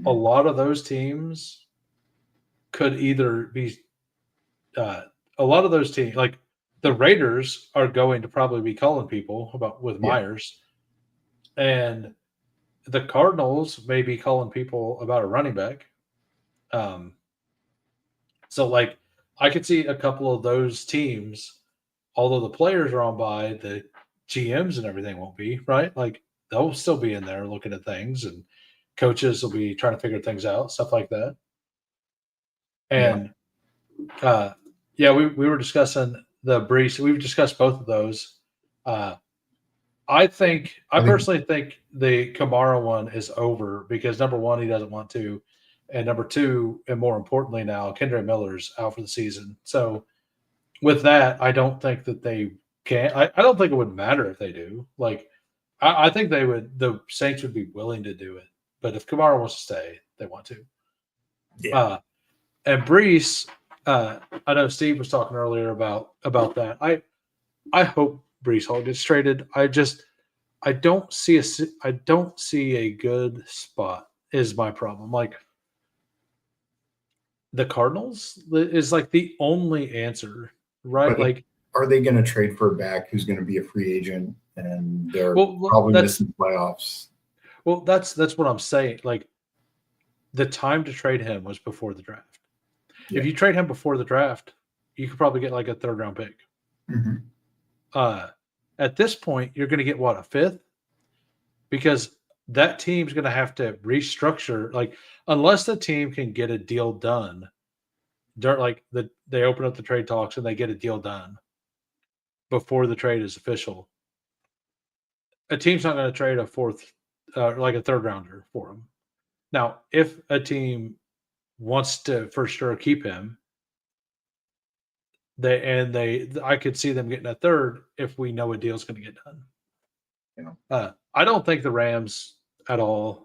A lot of those teams could either be a lot of those teams, like the Raiders, are going to probably be calling people with Myers, and the Cardinals may be calling people about a running back. So like I could see a couple of those teams, although the players are on bye, the GMs and everything won't be, right? Like they'll still be in there looking at things, and coaches will be trying to figure things out, stuff like that. And we were discussing the Brees. We've discussed both of those. I personally think the Kamara one is over because number one, he doesn't want to. And number 2, and more importantly now, Kendre Miller's out for the season. So with that, I don't think that they can. I don't think it would matter if they do. Like, I think they would. The Saints would be willing to do it. But if Kamara wants to stay, they want to.
Yeah.
And Brees, I know Steve was talking earlier about that. I hope Brees Hall gets traded. I don't see a good spot is my problem. Like the Cardinals is like the only answer, right?
But
like,
are they going to trade for a back who's going to be a free agent and they're probably missing playoffs?
Well, that's what I'm saying. Like the time to trade him was before the draft. Yeah. If you trade him before the draft, you could probably get like a 3rd round pick. At this point, you're going to get what, a 5th? Because that team's going to have to restructure. Like unless the team can get a deal done, they open up the trade talks and they get a deal done before the trade is official. A team's not going to trade a 4th, like a 3rd rounder for him. Now, if a team wants to for sure keep him, I could see them getting a 3rd if we know a deal's going to get done.
Yeah.
I don't think the Rams at all.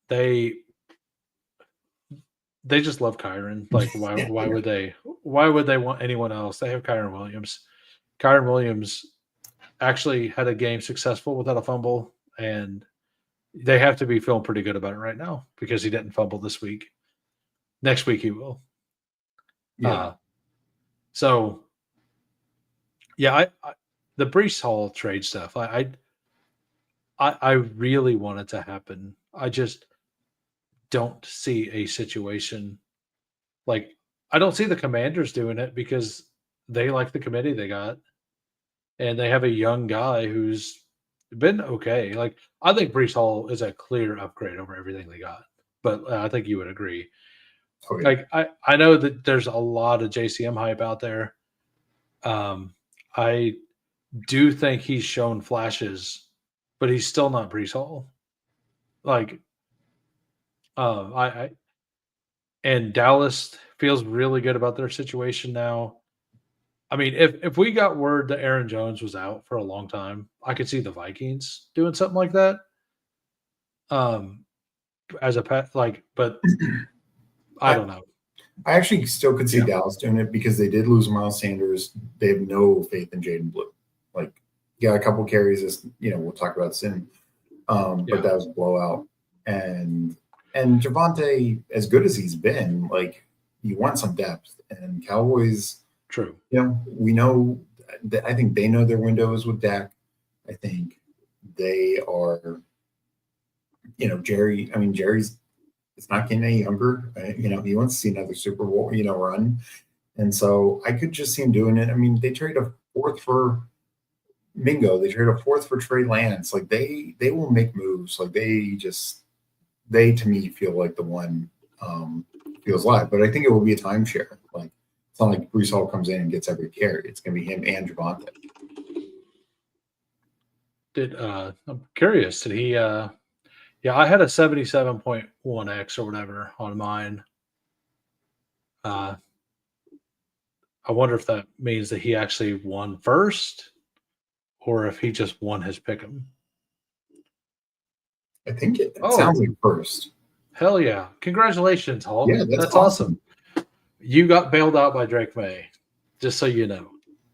They just love Kyron. Like why would they want anyone else? They have Kyron Williams. Kyron Williams actually had a game successful without a fumble, and they have to be feeling pretty good about it right now because he didn't fumble this week. Next week he will.
Yeah.
So yeah, the Brees Hall trade stuff. I really want it to happen. I just don't see a situation like I don't see the Commanders doing it because they like the committee they got, and they have a young guy who's been okay. Like I think Brees Hall is a clear upgrade over everything they got, but I think you would agree.
Oh, yeah.
Like I know that there's a lot of JCM hype out there. I do think he's shown flashes, but he's still not Brees Hall. Like I and Dallas feels really good about their situation now. I mean, if we got word that Aaron Jones was out for a long time, I could see the Vikings doing something like that. As a pet, like, but I
I,
don't know.
I actually still could see
Yeah,
Dallas doing it because they did lose Miles Sanders. They have no faith in Jaden Blue. Like, he got a couple carries, as we'll talk about soon. But
yeah,
that was a blowout. And Javonte, as good as he's been, like, you want some depth. And Cowboys,
true.
we know that I think they know their window is with Dak. I think they are, Jerry. I mean, Jerry's it's not getting any younger. He wants to see another Super Bowl, run. And so I could just see him doing it. I mean, they trade a fourth for Mingo. They trade a fourth for Trey Lance. Like they will make moves. Like they to me feel like the one feels live. But I think it will be a timeshare. Like it's not like Brees Hall comes in and gets every carry. It's gonna be him and Javonte.
I'm curious, did he yeah, I had a 77.1x or whatever on mine. I wonder if that means that he actually won first or if he just won his pick'em.
I think it
Oh,
sounds like first.
hell yeah. Congratulations, Hulk.
Yeah, that's
Awesome. You got bailed out by Drake May, just so you know.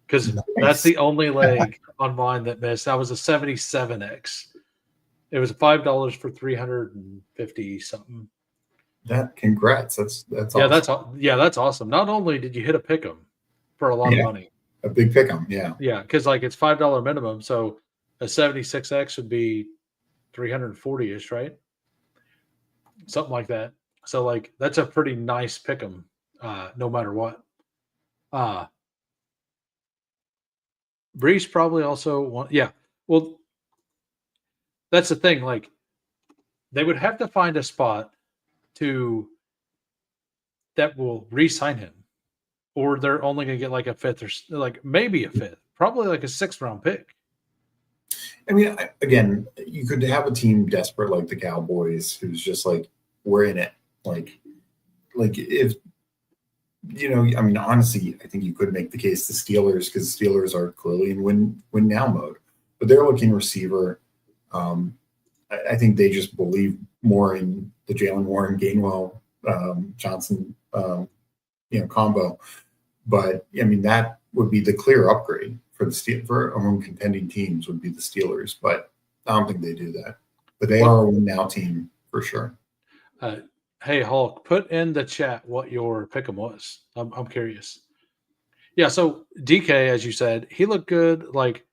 Because that's the only leg on mine that missed. That was a 77x. It was $5 for 350 something.
Congrats. That's
Yeah,
awesome.
that's awesome. Not only did you hit a pick'em for a lot of
Yeah,
money.
a big pick 'em. Yeah.
Yeah, because like it's $5 minimum, so a 76x would be 340ish, right? Something like that. So like that's a pretty nice pick'em, no matter what. Uh Breeze probably also want, yeah. Well, that's the thing. Like they would have to find a spot to that will re-sign him, or they're only going to get like a fifth or like maybe a fifth, probably like a 6th-round pick.
I mean, again, you could have a team desperate like the Cowboys, who's just like, we're in it. Like if I mean, honestly, I think you could make the case the Steelers because the Steelers are clearly in win now mode, but they're looking receiver. I think they just believe more in the Jalen Warren, Gainwell, Johnson, combo. But I mean, that would be the clear upgrade for for among contending teams would be the Steelers. But I don't think they do that. But they are a win now team for sure.
Hey Hulk, put in the chat what your pick'em was. I'm curious. Yeah, so DK, as you said, he looked good. Like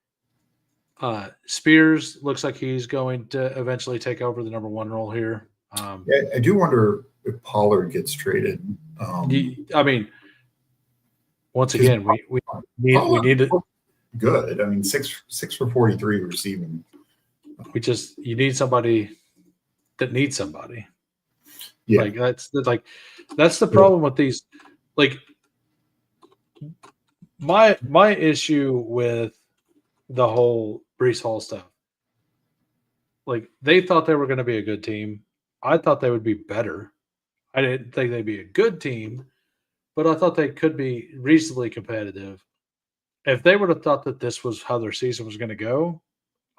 Spears looks like he's going to eventually take over the number 1 role here.
Yeah, I do wonder if Pollard gets traded.
I mean, once again, we need to
good. I mean, six for 43 receiving.
you need somebody that needs somebody.
Yeah.
Like that's the problem with these. Like my issue with the whole Brees Hall stuff. Like they thought they were going to be a good team. I thought they would be better. I didn't think they'd be a good team, but I thought they could be reasonably competitive. If they would have thought that this was how their season was going to go,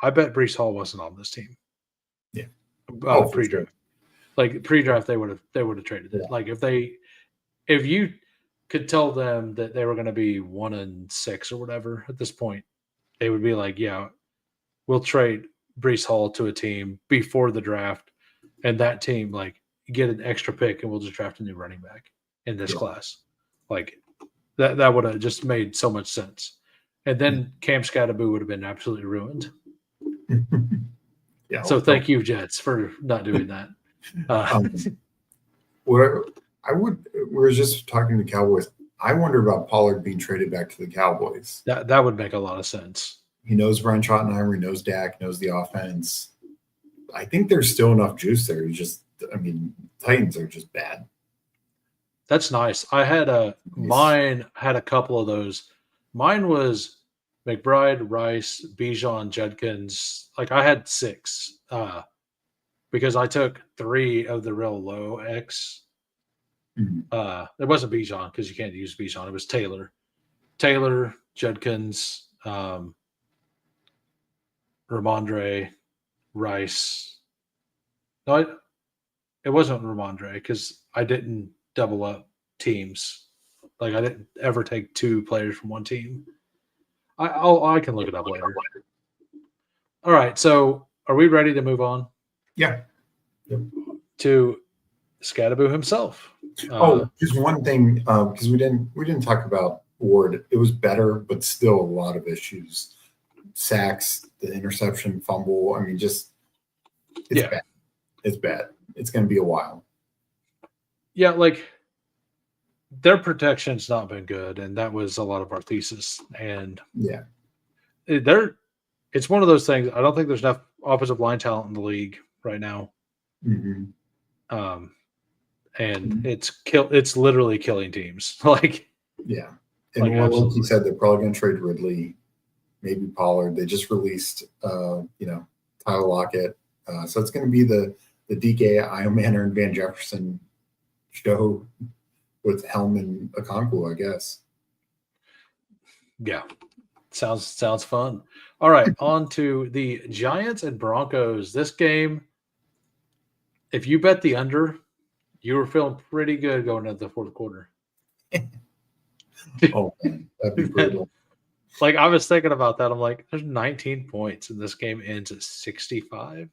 I bet Brees Hall wasn't on this team.
Yeah.
Pre-draft. Sure. Like pre-draft, they would have traded it. Yeah. Like if you could tell them that they were going to be 1-6 or whatever at this point, they would be like, yeah, we'll trade Brees Hall to a team before the draft, and that team like get an extra pick and we'll just draft a new running back in this class. Like that would have just made so much sense. And then Cam Scatterboo would have been absolutely ruined.
Yeah.
So thank you, Jets, for not doing that.
We were just talking to the Cowboys. I wonder about Pollard being traded back to the Cowboys.
That would make a lot of sense.
He knows Brian Schottenheimer, he knows Dak, knows the offense. I think there's still enough juice there. Titans are just bad.
That's nice. I had mine had a couple of those. Mine was McBride, Rice, Bijan, Judkins. Like I had 6 because I took 3 of the real low X.
Mm-hmm.
It wasn't Bijan because you can't use Bijan. It was Taylor, Judkins, Ramondre, Rice. No, it wasn't Ramondre because I didn't double up teams. Like I didn't ever take 2 players from one team. I can look it up later. All right, so are we ready to move on?
Yeah. Yep.
To Scatterboo himself.
Just one thing, because we didn't talk about Ward. It was better, but still a lot of issues. Sacks, the interception, fumble. I mean, it's bad. It's bad. It's going to be a while.
Yeah, like their protection's not been good, and that was a lot of our thesis. And
yeah,
it's one of those things. I don't think there's enough offensive line talent in the league right now.
Mm-hmm.
And it's literally killing teams. Like,
yeah. And like you said, they're probably going to trade Ridley, maybe Pollard. They just released, Tyler Lockett. So it's going to be the DK, Iomanner, and Van Jefferson show with Helm and Okonkwo, I guess.
Yeah. Sounds fun. All right, on to the Giants and Broncos. This game, if you bet the under, you were feeling pretty good going into the fourth quarter.
Oh, man, that'd be brutal.
Like, I was thinking about that. I'm like, there's 19 points, and this game ends at 65.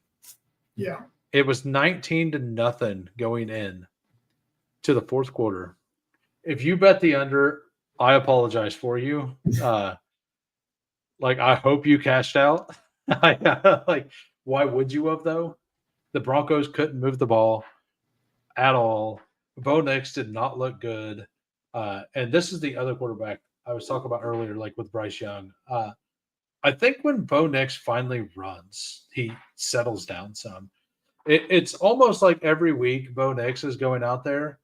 Yeah.
It was 19-0 going in to the fourth quarter. If you bet the under, I apologize for you. I hope you cashed out. Like, why would you have, though? The Broncos couldn't move the ball at all. Bo Nix did not look good. And this is the other quarterback I was talking about earlier, like with Bryce Young. I think when Bo Nix finally runs, he settles down some. It's almost like every week Bo Nix is going out there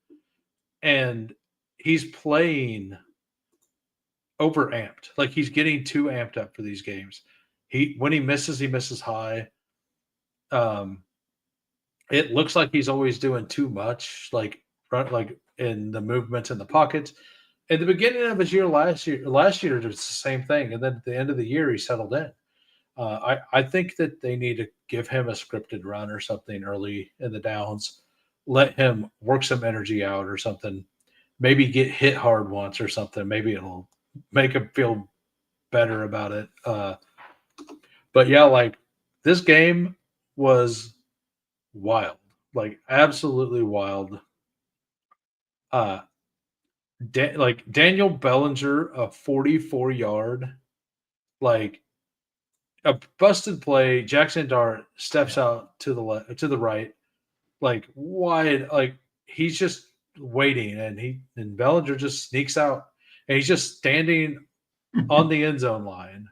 and he's playing overamped. Like he's getting too amped up for these games. When he misses high. It looks like he's always doing too much, like in the movements in the pockets. At the beginning of his year last year, it was the same thing, and then at the end of the year, he settled in. I think that they need to give him a scripted run or something early in the downs, let him work some energy out or something, maybe get hit hard once or something. Maybe it'll make him feel better about it. But yeah, like this game was wild, like absolutely wild. Daniel Bellinger, a 44-yard, like a busted play. Jackson Dart steps out to the right, like wide, like he's just waiting, and Bellinger just sneaks out, and he's just standing on the end zone line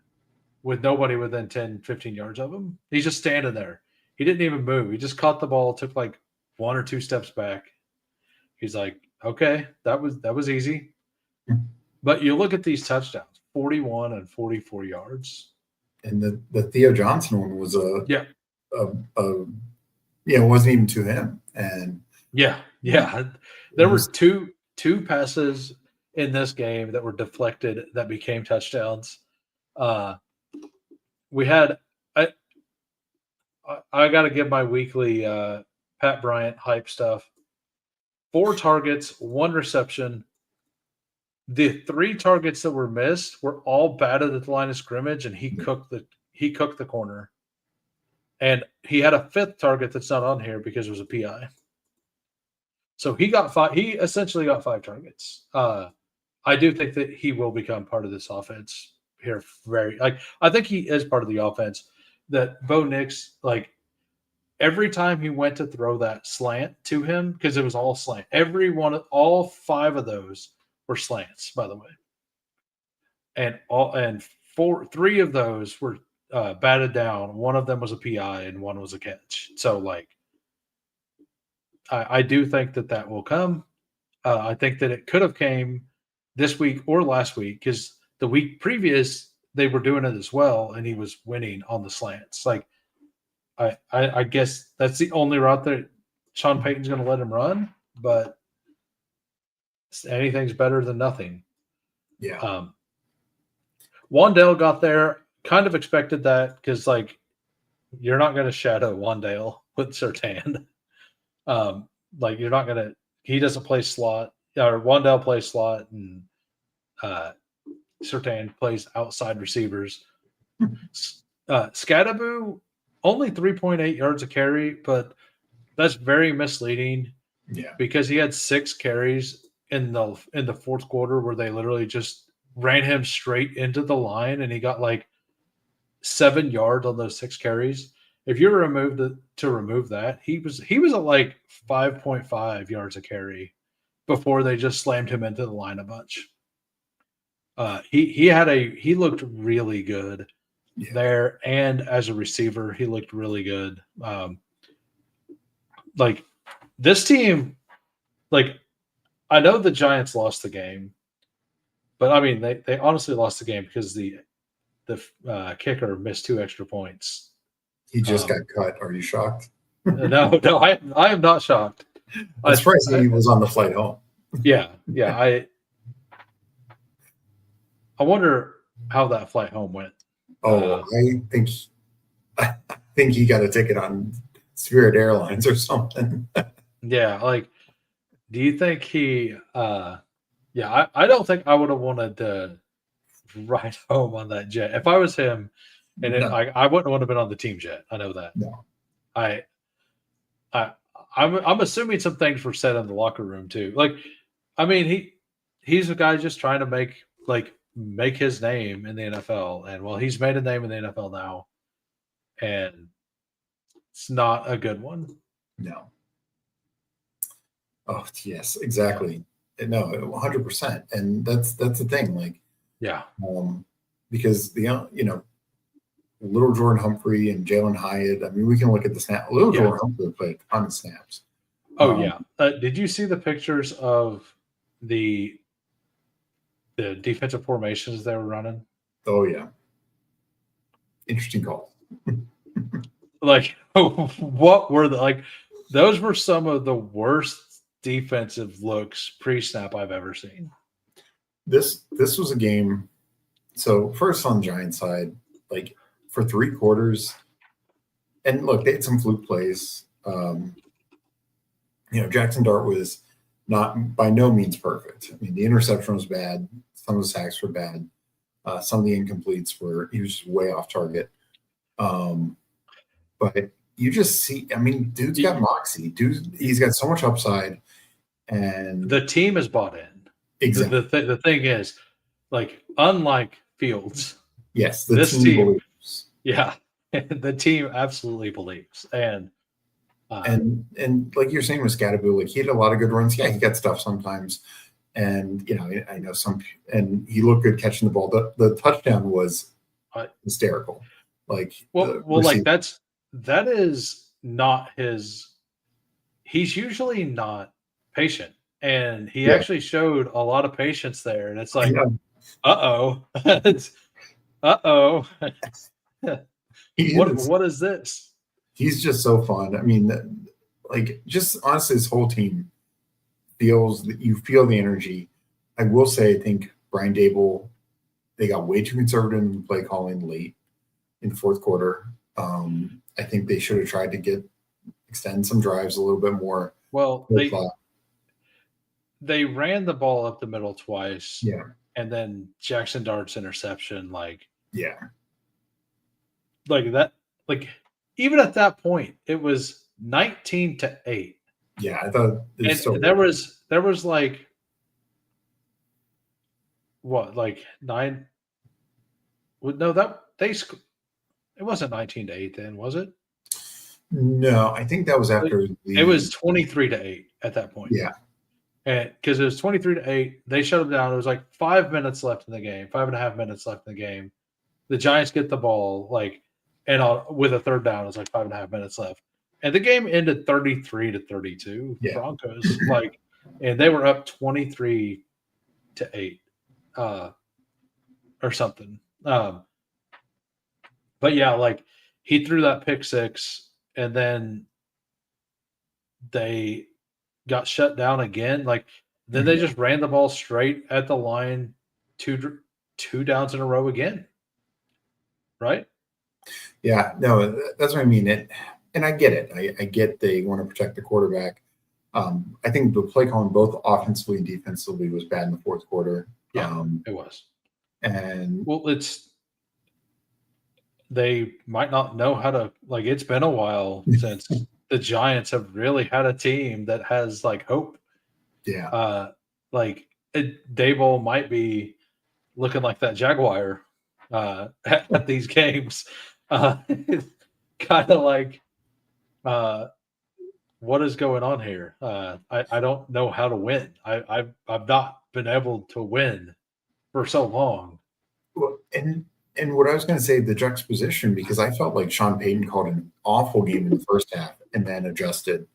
with nobody within 10, 15 yards of him. He's just standing there. He didn't even move. He just caught the ball, took like 1 or 2 steps back. He's like, okay, that was easy. But you look at these touchdowns, 41 and 44 yards.
And the Theo Johnson one was it wasn't even to him. And
yeah. There were two passes in this game that were deflected that became touchdowns. We had I got to give my weekly Pat Bryant hype stuff. 4 targets, 1 reception. The 3 targets that were missed were all batted at the line of scrimmage, and he cooked the corner. And he had a 5th target that's not on here because it was a PI. So he got 5. He essentially got 5 targets. I do think that he will become part of this offense here. I think he is part of the offense. That Bo Nix, like every time he went to throw that slant to him, because it was all slant. All 5 of those were slants, by the way, and 3 of those were batted down. One of them was a PI, and one was a catch. So, like, I do think that will come. I think that it could have came this week or last week, because the week previous they were doing it as well, and he was winning on the slants. Like, I guess that's the only route that Sean Payton's going to let him run, but anything's better than nothing.
Yeah.
Wandale got there. Kind of expected that, because like you're not going to shadow Wandale with Surtain. Like you're not going to. He doesn't play slot. Or Wandale plays slot, and Surtain plays outside receivers. Scadaboo only 3.8 yards a carry, but that's very misleading.
Yeah,
because he had 6 carries in the fourth quarter where they literally just ran him straight into the line, and he got like 7 yards on those 6 carries. If you remove that, he was at like 5.5 yards a carry before they just slammed him into the line a bunch. He looked really good there, and as a receiver, he looked really good. Like this team, like I know the Giants lost the game, but I mean they honestly lost the game because the kicker missed 2 extra points.
He just got cut. Are you shocked?
No, I am not shocked.
I'm surprised he was on the flight home.
Yeah. I wonder how that flight home went.
I think he got a ticket on Spirit Airlines or something.
Yeah, like, do you think he? I don't think I would have wanted to ride home on that jet if I was him, and I wouldn't want to have been on the team jet. I know that.
No,
I'm assuming some things were said in the locker room too. Like, I mean, he's a guy just trying to make his name in the NFL, and well, he's made a name in the NFL now, and it's not a good one.
No. Oh yes, exactly. No, 100%, and that's the thing. Like, because Little Jordan Humphrey and Jalen Hyatt. I mean, we can look at the snap. Little Jordan Humphrey played a ton of snaps.
Oh yeah. Did you see the pictures of the defensive formations they were running?
Oh yeah. Interesting call.
Like, what were those were some of the worst defensive looks pre-snap I've ever seen.
This was a game. So first on the Giants side, like for 3 quarters, and look, they had some fluke plays. Jackson Dart was not by no means perfect. I mean, the interception was bad. Some of the sacks were bad. Some of the incompletes he was just way off target. But you just see, I mean, dude's got moxie. He's got so much upside, and
the team is bought in.
Exactly.
The thing is, like, unlike Fields,
yes,
this team
believes.
Yeah, the team absolutely believes, and
like you're saying with Scadaboo, like he had a lot of good runs. Yeah, he got stuff sometimes, and I know and he looked good catching the ball. The touchdown was hysterical. Like,
like that is not his. He's usually not patient, and he actually showed a lot of patience there. And it's like, uh-oh. What is this?
He's just so fun. I mean, like, just honestly, this whole team feels that you feel the energy. I will say, I think Brian Dable, they got way too conservative in play calling late in the fourth quarter. I think they should have tried to extend some drives a little bit more.
Well, they ran the ball up the middle twice.
Yeah.
And then Jackson Dart's interception, like that, like even at that point, it was 19-8.
Yeah, I thought it was
And there was like what, like 9. No, that it wasn't 19-8 then, was it?
No, I think that was after
It was
the
23-8 at that point.
yeah.
And because it was 23-8, they shut them down. There was like 5 minutes left in the game, 5.5 minutes left in the game. The Giants get the ball, like, and with a third down, it's like 5.5 minutes left. And the game ended 33-32
Yeah.
Broncos. Like, and they were up 23-8 or something. But yeah, like he threw that pick six, and then they got shut down again. Like then they just ran the ball straight at the line, two downs in a row again. Right?
Yeah, no, that's what I mean. And I get it. I get they want to protect the quarterback. I think the play calling both offensively and defensively was bad in the fourth quarter.
Yeah, it was.
And
well, they might not know how to, like, it's been a while since the Giants have really had a team that has like hope.
Yeah.
Like Daboll might be looking like that Jaguar at these games. Kind of like what is going on here? I don't know how to win. I've not been able to win for so long.
Well, and what I was going to say, the juxtaposition, because I felt like Sean Payton called an awful game in the first half and then adjusted.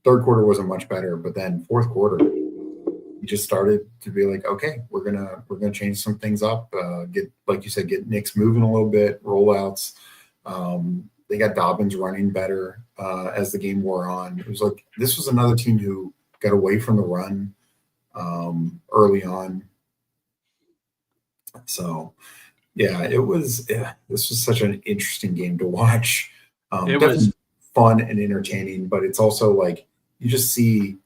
Third quarter wasn't much better, but then fourth quarter, he just started to be like, okay, we're gonna change some things up. Get, like you said, get Knicks moving a little bit, rollouts. They got Dobbins running better as the game wore on. It was like this was another team who got away from the run early on. So, yeah, this was such an interesting game to watch.
It
Definitely
was
fun and entertaining, but it's also like you just see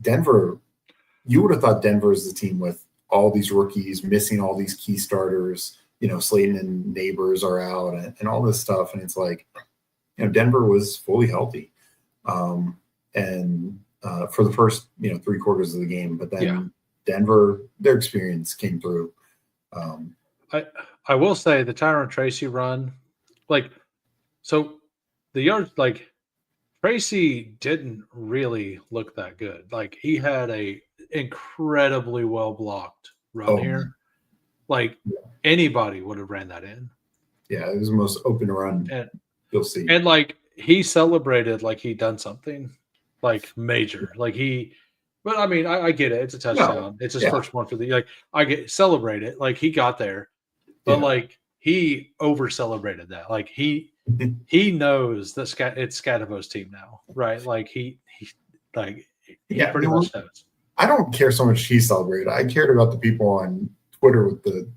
Denver. You would have thought Denver is the team with all these rookies, missing all these key starters. You know, Slayton and Neighbors are out and all this stuff. And it's like, Denver was fully healthy. And for the first, 3 quarters of the game, but then Denver, their experience came through.
I will say the Tyron Tracy run, like, so the yards, like Tracy didn't really look that good. Like he had a incredibly well blocked run here. Like anybody would have ran that in.
Yeah, it was the most open run you'll see.
And like he celebrated like he'd done something like major. Like but I mean, I get it. It's a touchdown. No, it's his first one for the, like, I get celebrate it. Like he got there, but like he over celebrated that. Like he knows that it's Scadavo's team now, right? Like he pretty much knows.
I don't care so much he celebrated. I cared about the people on Twitter with the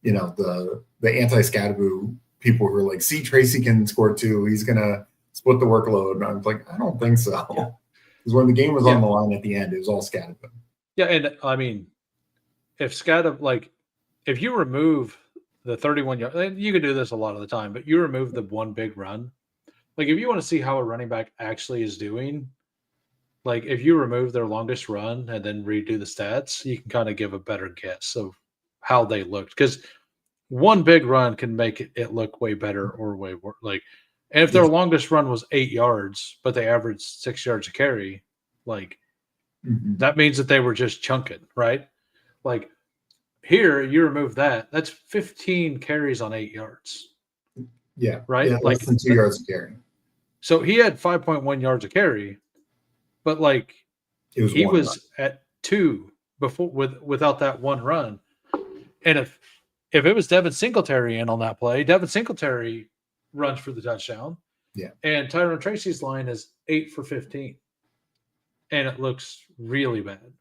anti-Scadavo people who were like, see, Tracy can score too. He's gonna split the workload. And I was like, I don't think so. Because when the game was on the line at the end, it was all Scadavo.
Yeah, and I mean, if Scadavo, like, if you remove the 31 yard, you can do this a lot of the time, but you remove the one big run. Like, if you want to see how a running back actually is doing, like, if you remove their longest run and then redo the stats, you can kind of give a better guess of how they looked. Because one big run can make it look way better or way worse. Like, and if their longest run was 8 yards, but they averaged 6 yards a carry, like, that means that they were just chunking, right? Like, here, you remove that. That's 15 carries on 8 yards.
Yeah.
Right?
Yeah,
like
less than 2 yards a carry.
So he had 5.1 yards a carry, but like he was at 2 before without that one run. And if it was Devin Singletary in on that play, Devin Singletary runs for the touchdown.
Yeah.
And Tyron Tracy's line is 8 for 15. And it looks really bad.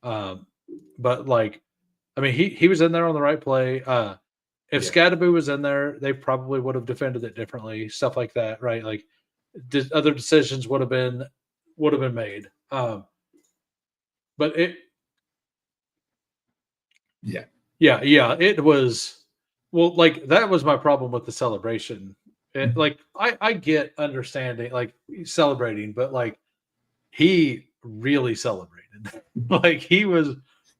But like, I mean, he was in there on the right play. If Scadabo was in there, they probably would have defended it differently, stuff like that, right? Like, other decisions would have been made. But it, it was, well, like that was my problem with the celebration. Like I get understanding, like celebrating, but like he really celebrated. Like he was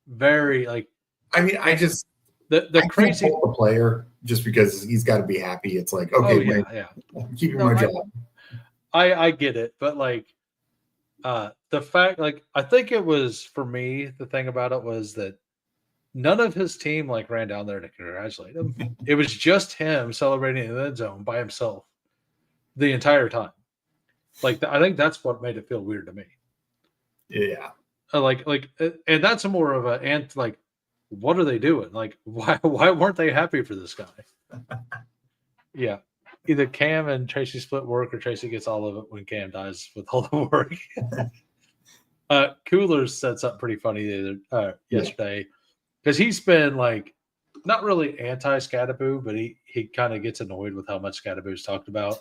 very like.
I mean, I just
the
I
crazy
can't fault the player just because he's got to be happy. It's like,
oh
okay,
yeah.
I'm keeping
No,
my job.
I get it, but like the fact, like I think it was for me, the thing about it was that none of his team like ran down there to congratulate him. It was just him celebrating in the end zone by himself the entire time. Like I think that's what made it feel weird to me.
Yeah.
And that's more of a and like, what are they doing? Like, why weren't they happy for this guy? Yeah, either Cam and Tracy split work, or Tracy gets all of it when Cam dies with all the work. Coolers said something pretty funny yesterday because he's been like not really anti Scattaboo, but he kind of gets annoyed with how much Scattaboo's talked about.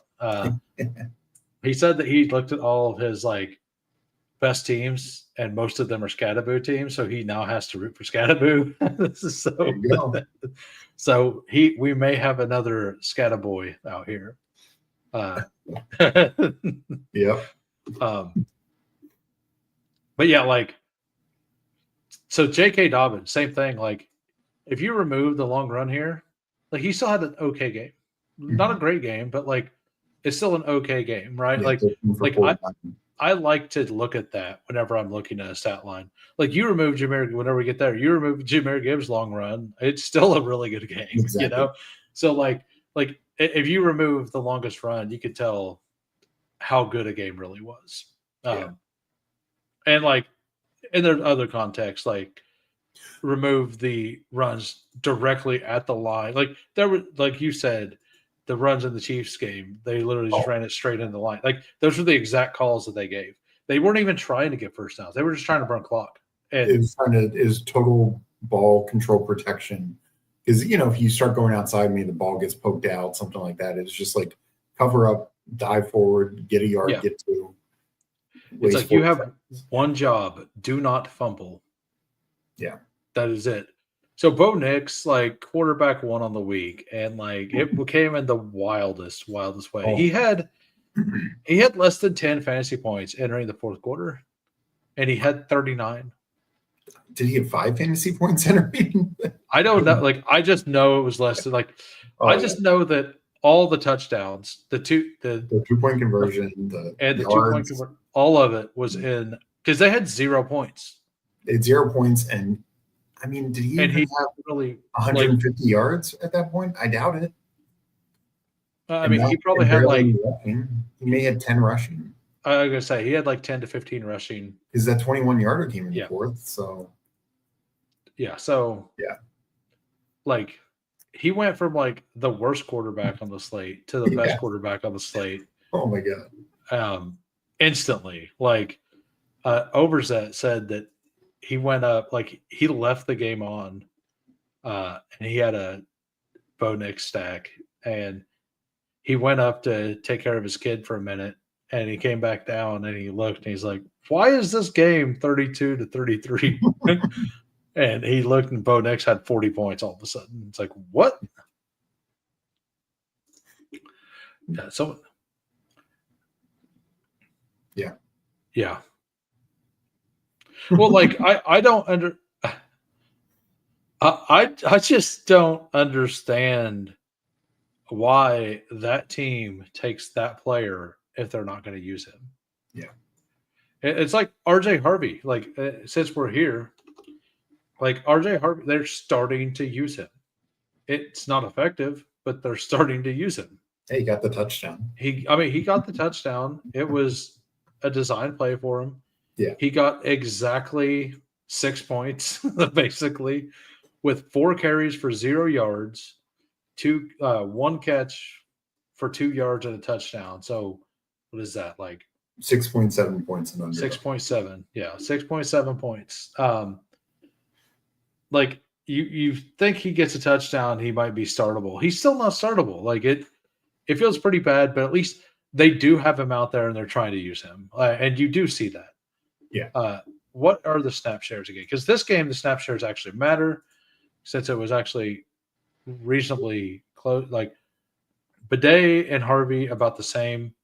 He said that he looked at all of his like best teams, and most of them are Scattaboo teams, so he now has to root for Scattaboo. So we may have another Scattaboy out here.
Yeah.
But yeah, like so J.K. Dobbins, same thing. Like if you remove the long run here, like he still had an okay game, not a great game, but like it's still an okay game, right?
Yeah,
I like to look at that whenever I'm looking at a stat line. Like you remove Jameer, whenever we get there, you remove Jameer Gibbs' long run, it's still a really good game,
exactly.
You know? So like if you remove the longest run, you could tell how good a game really was. And like, and there's other contexts, like remove the runs directly at the line. Like there were, like you said, the runs in the Chiefs game, they literally just ran it straight in the line. Like those were the exact calls that they gave. They weren't even trying to get first downs. They were just trying to burn clock. And
it was total ball control protection. Because if you start going outside me, the ball gets poked out, something like that. It's just like cover up, dive forward, get a yard, get two.
It's like you have one job: do not fumble.
Yeah,
that is it. So Bo Nix, like quarterback one on the week, and like it came in the wildest way. He had less than 10 fantasy points entering the fourth quarter, and he had 39.
Did he have 5 fantasy points entering?
I don't know. Like I just know it was less than like I just know that all the touchdowns, the
2-point conversion, the
2-point conversion, all of it was in because they had 0 points.
They had 0 points, and I mean, did he even have really 150 yards at that point? I doubt it.
I mean, he probably had like
rushing. He may have 10 rushing.
I was gonna say he had like 10 to 15 rushing.
Is that 21-yarder came in the fourth? So
like he went from like the worst quarterback on the slate to the best quarterback on the slate.
Oh my god!
Instantly, like Overzet said that he went up, like he left the game on, and he had a Bo Nix stack, and he went up to take care of his kid for a minute, and he came back down and he looked and he's like, "Why is this game 32-33?" And he looked and Bo Nix had 40 points all of a sudden. It's like, what? Yeah. So. Yeah. Well, like I don't I just don't understand why that team takes that player if they're not going to use him.
Yeah.
It's like RJ Harvey. Like since we're here, like RJ Harvey, they're starting to use him. It's not effective, but they're starting to use him.
Hey, he got the touchdown.
He got the touchdown. It was a design play for him.
Yeah.
He got exactly 6 points, basically, with 4 carries for 0 yards, 1 catch for 2 yards and a touchdown. So what is that, like
6.7 points and under?
6.7. Yeah, 6.7 points. Like you think he gets a touchdown, he might be startable. He's still not startable. Like it feels pretty bad, but at least they do have him out there and they're trying to use him. And you do see that.
Yeah.
What are the snap shares again? Because this game, the snap shares actually matter since it was actually reasonably close. Like Bidet and Harvey about the same.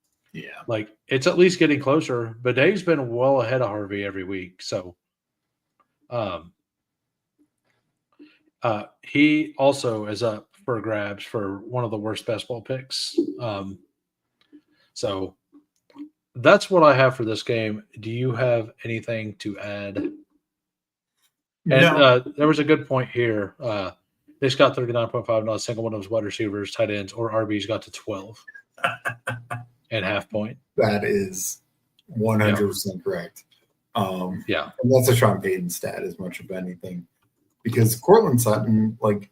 Yeah.
Like, it's at least getting closer. But Dave's been well ahead of Harvey every week. So he also is up for grabs for one of the worst best ball picks. So that's what I have for this game. Do you have anything to add? And
No.
there was a good point here. This got 39.5, not a single one of his wide receivers, tight ends, or RBs got to 12 and half point.
That is 100% correct.
Yeah.
And that's a Sean Payton stat as much of anything. Because Cortland Sutton, like,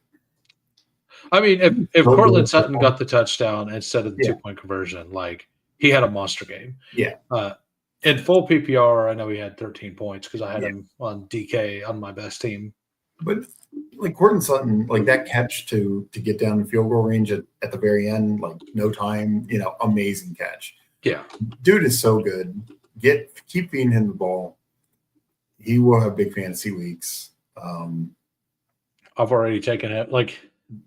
I mean, if
so
Cortland
good
Sutton
football.
got the touchdown instead of the 2-point conversion, like, he had a monster game.
Yeah.
In full PPR, I know he had 13 points because I had him on DK on my best team.
But like Cortland Sutton, like that catch to get down the field goal range at the very end, like no time, amazing catch.
Yeah.
Dude is so good. Keep feeding him the ball. He will have big fantasy weeks.
I've already taken it like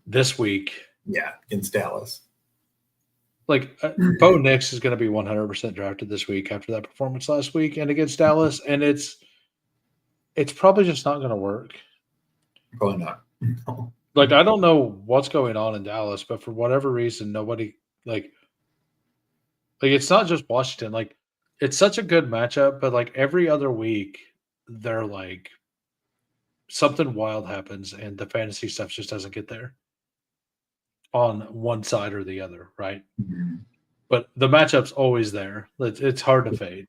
this week.
Yeah, against Dallas.
Like Bo Nix is going to be 100% drafted this week after that performance last week and against Dallas, and it's probably just not going to work.
Probably not. No.
Like, I don't know what's going on in Dallas, but for whatever reason, nobody like it's not just Washington. Like, it's such a good matchup, but like every other week, they're like something wild happens, and the fantasy stuff just doesn't get there on one side or the other, right?
Mm-hmm.
But the matchup's always there. It's hard to fade.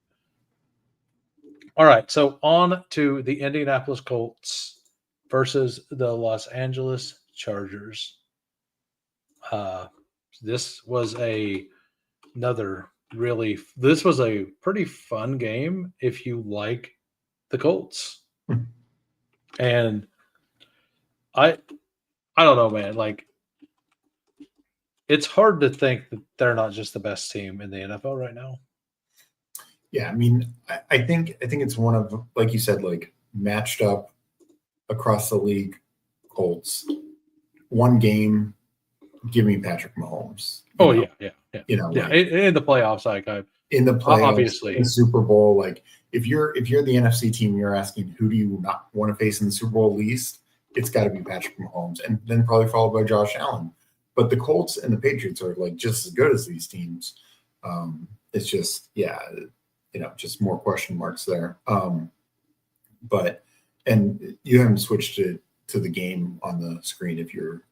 All right, so on to the Indianapolis Colts versus the Los Angeles Chargers. This was a pretty fun game if you like the Colts. And I don't know, man. Like, it's hard to think that they're not just the best team in the NFL right now.
Yeah, I mean, I think it's one of, like you said, like matched up across the league. Colts, one game, give me Patrick Mahomes.
Yeah. In the playoffs,
in the playoffs,
obviously,
in the Super Bowl, like if you're the NFC team, you're asking who do you not want to face in the Super Bowl least? It's got to be Patrick Mahomes, and then probably followed by Josh Allen. But the Colts and the Patriots are like just as good as these teams. It's just, just more question marks there. But you haven't switched to the game on the screen if you're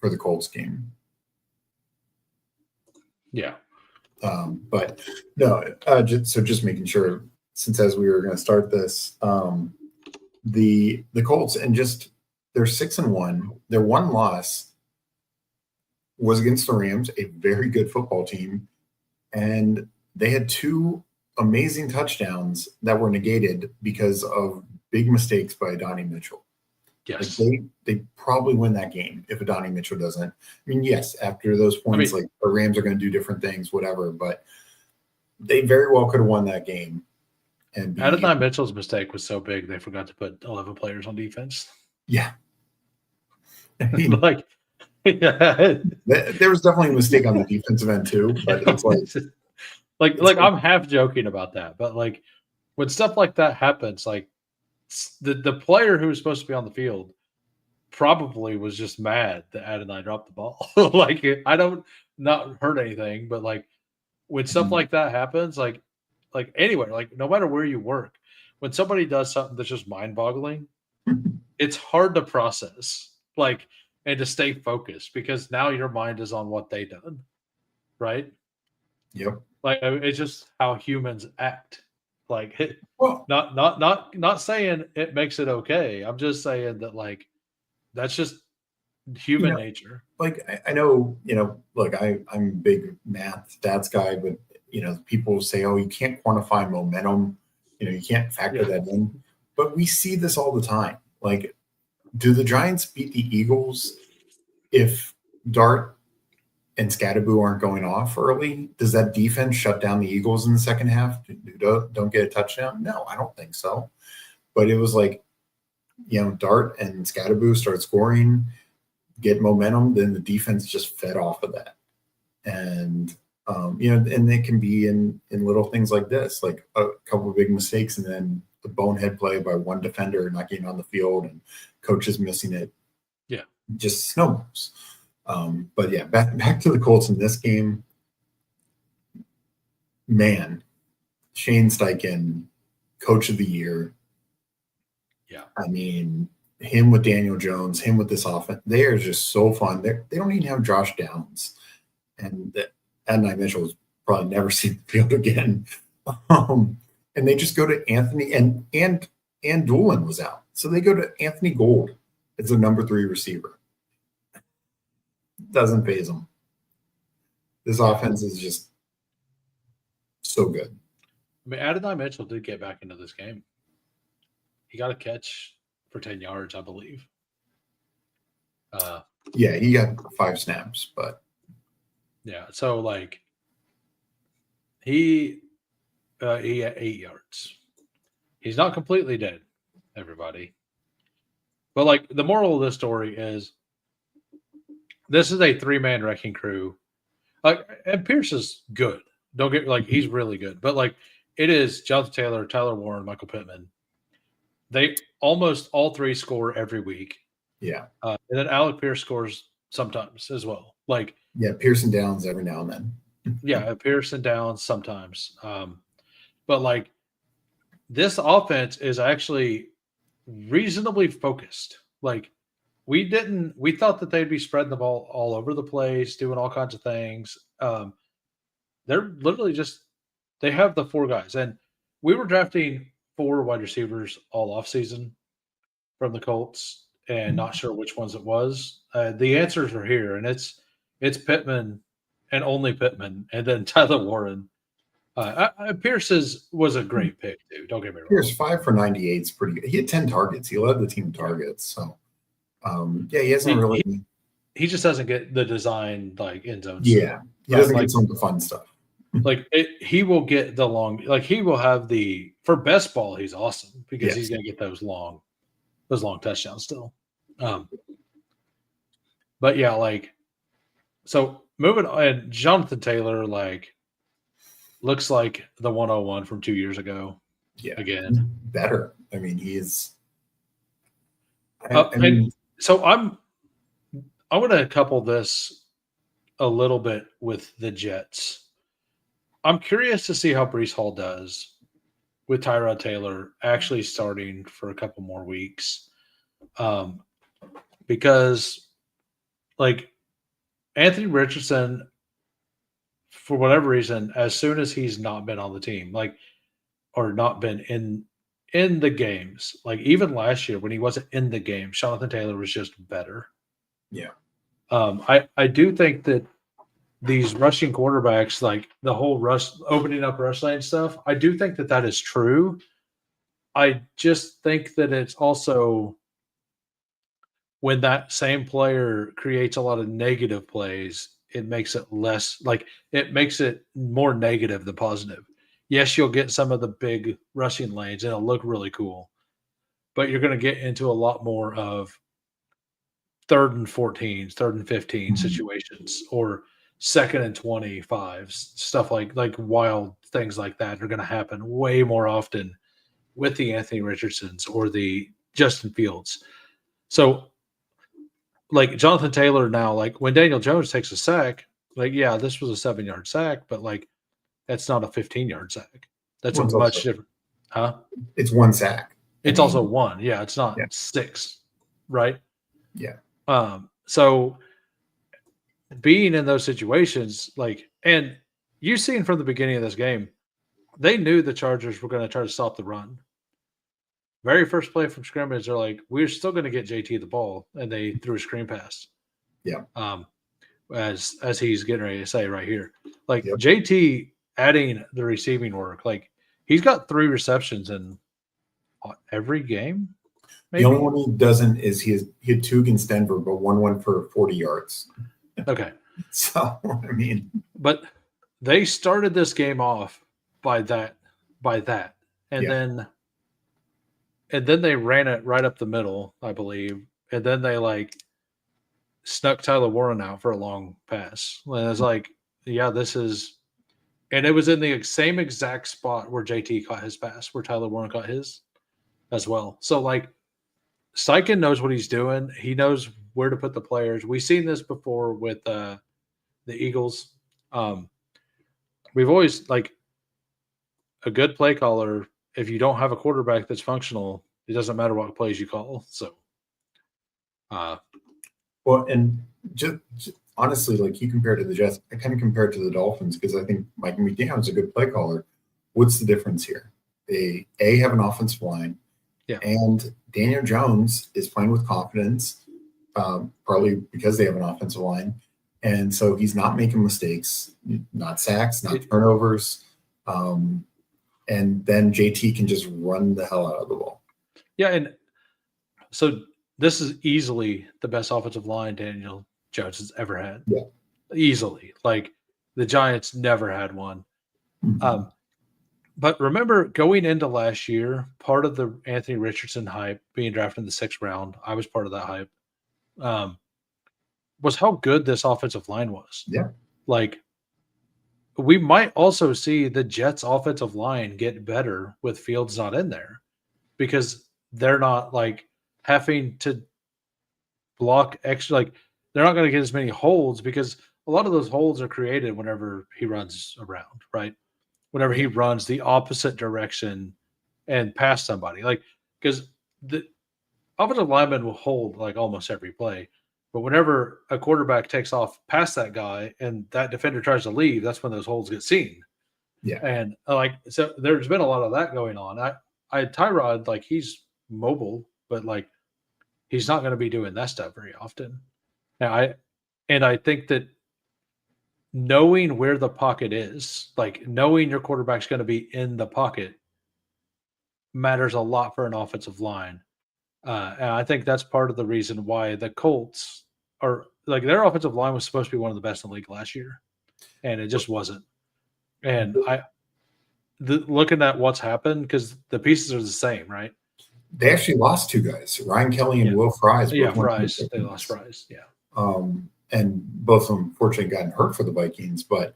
for the Colts game.
Yeah.
But no, just making sure, since as we were going to start this, the Colts, and just they're 6-1. Their one loss was against the Rams, a very good football team, and they had two amazing touchdowns that were negated because of big mistakes by Adonai Mitchell.
Yes.
Like they probably win that game if Adonai Mitchell doesn't. I mean, yes, after those points, like the Rams are going to do different things, whatever, but they very well could have won that game. And
Adonai Mitchell's mistake was so big they forgot to put 11 players on defense.
Yeah. I mean, there was definitely a mistake on the defensive end too, but it's
like I'm half joking about that, but like when stuff like that happens, like the player who was supposed to be on the field probably was just mad that Adonai dropped the ball. Like, I don't not hurt anything, but like when stuff like that happens, like anywhere, like no matter where you work, when somebody does something that's just mind-boggling, it's hard to process, like, and to stay focused because now your mind is on what they done, right?
Yep.
Like, it's just how humans act. Like, not saying it makes it okay. I'm just saying that, like, that's just human nature.
Like, I know, look, I'm a big math stats guy, but people say, oh, you can't quantify momentum. You can't factor that in. But we see this all the time. Like, do the Giants beat the Eagles if Dart and Scatterboo aren't going off early? Does that defense shut down the Eagles in the second half? Don't get a touchdown? No, I don't think so. But it was like, Dart and Scatterboo start scoring, get momentum, then the defense just fed off of that. And And it can be in little things like this, like a couple of big mistakes, and then the bonehead play by one defender not getting on the field, and coaches missing it.
Yeah,
just snowballs. But yeah, back to the Colts in this game. Man, Shane Steichen, coach of the year.
Yeah,
I mean, him with Daniel Jones, him with this offense, they are just so fun. They don't even have Josh Downs, and Adonai Mitchell has probably never seen the field again. And they just go to Anthony, and Doolin was out, so they go to Anthony Gold as their number 3 receiver. Doesn't phase them. This offense is just so good.
I mean, Adonai Mitchell did get back into this game. He got a catch for 10 yards, I believe.
Yeah, he got 5 snaps, but
yeah, so like he had 8 yards. He's not completely dead, everybody. But like the moral of this story is this is a 3-man wrecking crew. Like, and Pierce is good. Don't get he's really good. But like it is Jonathan Taylor, Tyler Warren, Michael Pittman. They almost all 3 score every week.
Yeah.
And then Alec Pierce scores sometimes as well. Like,
yeah, Pearson Downs every now and then.
Yeah, Pearson Downs sometimes. But like this offense is actually reasonably focused. Like we thought that they'd be spreading the ball all over the place, doing all kinds of things. They're literally they have the 4 guys. And we were drafting 4 wide receivers all off season from the Colts and not sure which ones it was. The answers are here, and it's Pittman and only Pittman, and then Tyler Warren. Pierce's was a great pick too. Don't get me wrong.
Pierce 5 for 98 is pretty good. He had 10 targets. He led the team in targets. So he hasn't really.
He just doesn't get the design like end zone.
Yeah, he doesn't get some of the fun stuff.
He will get the long. He will have the for best ball. He's awesome because he's going to get those long touchdowns still. But yeah, so moving on, and Jonathan Taylor looks like the 101 from 2 years ago.
Yeah,
again,
better. I mean, he's.
So I'm going to couple this a little bit with the Jets. I'm curious to see how Breece Hall does with Tyrod Taylor actually starting for a couple more weeks. Because Anthony Richardson, for whatever reason, as soon as he's not been on the team, or not been in the games, even last year when he wasn't in the game, Jonathan Taylor was just better.
Yeah.
I do think that these rushing quarterbacks, the whole opening up rush lane stuff, I do think that is true. I just think that it's also when that same player creates a lot of negative plays, it makes it less it makes it more negative than positive. Yes, you'll get some of the big rushing lanes and it'll look really cool, but you're going to get into a lot more of 3rd and 14s, 3rd and 15 situations, or 2nd and 25s, stuff like wild things like that are going to happen way more often with the Anthony Richardsons or the Justin Fields. So Jonathan Taylor now, when Daniel Jones takes a sack, this was a 7-yard sack, but that's not a 15-yard sack. That's a much different. Huh?
It's 1 sack.
It's also 1. Yeah, it's not 6, right?
Yeah.
So being in those situations, and you've seen from the beginning of this game, they knew the Chargers were going to try to stop the run. Very first play from scrimmage, they're we're still going to get JT the ball, and they threw a screen pass.
Yeah.
As he's getting ready to say right here, JT adding the receiving work, he's got 3 receptions in every game. Maybe?
The only one he doesn't is he had 2 against Denver, but one went for 40 yards.
Okay.
So I mean,
but they started this game off by that, and then they ran it right up the middle, I believe, and then they snuck Tyler Warren out for a long pass. And it's yeah, this is, and it was in the same exact spot where JT caught his pass, where Tyler Warren caught his as well. So like Steichen knows what he's doing. He knows where to put the players. We've seen this before with the Eagles. We've always like a good play caller. If you don't have a quarterback that's functional, it doesn't matter what plays you call. So,
well, and just honestly, like you compared to the Jets, I kind of compared to the Dolphins because I think Mike McDaniel's a good play caller. What's the difference here? They have an offensive line,
yeah,
and Daniel Jones is playing with confidence, partly because they have an offensive line, and so he's not making mistakes, not sacks, not turnovers, and then JT can just run the hell out of the ball.
Yeah, and so this is easily the best offensive line Daniel Jones has ever had.
Yeah.
Easily. Like the Giants never had one.
Mm-hmm.
But remember going into last year, part of the Anthony Richardson hype being drafted in the 6th round, I was part of that hype, was how good this offensive line was.
Yeah.
Like we might also see the Jets offensive line get better with Fields not in there because they're not like having to block extra, like they're not going to get as many holds because a lot of those holds are created whenever he runs around, right? Whenever he runs the opposite direction and past somebody, like because the offensive lineman will hold like almost every play, but whenever a quarterback takes off past that guy and that defender tries to leave, that's when those holds get seen.
Yeah,
and like so, there's been a lot of that going on. I Tyrod, like he's mobile, but like he's not going to be doing that stuff very often. Now, I think that knowing where the pocket is, like knowing your quarterback's going to be in the pocket, matters a lot for an offensive line. And I think that's part of the reason why the Colts are like their offensive line was supposed to be one of the best in the league last year, and it just wasn't. And looking at what's happened, because the pieces are the same, right?
They actually lost 2 guys, Ryan Kelly and Will Fries.
Yeah, Fries. They lost Fries. Yeah.
And both of them unfortunately gotten hurt for the Vikings, but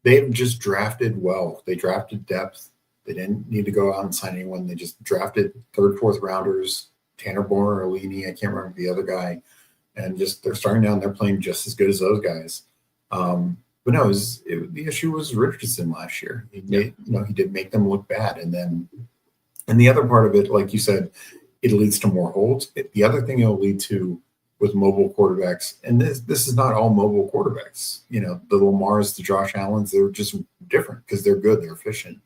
they've just drafted well. They drafted depth. They didn't need to go out and sign anyone. They just drafted 3rd, 4th rounders, Tanner Bourne or Alini, I can't remember the other guy. And just they're starting down. They're playing just as good as those guys. But no, the issue was Richardson last year. He did make them look bad. And the other part of it, like you said, it leads to more holds. The other thing it'll lead to with mobile quarterbacks, and this is not all mobile quarterbacks. The Lamars, the Josh Allens, they're just different because they're good, they're efficient.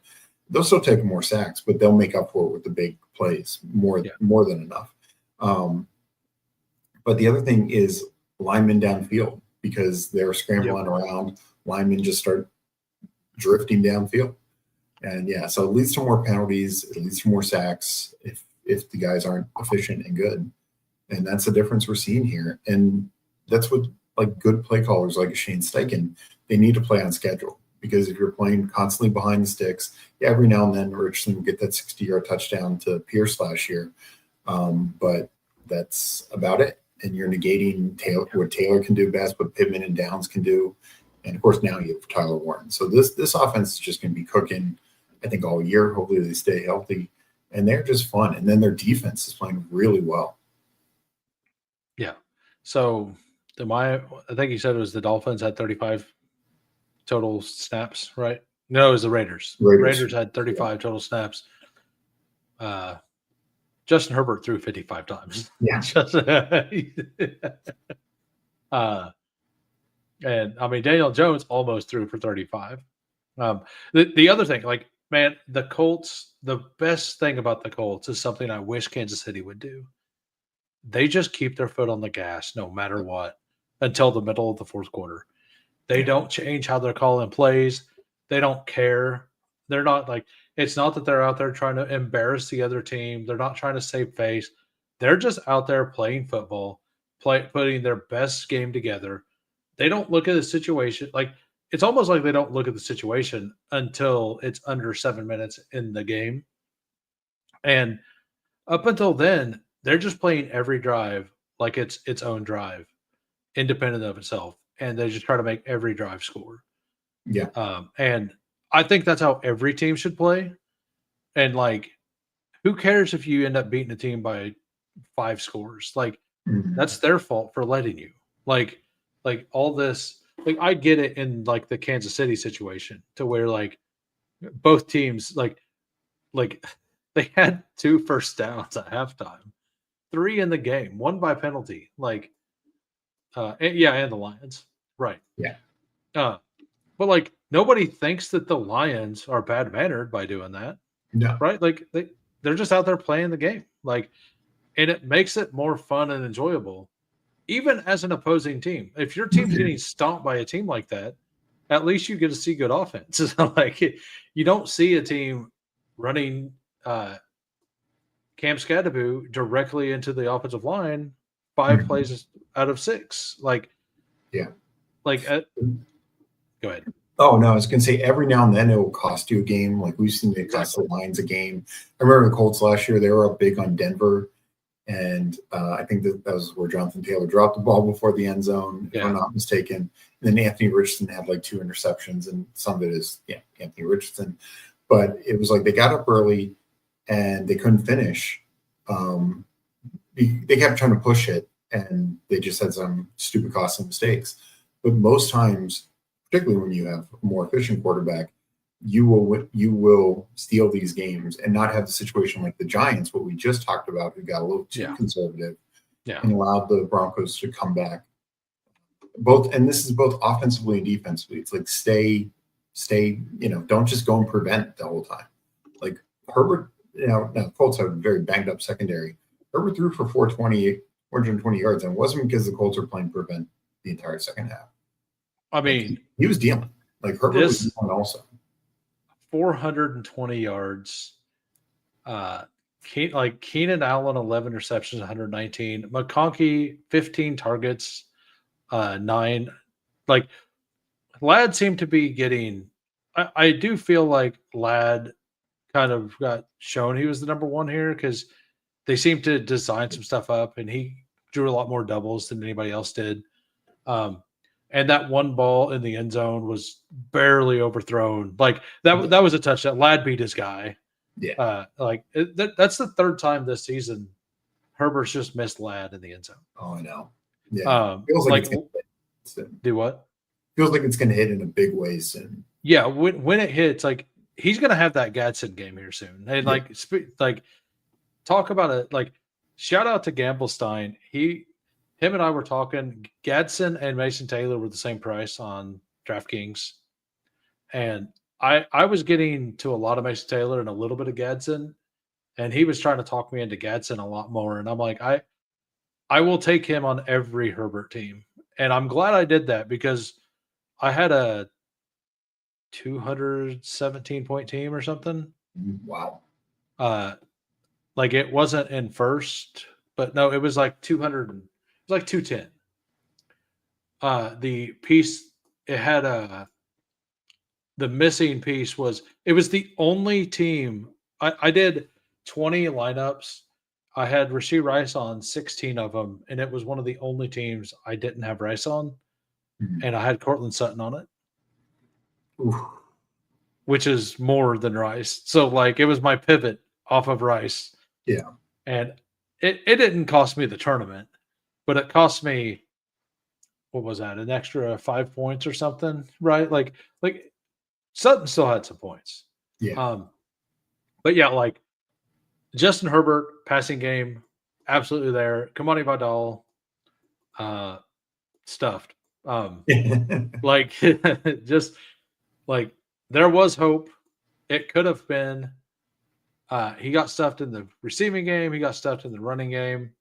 They'll still take more sacks, but they'll make up for it with the big plays more than enough. But the other thing is linemen downfield because they're scrambling around. Linemen just start drifting downfield. And so it leads to more penalties. It leads to more sacks if the guys aren't efficient and good. And that's the difference we're seeing here. And that's what like good play callers like Shane Steichen, they need to play on schedule. Because if you're playing constantly behind the sticks, every now and then Richardson will get that 60-yard touchdown to Pierce last year. But that's about it. And you're negating what Taylor can do best, what Pittman and Downs can do. And, of course, now you have Tyler Warren. So this offense is just going to be cooking, I think, all year. Hopefully they stay healthy. And they're just fun. And then their defense is playing really well.
Yeah. So I think you said it was the Dolphins had 35 total snaps, right? No, it was the Raiders. Raiders had 35 total snaps. Justin Herbert threw 55 times.
Yeah.
And I mean, Daniel Jones almost threw for 35. The other thing, like, man, the Colts, the best thing about the Colts is something I wish Kansas City would do. They just keep their foot on the gas no matter what until the middle of the 4th quarter. They don't change how they're calling plays. They don't care. They're not like, it's not that they're out there trying to embarrass the other team. They're not trying to save face. They're just out there playing football, putting their best game together. They don't look at the situation. Like, it's almost like they don't look at the situation until it's under 7 minutes in the game. And up until then, they're just playing every drive like it's own drive, independent of itself. And they just try to make every drive score.
Yeah.
And I think that's how every team should play. And like, who cares if you end up beating a team by 5 scores? Like, that's their fault for letting you. Like all this. Like, I get it in like the Kansas City situation to where like both teams like they had 2 first downs at halftime, 3 in the game, 1 by penalty. Like, and the Lions, right?
Yeah.
But like nobody thinks that the Lions are bad mannered by doing that,
No.
right? Like they're just out there playing the game, like, and it makes it more fun and enjoyable, even as an opposing team. If your team's getting stomped by a team like that, at least you get to see good offense. Like, you don't see a team running Cam Skadaboo directly into the offensive line 5 plays out of 6. Like,
yeah.
Like, go ahead.
Oh no, I was going to say every now and then it will cost you a game. Like we've seen it cost the Lions a game. I remember the Colts last year; they were up big on Denver, and I think that was where Jonathan Taylor dropped the ball before the end zone, if I'm not mistaken. And then Anthony Richardson had like 2 interceptions, and some of it is Anthony Richardson. But it was like they got up early and they couldn't finish. They kept trying to push it, and they just had some stupid costly mistakes. But most times, particularly when you have a more efficient quarterback, you will steal these games and not have the situation like the Giants, what we just talked about, who got a little too conservative and allowed the Broncos to come back. And this is both offensively and defensively. It's like stay, don't just go and prevent the whole time. Like Herbert, now Colts have a very banged up secondary. Herbert threw for 420 yards, and it wasn't because the Colts were playing prevent the entire second half.
I mean,
like he was dealing. Like Herbert was dealing also.
420 yards. Keenan Allen, 11 receptions, 119. McConkey, 15 targets, 9. Like, Ladd seemed to be getting. I do feel like Ladd kind of got shown he was the number one here because they seemed to design some stuff up, and he drew a lot more doubles than anybody else did. And that one ball in the end zone was barely overthrown. Like that was a touchdown. Ladd beat his guy.
Yeah.
That's the 3rd time this season Herbert's just missed Ladd in the end zone.
Oh, I know. Yeah. Feels like
do what?
Feels like it's going to hit in a big way soon.
Yeah. When it hits, like he's going to have that Gadsden game here soon. And talk about it. Like, shout out to Gamblestein. Him and I were talking. Gadsden and Mason Taylor were the same price on DraftKings, and I was getting to a lot of Mason Taylor and a little bit of Gadsden, and he was trying to talk me into Gadsden a lot more. And I'm like, I will take him on every Herbert team, and I'm glad I did that because I had a 217-point team or something.
Wow.
Like it wasn't in first, but no, it was like 200. It was like 210. The piece it had the missing piece was it was the only team I did 20 lineups. I had Rashee Rice on 16 of them, and it was one of the only teams I didn't have Rice on, and I had Cortland Sutton on it.
Oof.
Which is more than Rice. So like it was my pivot off of Rice.
Yeah.
And it didn't cost me the tournament, but it cost me, what was that, an extra 5 points or something, right? Like Sutton still had some points.
Yeah.
But yeah, like Justin Herbert, passing game, absolutely there. Kamani Vidal, stuffed. Like just like there was hope. It could have been. He got stuffed in the receiving game. He got stuffed in the running game.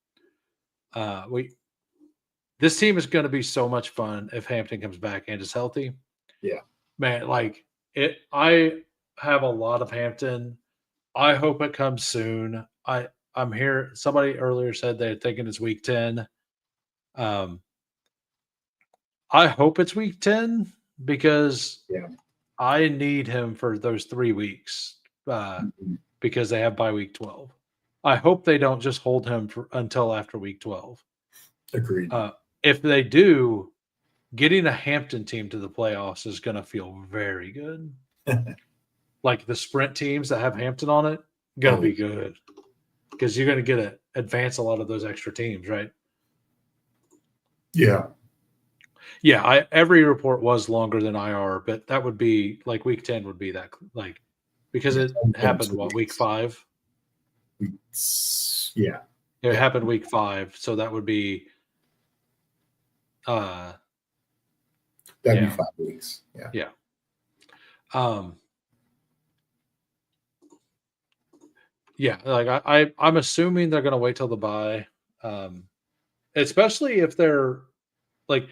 This team is going to be so much fun if Hampton comes back and is healthy.
Yeah,
man, like it. I have a lot of Hampton. I hope it comes soon. I'm here. Somebody earlier said they're thinking it's week 10. I hope it's week 10 because I need him for those 3 weeks because they have bye week 12. I hope they don't just hold him until after week 12.
Agreed.
If they do, getting a Hampton team to the playoffs is going to feel very good. Like the sprint teams that have Hampton on it, going to be good because you're going to get to advance a lot of those extra teams, right?
Yeah.
Yeah, every report was longer than IR, but that would be like week 10 would be that like because it happened week 5.
Yeah.
It happened week 5, so that would be
that'd be 5 weeks. Yeah.
Yeah. Yeah, like I'm assuming they're gonna wait till the bye. Especially if they're like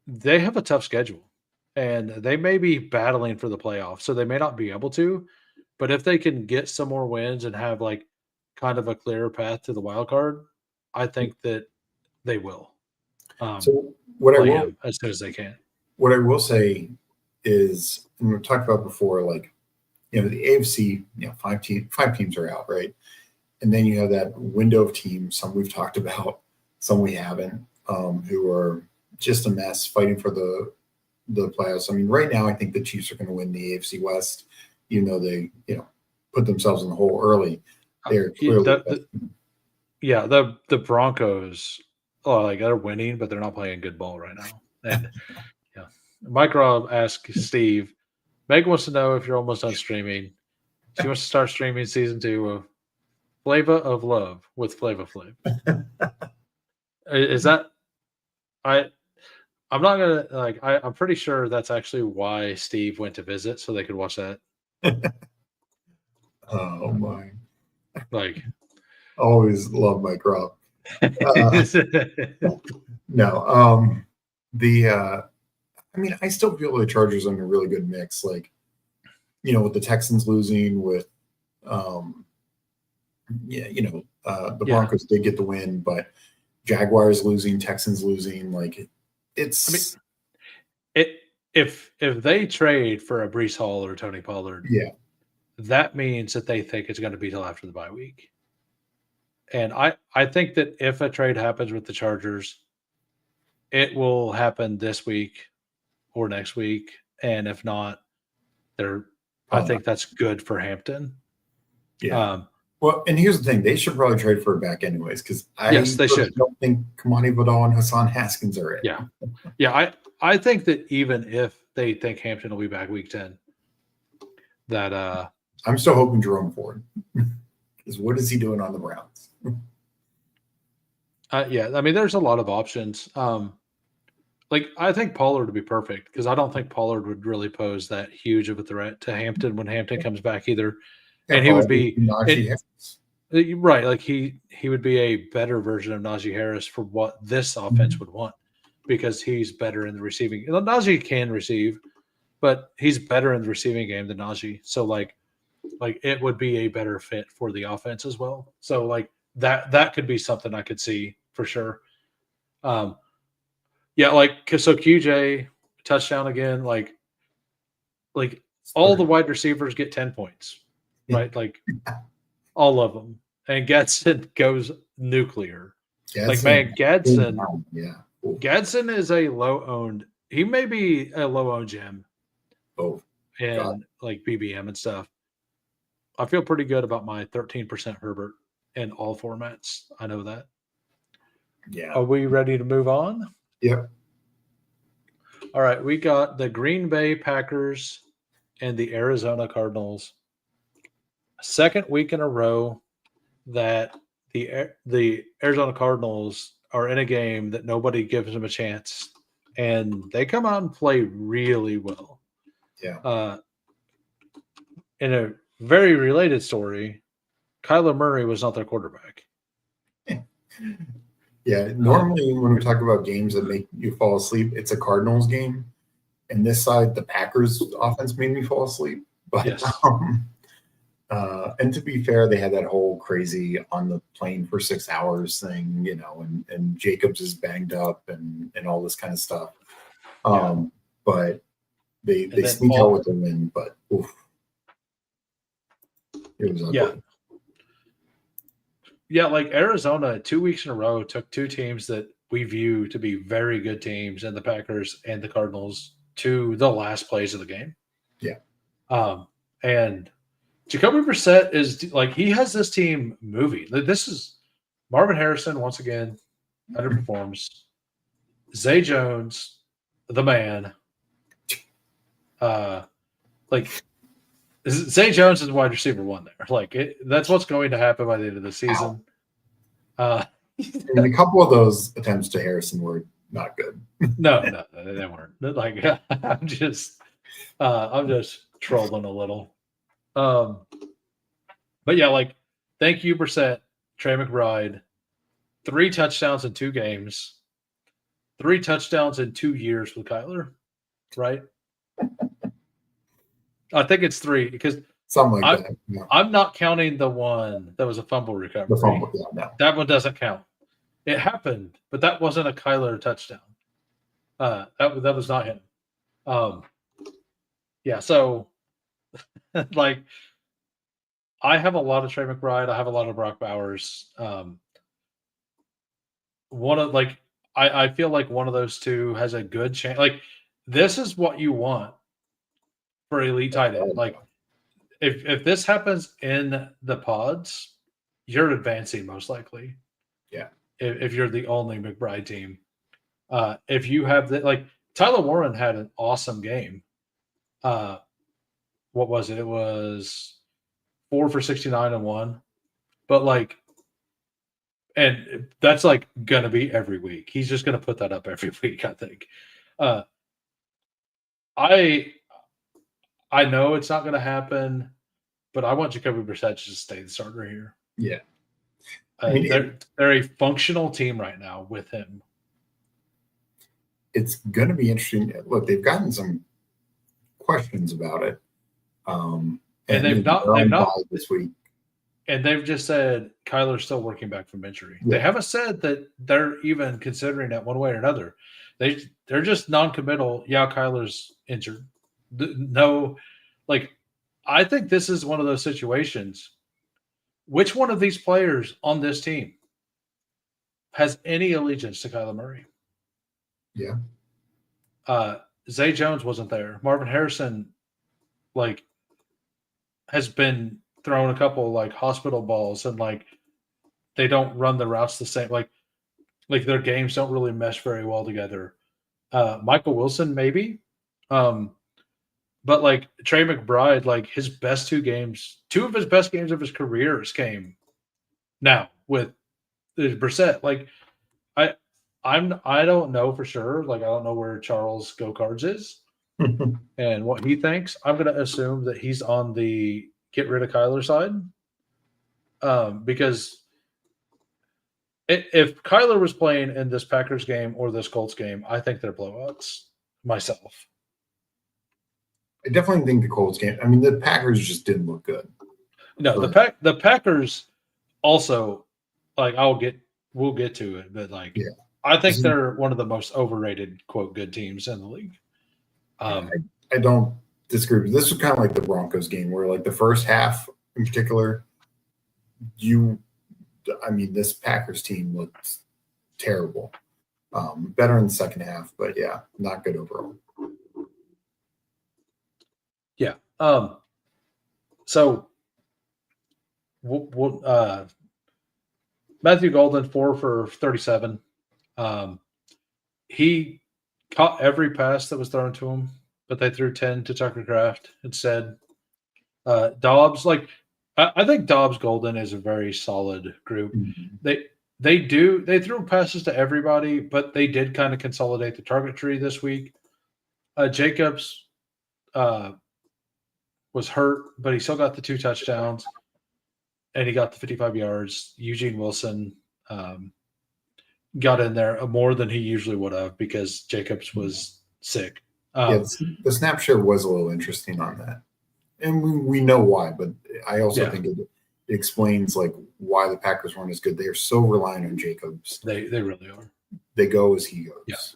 they have a tough schedule and they may be battling for the playoffs, so they may not be able to. But if they can get some more wins and have like kind of a clearer path to the wild card, I think that they will.
So what I will
him as soon as they can.
What I will say is, and we've talked about before, like the AFC, 5 teams are out, right? And then you have that window of teams. Some we've talked about, some we haven't, who are just a mess fighting for the playoffs. I mean, right now I think the Chiefs are going to win the AFC West, even though they put themselves in the hole early. They're clearly
the Broncos. Oh, like they're winning, but they're not playing good ball right now. And Mike Robb asked Steve, Meg wants to know if you're almost done streaming. She wants to start streaming season 2 of Flava of Love with Flava Flav. Is that I'm not gonna I'm pretty sure that's actually why Steve went to visit so they could watch that.
Oh my!
Like,
always love Mike Robb. No, I mean, I still feel the Chargers are in a really good mix. Like, with the Texans losing, with the Broncos did get the win, but Jaguars losing, Texans losing, like it's.
I mean, if they trade for a Breece Hall or Tony Pollard, that means that they think it's going to be till after the bye week. And I think that if a trade happens with the Chargers, it will happen this week or next week. And if not, I think that's good for Hampton.
Yeah. Well, and here's the thing: they should probably trade for a back anyways, because
they should.
Don't think Kamani Vidal and Hassan Haskins are it.
Yeah. I think that even if they think Hampton will be back week 10, that
I'm still hoping Jerome Ford. Because what is he doing on the Browns?
I mean, there's a lot of options. Like I think Pollard would be perfect because I don't think Pollard would really pose that huge of a threat to Hampton when Hampton comes back either. And he would be right. Like he would be a better version of Najee Harris for what this offense would want because he's better in the receiving. Najee can receive, but he's better in the receiving game than Najee. So like it would be a better fit for the offense as well. So like that could be something I could see for sure. So QJ touchdown again, like all the wide receivers get 10 points, right? Like all of them. And Gadsden goes nuclear. Gadsden is a low-owned. He may be a low-owned gem. And like BBM and stuff. I feel pretty good about my 13% Herbert in all formats. I know that.
Yeah.
Are we ready to move on?
Yep.
All right. We got the Green Bay Packers and the Arizona Cardinals. Second week in a row that the Arizona Cardinals are in a game that nobody gives them a chance. And they come out and play really well.
Yeah.
In a very related story, Kyler Murray was not their quarterback.
Yeah, normally when we talk about games that make you fall asleep, it's a Cardinals game. And this side, the Packers offense made me fall asleep. But and to be fair, they had that whole crazy on the plane for 6 hours thing, and Jacobs is banged up and all this kind of stuff. But they sneak out with the win, but oof. It was ugly.
Yeah, like Arizona 2 weeks in a row took two teams that we view to be very good teams, and the Packers and the Cardinals to the last plays of the game.
Yeah.
And Jacoby Brissett is like, he has this team moving. This is Marvin Harrison once again underperforms. Zay Jones, the man. Like Zay Jones is wide receiver one there. Like that's what's going to happen by the end of the season.
I mean, a couple of those attempts to Harrison were not good.
No, they weren't. Like I'm just trolling a little. But yeah, like thank you, Brissett, Trey McBride, 3 touchdowns in 2 games, 3 touchdowns in 2 years with Kyler, right? I think it's 3 because
something like that. Yeah.
I'm not counting the one that was a fumble recovery.
The fumble, yeah, no.
That one doesn't count. It happened, but that wasn't a Kyler touchdown. That was not him. Yeah, so like I have a lot of Trey McBride. I have a lot of Brock Bowers. One of like I feel like one of those two has a good chance. Like this is what you want for elite tight end. Like if this happens in the pods, you're advancing most likely.
Yeah.
If you're the only McBride team. If you have like Tyler Warren had an awesome game. What was it? It was 4 for 69 and 1. But like, and that's like gonna be every week. He's just gonna put that up every week, I think. I know it's not gonna happen, but I want Jacoby Brissett to stay the starter here.
Yeah.
I mean, they're a functional team right now with him.
It's going to be interesting. Look, they've gotten some questions about it,
and they've not
this week.
And they've just said Kyler's still working back from injury.
Yeah.
They haven't said that they're even considering it one way or another. They're just non-committal. Yeah, Kyler's injured. No, like I think this is one of those situations. Which one of these players on this team has any allegiance to Kyler Murray?
Yeah.
Zay Jones wasn't there. Marvin Harrison, like, has been thrown a couple like hospital balls, and like they don't run the routes the same. Like their games don't really mesh very well together. Michael Wilson, maybe. But like Trey McBride, like his best 2 games, 2 of his best games of his careers came now with Brissett. Like I don't know for sure. Like I don't know where Charles Go Cards is and what he thinks. I'm gonna assume that he's on the get rid of Kyler side. Because if Kyler was playing in this Packers game or this Colts game, I think they're blowouts myself.
I definitely think the Colts game. I mean, the Packers just didn't look good.
No, the Packers also, like we'll get to it, but like I think they're one of the most overrated quote good teams in the league.
I don't disagree. This was kind of like the Broncos game where like the first half in particular, this Packers team looked terrible. Better in the second half, but yeah, not good overall.
Yeah. So Matthew Golden 4 for 37. He caught every pass that was thrown to him, but they threw 10 to Tucker Kraft instead. Dobbs, like I think Dobbs Golden is a very solid group. Mm-hmm. They threw passes to everybody, but they did kind of consolidate the target tree this week. Jacobs was hurt, but he still got the 2 touchdowns, and he got the 55 yards. Eugene Wilson got in there more than he usually would have because Jacobs was sick.
The snap share was a little interesting on that, and we know why. But I also think it explains like why the Packers weren't as good. They are so reliant on Jacobs.
They really are.
They go as he goes.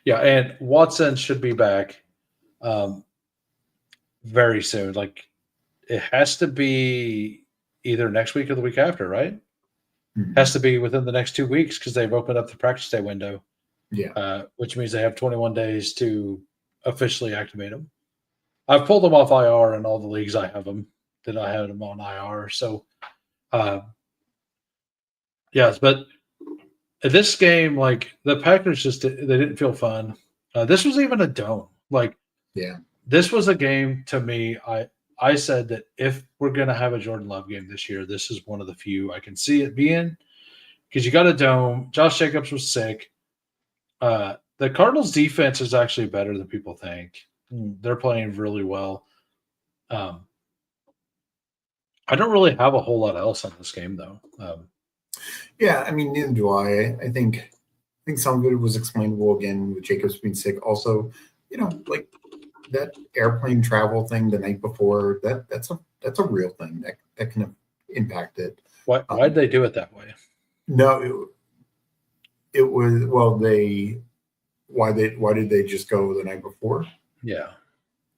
Yeah, and Watson should be back very soon. Like it has to be either next week or the week after, right? Has to be within the next 2 weeks because they've opened up the practice day window.
Yeah.
Which means they have 21 days to officially activate them. I've pulled them off IR in all the leagues I have them that I had them on IR. So, yes, but this game, like the Packers, they didn't feel fun. This was even a dome. Like,
yeah,
this was a game to me. I said that if we're gonna have a Jordan Love game this year, this is one of the few I can see it being because you got a dome. Josh Jacobs was sick. The Cardinals' defense is actually better than people think. They're playing really well. I don't really have a whole lot else on this game, though.
yeah. I mean, neither do I. I think some of it was explainable again with Jacobs being sick. Also, like that airplane travel thing the night before. That's a real thing that can impact it.
Why did they do it that way?
No, it was why did they just go the night before?
Yeah.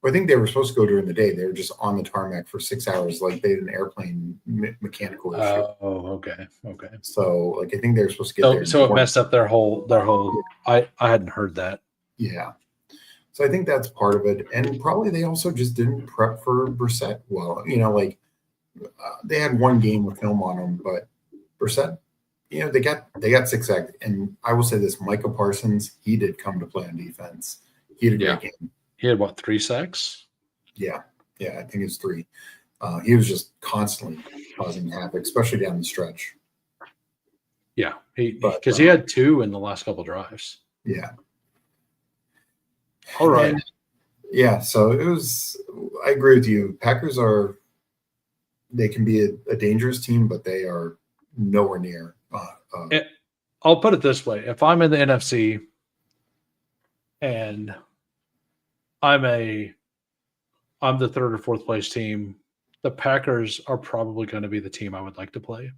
I think they were supposed to go during the day. They were just on the tarmac for 6 hours, like they had an airplane mechanical issue.
Oh, okay.
So, like, I think they were supposed to get there.
So it messed up their whole. I hadn't heard that.
Yeah. So I think that's part of it, and probably they also just didn't prep for Brissett well. They had one game with film on him, but Brissett, they got 6 sacks, and I will say this: Micah Parsons, he did come to play on defense. He had a great game.
He had 3 sacks?
Yeah, I think it's 3. He was just constantly causing havoc, especially down the stretch.
Yeah, because he had 2 in the last couple drives.
Yeah.
All right.
So it was. I agree with you. Packers they can be a dangerous team, but they are nowhere near.
I'll put it this way: if I'm in the NFC and I'm the 3rd or 4th place team, the Packers are probably going to be the team I would like to play.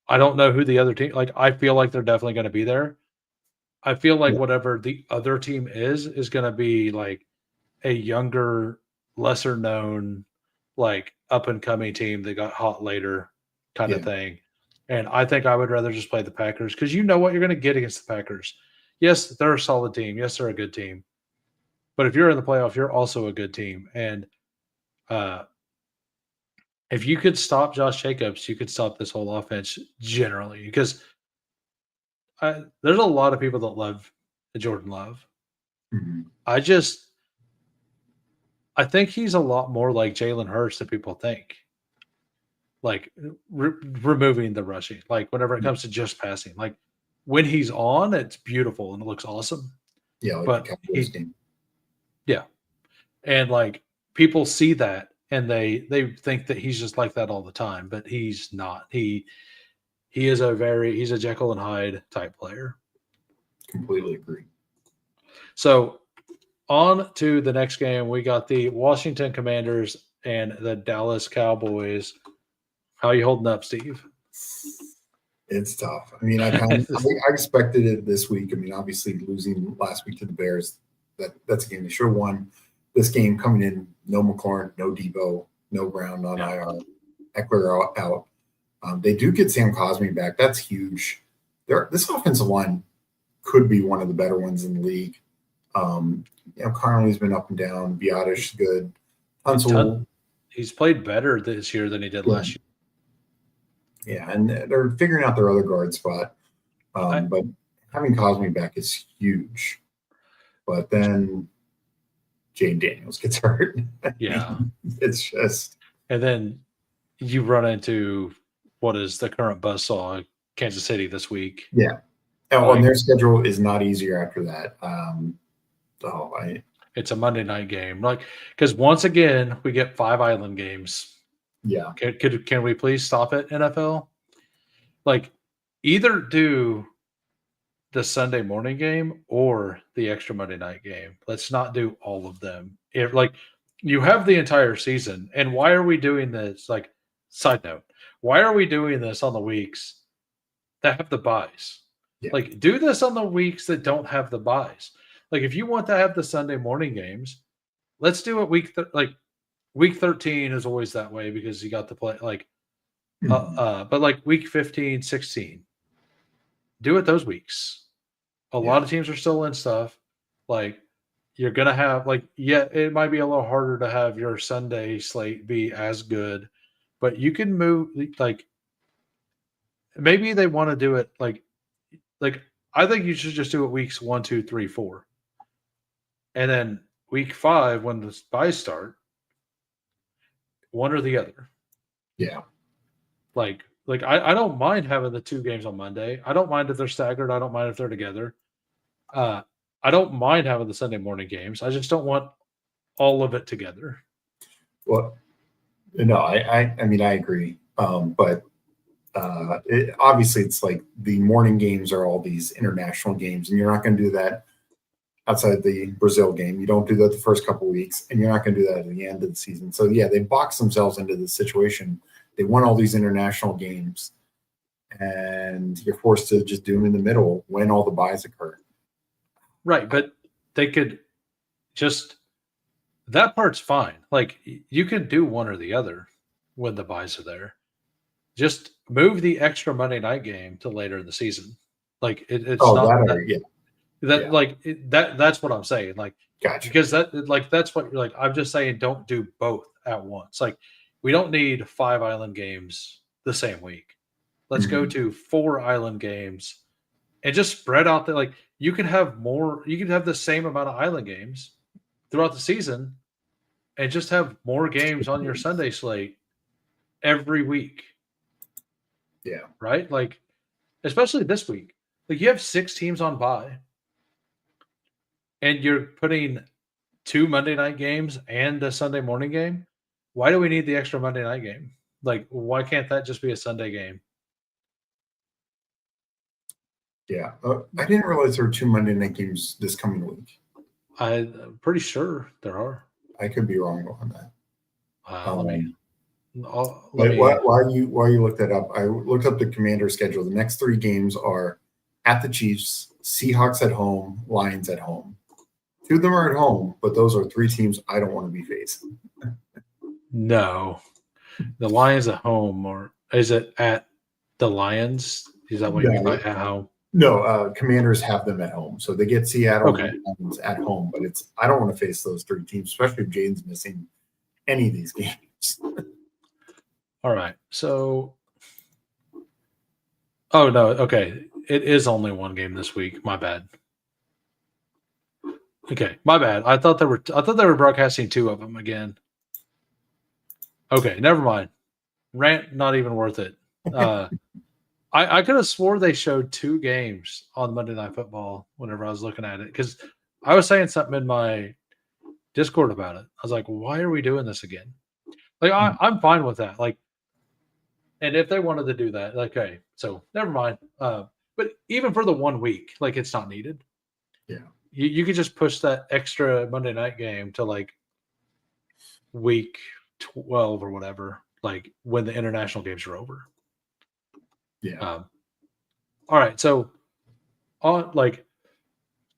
I don't know who the other team. Like, I feel like they're definitely going to be there. I feel like whatever the other team is going to be like a younger, lesser known, like up and coming team that got hot later kind of thing. And I think I would rather just play the Packers because you know what you're going to get against the Packers. Yes, they're a solid team. Yes, they're a good team. But if you're in the playoff, you're also a good team. And if you could stop Josh Jacobs, you could stop this whole offense generally because there's a lot of people that love Jordan Love.
Mm-hmm.
I think he's a lot more like Jalen Hurts than people think. Like removing the rushing, like whenever it comes to just passing, like when he's on, it's beautiful and it looks awesome.
Yeah, like
but
the Cowboys game.
Yeah, and like people see that and they think that he's just like that all the time, but he's not. He's a Jekyll and Hyde type player.
Completely agree.
So on to the next game, we got the Washington Commanders and the Dallas Cowboys. How are you holding up, Steve?
It's tough. I mean, I expected it this week. I mean, obviously losing last week to the Bears, that's a game they should have won. This game coming in, no McLaurin, no Debo, no Brown on IR, Eckler out. They do get Sam Cosmi back. That's huge. This offensive line could be one of the better ones in the league. Connolly's been up and down. Biotish good. Tunsil,
he's played better this year than he did last year.
Yeah, and they're figuring out their other guard spot. But having Cosmi back is huge. But then Jane Daniels gets hurt.
Yeah.
It's just.
And then you run into what is the current buzzsaw, Kansas City this week.
Yeah. And their schedule is not easier after that.
It's a Monday night game. Because once again, we get 5 island games.
Yeah.
Can we please stop it, NFL? Either do the Sunday morning game or the extra Monday night game. Let's not do all of them. You have the entire season, and why are we doing this? Side note, why are we doing this on the weeks that have the buys?
Yeah.
Do this on the weeks that don't have the buys. If you want to have the Sunday morning games, let's do it week 13 is always that way because you got to play But like week 15, 16, do it those weeks. A lot of teams are still in stuff. Like you're gonna have it might be a little harder to have your Sunday slate be as good, but you can move like maybe they want to do it like I think you should just do it weeks 1, 2, 3, 4. And then week 5, when the buys start, one or the other.
Yeah.
Like I don't mind having the 2 games on Monday. I don't mind if they're staggered. I don't mind if they're together. I don't mind having the Sunday morning games. I just don't want all of it together.
Well, no, I mean, I agree. But obviously it's like the morning games are all these international games, and you're not going to do that outside the Brazil game. You don't do that the first couple of weeks, and you're not going to do that at the end of the season. So yeah, they box themselves into this situation. They won all these international games, and you're forced to just do them in the middle when all the buys occur.
Right, but they could just that part's fine. Like you could do one or the other when the buys are there. Just move the extra Monday night game to later in the season. Like it's not that's what I'm saying. Like,
gotcha.
Because that's what you're like. I'm just saying, don't do both at once. Like, we don't need 5 island games the same week. Let's go to 4 island games and just spread out the like. You can have more. You can have the same amount of island games throughout the season, and just have more games on your Sunday slate every week.
Yeah.
Right. Like, especially this week. Like you have 6 teams on bye. And you're putting 2 Monday night games and a Sunday morning game. Why do we need the extra Monday night game? Like, why can't that just be a Sunday game?
Yeah. I didn't realize there were 2 Monday night games this coming week.
I'm pretty sure there are.
I could be wrong on that. While you look that up, I looked up the Commander schedule. The next 3 games are at the Chiefs, Seahawks at home, Lions at home. 2 of them are at home, but those are 3 teams I don't want to be facing.
No. The Lions at home, or is it at the Lions? Is that what you mean by at home?
No, Commanders have them at home. So they get Seattle
Lions
at home, but I don't want to face those 3 teams, especially if Jaden's missing any of these games.
All right. So oh no, okay. It is only 1 game this week. My bad. Okay, my bad. I thought they were broadcasting 2 of them again. Okay, never mind. Rant not even worth it. I could have swore they showed 2 games on Monday Night Football whenever I was looking at it, because I was saying something in my Discord about it. I was like, why are we doing this again? Like I'm fine with that. Like, and if they wanted to do that, okay, so never mind. But even for the 1 week, like it's not needed.
Yeah.
You could just push that extra Monday night game to like week 12 or whatever, like when the international games are over.
Yeah.
All right. So on like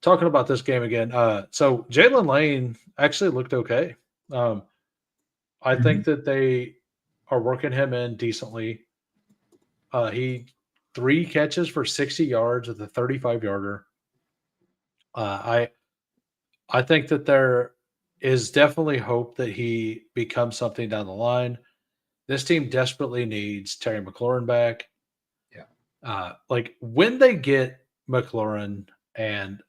talking about this game again. So Jalen Lane actually looked okay. I think that they are working him in decently. He 3 catches for 60 yards with a 35-yarder. I think that there is definitely hope that he becomes something down the line. This team desperately needs Terry McLaurin back.
Yeah.
Like when they get McLaurin, and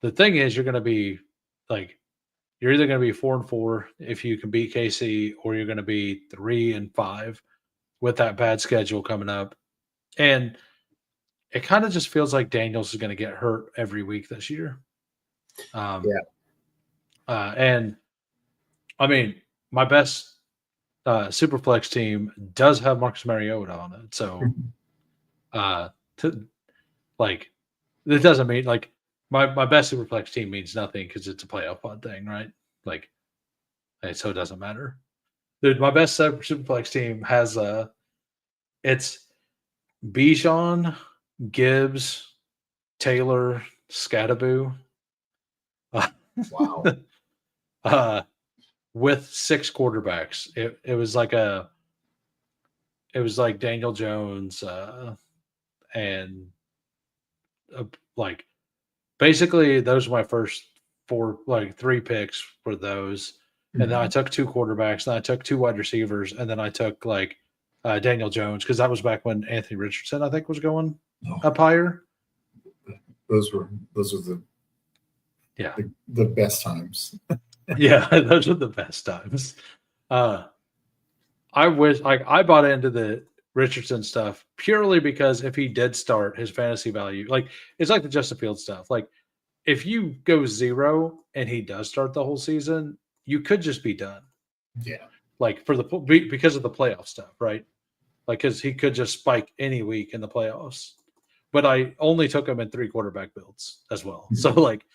the thing is, you're going to be like, you're either going to be 4-4 if you can beat KC, or you're going to be 3-5 with that bad schedule coming up. And it kind of just feels like Daniels is going to get hurt every week this year. And I mean, my best Superflex team does have Marcus Mariota on it. So, it doesn't mean like my best Superflex team means nothing because it's a playoff pod thing, right? Like, so it doesn't matter. Dude, my best Superflex team has it's Bijan, Gibbs, Taylor, Scattaboo.
Wow.
With 6 quarterbacks. It was like a it was like Daniel Jones and like basically those were my first three picks for those. And then I took two quarterbacks, then I took two wide receivers, and then I took like Daniel Jones because that was back when Anthony Richardson, I think, was going up higher.
Those were the the best times.
Yeah, those are the best times. I wish I bought into the Richardson stuff purely because if he did start, his fantasy value, like it's like the Justin Fields stuff. Like if you go 0 and he does start the whole season, you could just be done.
Yeah.
Like because of the playoff stuff, right? Like because he could just spike any week in the playoffs. But I only took him in 3 quarterback builds as well. So like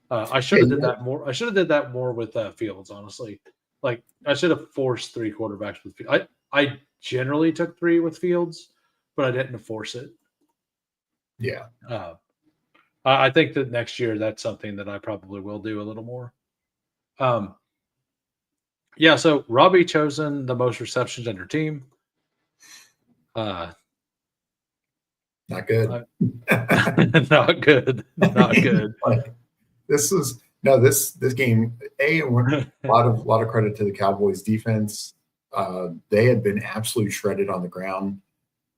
I should have did that more. I should have did that more with Fields, honestly. Like I should have forced 3 quarterbacks with Fields. I generally took 3 with Fields, but I didn't force it.
Yeah.
I think that next year that's something that I probably will do a little more. Yeah. So Robbie chosen the most receptions on your team.
Not good.
Not good. Not good.
Like, this game. A lot of credit to the Cowboys defense. They had been absolutely shredded on the ground.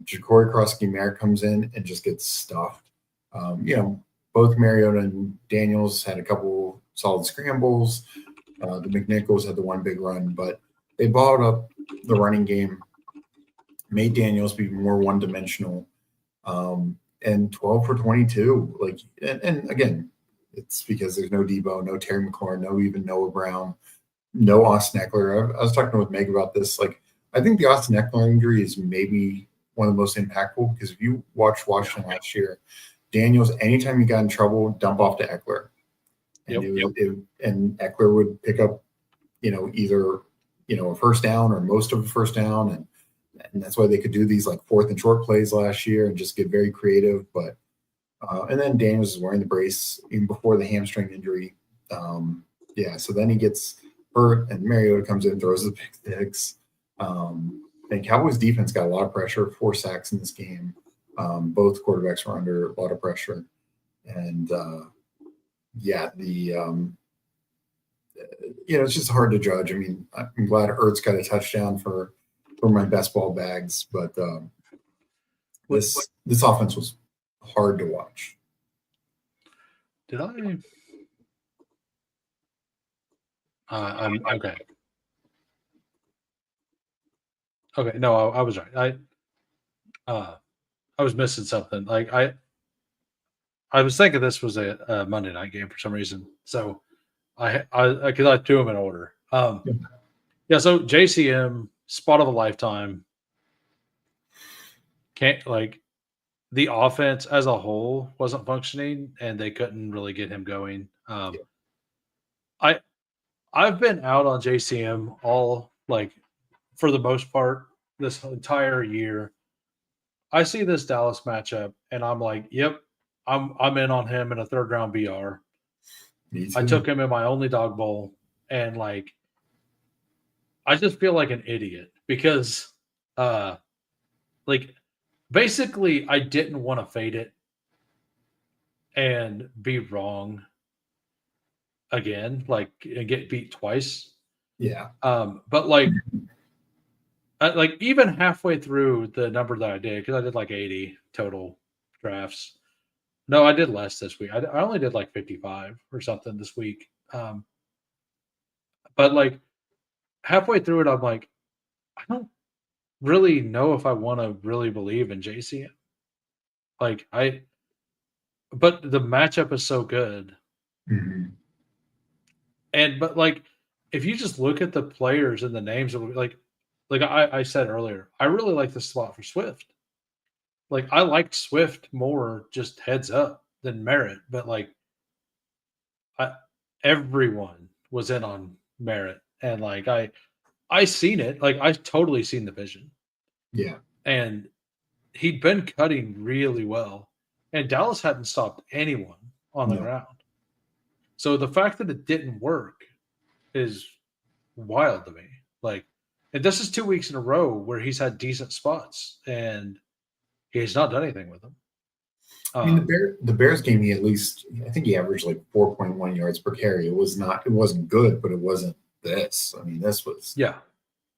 Ja'Cory Krosky-Merritt comes in and just gets stuffed. Both Mariota and Daniels had a couple solid scrambles. The McNichols had the one big run, but they balled up the running game, made Daniels be more one-dimensional. And 12 for 22. Like, and again, it's because there's no Debo, no Terry McLaurin, no even Noah Brown, no Austin Eckler. I was talking with Meg about this. Like, I think the Austin Eckler injury is maybe one of the most impactful because if you watched Washington last year, Daniels, anytime he got in trouble, dump off to Eckler. And and Eckler would pick up, either, a first down or most of a first down. And that's why they could do these like 4th and short plays last year and just get very creative. But and then Daniels is wearing the brace even before the hamstring injury. So then he gets hurt and Mariota comes in, throws the pick six. And Cowboys defense got a lot of pressure, 4 sacks in this game. Both quarterbacks were under a lot of pressure. And it's just hard to judge. I mean, I'm glad Ertz got a touchdown for my best ball bags, but this offense was hard to watch.
Did I? I'm okay. Okay, no, I was right. I was missing something. Like I was thinking this was a Monday night game for some reason. So because I threw them in order. Yeah. So JCM spot of a lifetime. Can't like the offense as a whole wasn't functioning, and they couldn't really get him going. I've been out on JCM all for the most part this entire year. I see this Dallas matchup, and I'm like, yep, I'm in on him in a 3rd round BR. I took him in my only dog bowl, and I just feel like an idiot because basically I didn't want to fade it and be wrong again, and get beat twice.
Yeah.
But even halfway through the number that I did, because I did 80 total drafts. No, I did less this week. I only did 55 or something this week. But halfway through it, I'm like, I don't really know if I want to really believe in JCM. But the matchup is so good.
Mm-hmm.
But if you just look at the players and the names of I said earlier, I really like the slot for Swift. I liked Swift more just heads up than Merritt, but everyone was in on Merritt, and I seen it. I totally seen the vision.
Yeah.
And he'd been cutting really well, and Dallas hadn't stopped anyone on the ground. So the fact that it didn't work is wild to me. And this is 2 weeks in a row where he's had decent spots, and he's not done anything with them.
I mean, the Bears game, he at least, I think he averaged like 4.1 yards per carry. It wasn't good, but it wasn't this. I mean, this was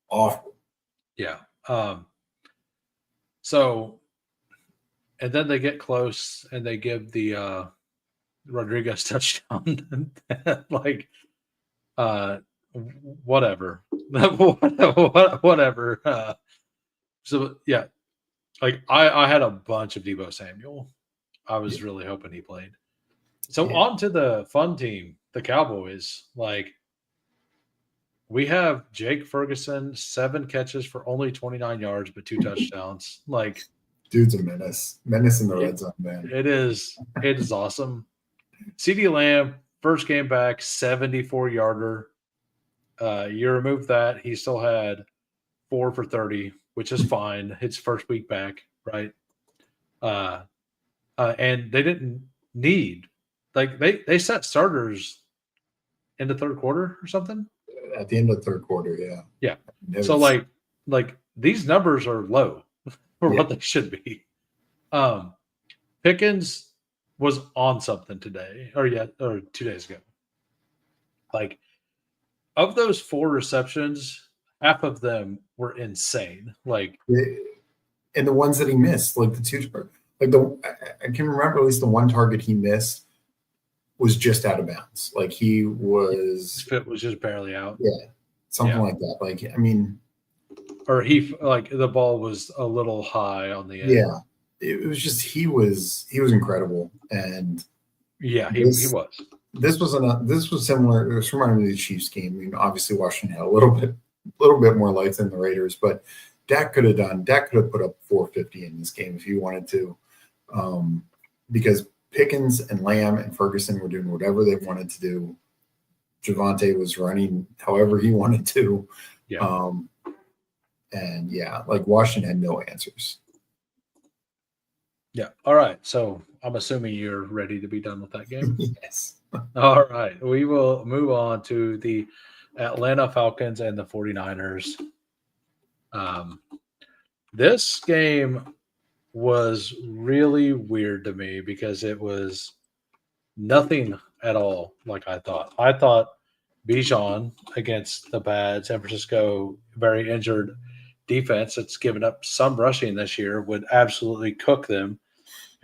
awful.
Yeah. So, and then they get close and they give the Rodriguez touchdown. Like, whatever. Whatever. So, yeah. Like, I had a bunch of Deebo Samuel. I was really hoping he played. So on to the fun team, the Cowboys. Like, we have Jake Ferguson, 7 catches for only 29 yards, but 2 touchdowns. Like,
dude's a menace in the red zone, man.
It is awesome. CeeDee Lamb, first game back, 74-yarder. You remove that, he still had 4 for 30, which is fine. His first week back, right? And they didn't need, like, they set starters in the third quarter or something.
At the end of the third quarter, yeah.
Yeah. So like these numbers are low for what they should be. Pickens was on something today, or 2 days ago. Like, of those 4 receptions, half of them were insane. Like,
and the ones that he missed, like the 2, like I can remember at least the 1 target he missed was just out of bounds. Like, he was,
his foot was just barely out.
Yeah, something like that. Like, I mean,
or the ball was a little high on the end.
Yeah, it was just he was incredible, and
he was.
This was similar. It was reminding me of the Chiefs game. I mean, obviously Washington had a little bit more life than the Raiders, but Dak could have put up 450 in this game if he wanted to, because Pickens and Lamb and Ferguson were doing whatever they wanted to do. Javonte was running however he wanted to.
Yeah.
And like Washington had no answers.
Yeah. All right. So I'm assuming you're ready to be done with that game.
Yes.
All right. We will move on to the Atlanta Falcons and the 49ers. This game was really weird to me because it was nothing at all like I thought. I thought Bijan against the bad San Francisco, very injured defense that's given up some rushing this year, would absolutely cook them.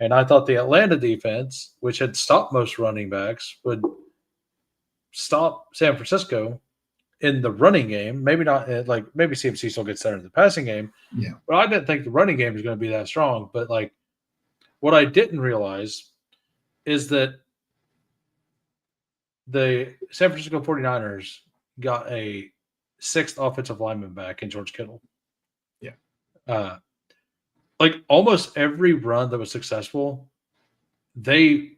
And I thought the Atlanta defense, which had stopped most running backs, would stop San Francisco in the running game. Maybe not, maybe CMC still gets there in the passing game.
Yeah.
But I didn't think the running game was going to be that strong. But, like, what I didn't realize is that the San Francisco 49ers got a 6th offensive lineman back in George Kittle.
Yeah.
Like, almost every run that was successful, they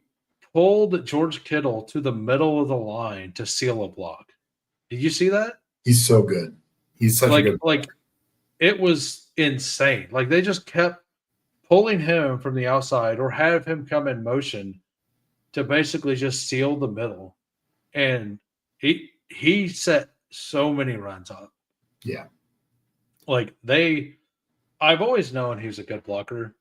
pulled George Kittle to the middle of the line to seal a block. Did you see that?
He's so good. He's such a good player.
Like, it was insane. Like, they just kept pulling him from the outside or have him come in motion to basically just seal the middle. And he set so many runs up.
Yeah.
Like, I've always known he was a good blocker,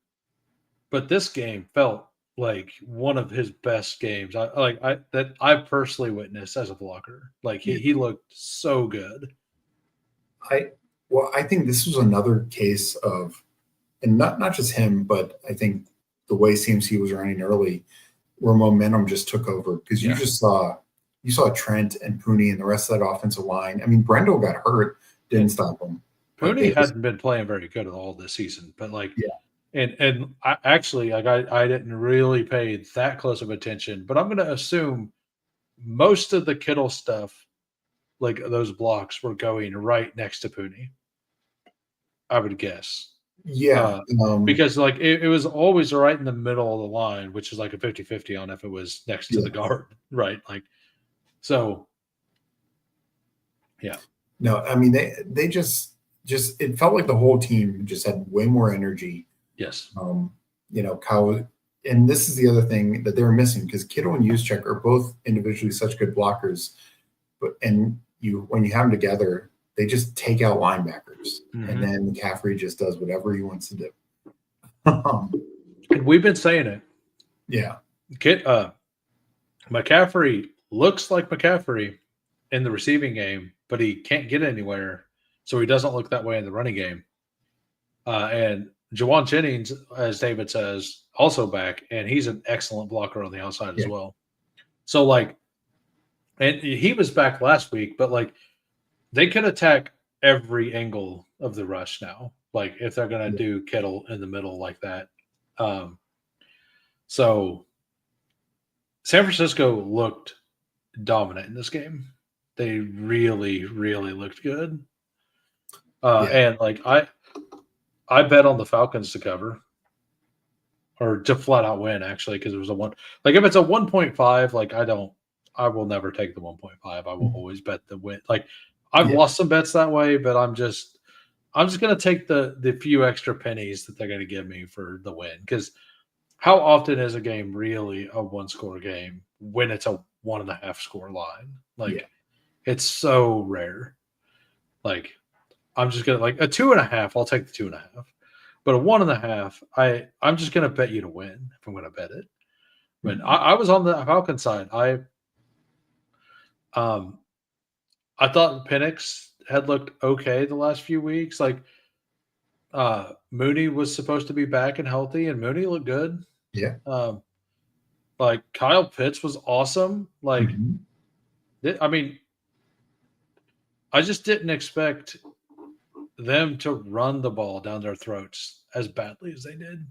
but this game felt like one of his best games that I've personally witnessed as a blocker. Like, he looked so good.
I think this was another case of, and not just him, but I think the way CMC was running early, where momentum just took over, because you saw Trent and Pooney and the rest of that offensive line. I mean, Brendel got hurt, didn't stop him.
Pooney hadn't been playing very good at all this season, but and I actually, I didn't really pay that close of attention, but I'm going to assume most of the Kittle stuff, like those blocks, were going right next to Pooney. I would guess.
Yeah.
Because like it was always right in the middle of the line, which is like a 50-50 on if it was next to the guard, right? Like, so yeah.
No, I mean, they just it felt like the whole team just had way more energy.
Yes.
Kyle, and this is the other thing that they were missing, because Kittle and Juszczyk are both individually such good blockers, but when you have them together, they just take out linebackers,
Mm-hmm.
and then McCaffrey just does whatever he wants to do.
And we've been saying it.
Yeah.
McCaffrey looks like McCaffrey in the receiving game, but he can't get anywhere, so he doesn't look that way in the running game. And Jawan Jennings, as David says, also back, and he's an excellent blocker on the outside as well. So, like, and he was back last week, but, like, they can attack every angle of the rush now, like, if they're going to do Kittle in the middle like that. So San Francisco looked dominant in this game. They really, really looked good. And, like, I bet on the Falcons to cover or to flat out win, actually, because it was a one. Like, if it's a 1.5, like, I will never take the 1.5. I will always bet the win. Like, I've lost some bets that way, but I'm just going to take the few extra pennies that they're going to give me for the win. Because how often is a game really a one-score game when it's a 1.5 score line? Like, it's so rare. Like, I'm just going to, like, a 2.5, I'll take the 2.5. But a 1.5, I'm just going to bet you to win if I'm going to bet it. But I was on the Falcon side. I thought Penix had looked okay the last few weeks. Like, Mooney was supposed to be back and healthy, and Mooney looked good.
Yeah.
Like, Kyle Pitts was awesome. Like, I mean, I just didn't expect them to run the ball down their throats as badly as they did.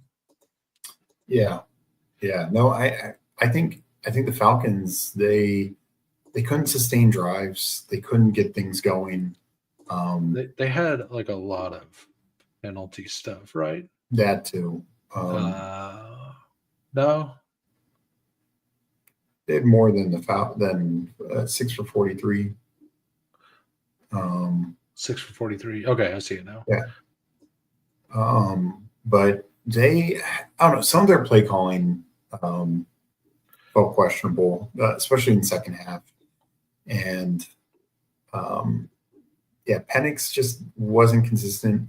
Yeah. No, I think the Falcons, they couldn't sustain drives. They couldn't get things going.
They had, like, a lot of penalty stuff, right?
That too.
No.
They had more than 6 for 43.
6 for 43. Okay, I see it now.
Yeah. But I don't know, some of their play calling felt questionable, especially in the second half. And Penix just wasn't consistent.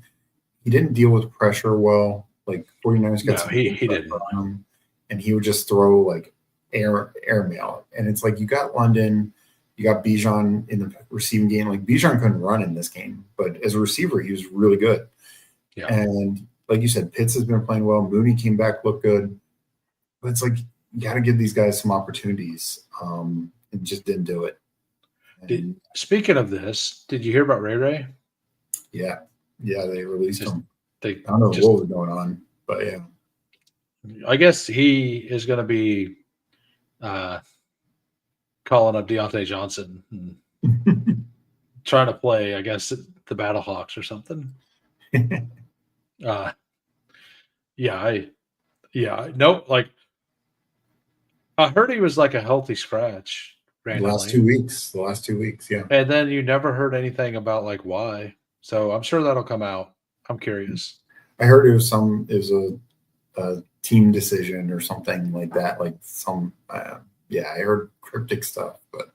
He didn't deal with pressure well. Like, 49ers got
he didn't
on him, and he would just throw like airmail. And it's like, you got London, you got Bijan in the receiving game. Like, Bijan couldn't run in this game, but as a receiver, he was really good. Yeah. And like you said, Pitts has been playing well. Mooney came back, looked good. But it's like, you got to give these guys some opportunities, and just didn't do it.
Speaking of this, did you hear about Ray Ray?
Yeah, they released him.
I
don't know what was going on, but yeah.
I guess he is going to be calling up Deontay Johnson and trying to play, I guess, the Battlehawks or something. Like, I heard he was like a healthy scratch randomly.
The last 2 weeks, yeah.
And then you never heard anything about, like, why. So I'm sure that'll come out. I'm curious.
I heard it was a team decision or something like that. Like, I heard cryptic stuff, but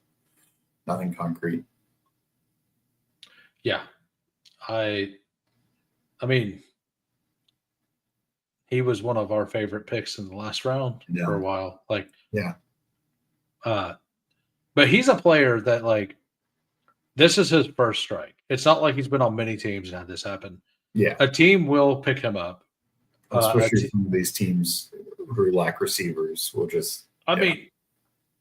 nothing concrete.
Yeah. I mean, he was one of our favorite picks in the last round for a while. Like, but he's a player that, like, this is his first strike. It's not like he's been on many teams and had this happen.
Yeah.
A team will pick him up.
Especially some of these teams who lack receivers will just.
I mean,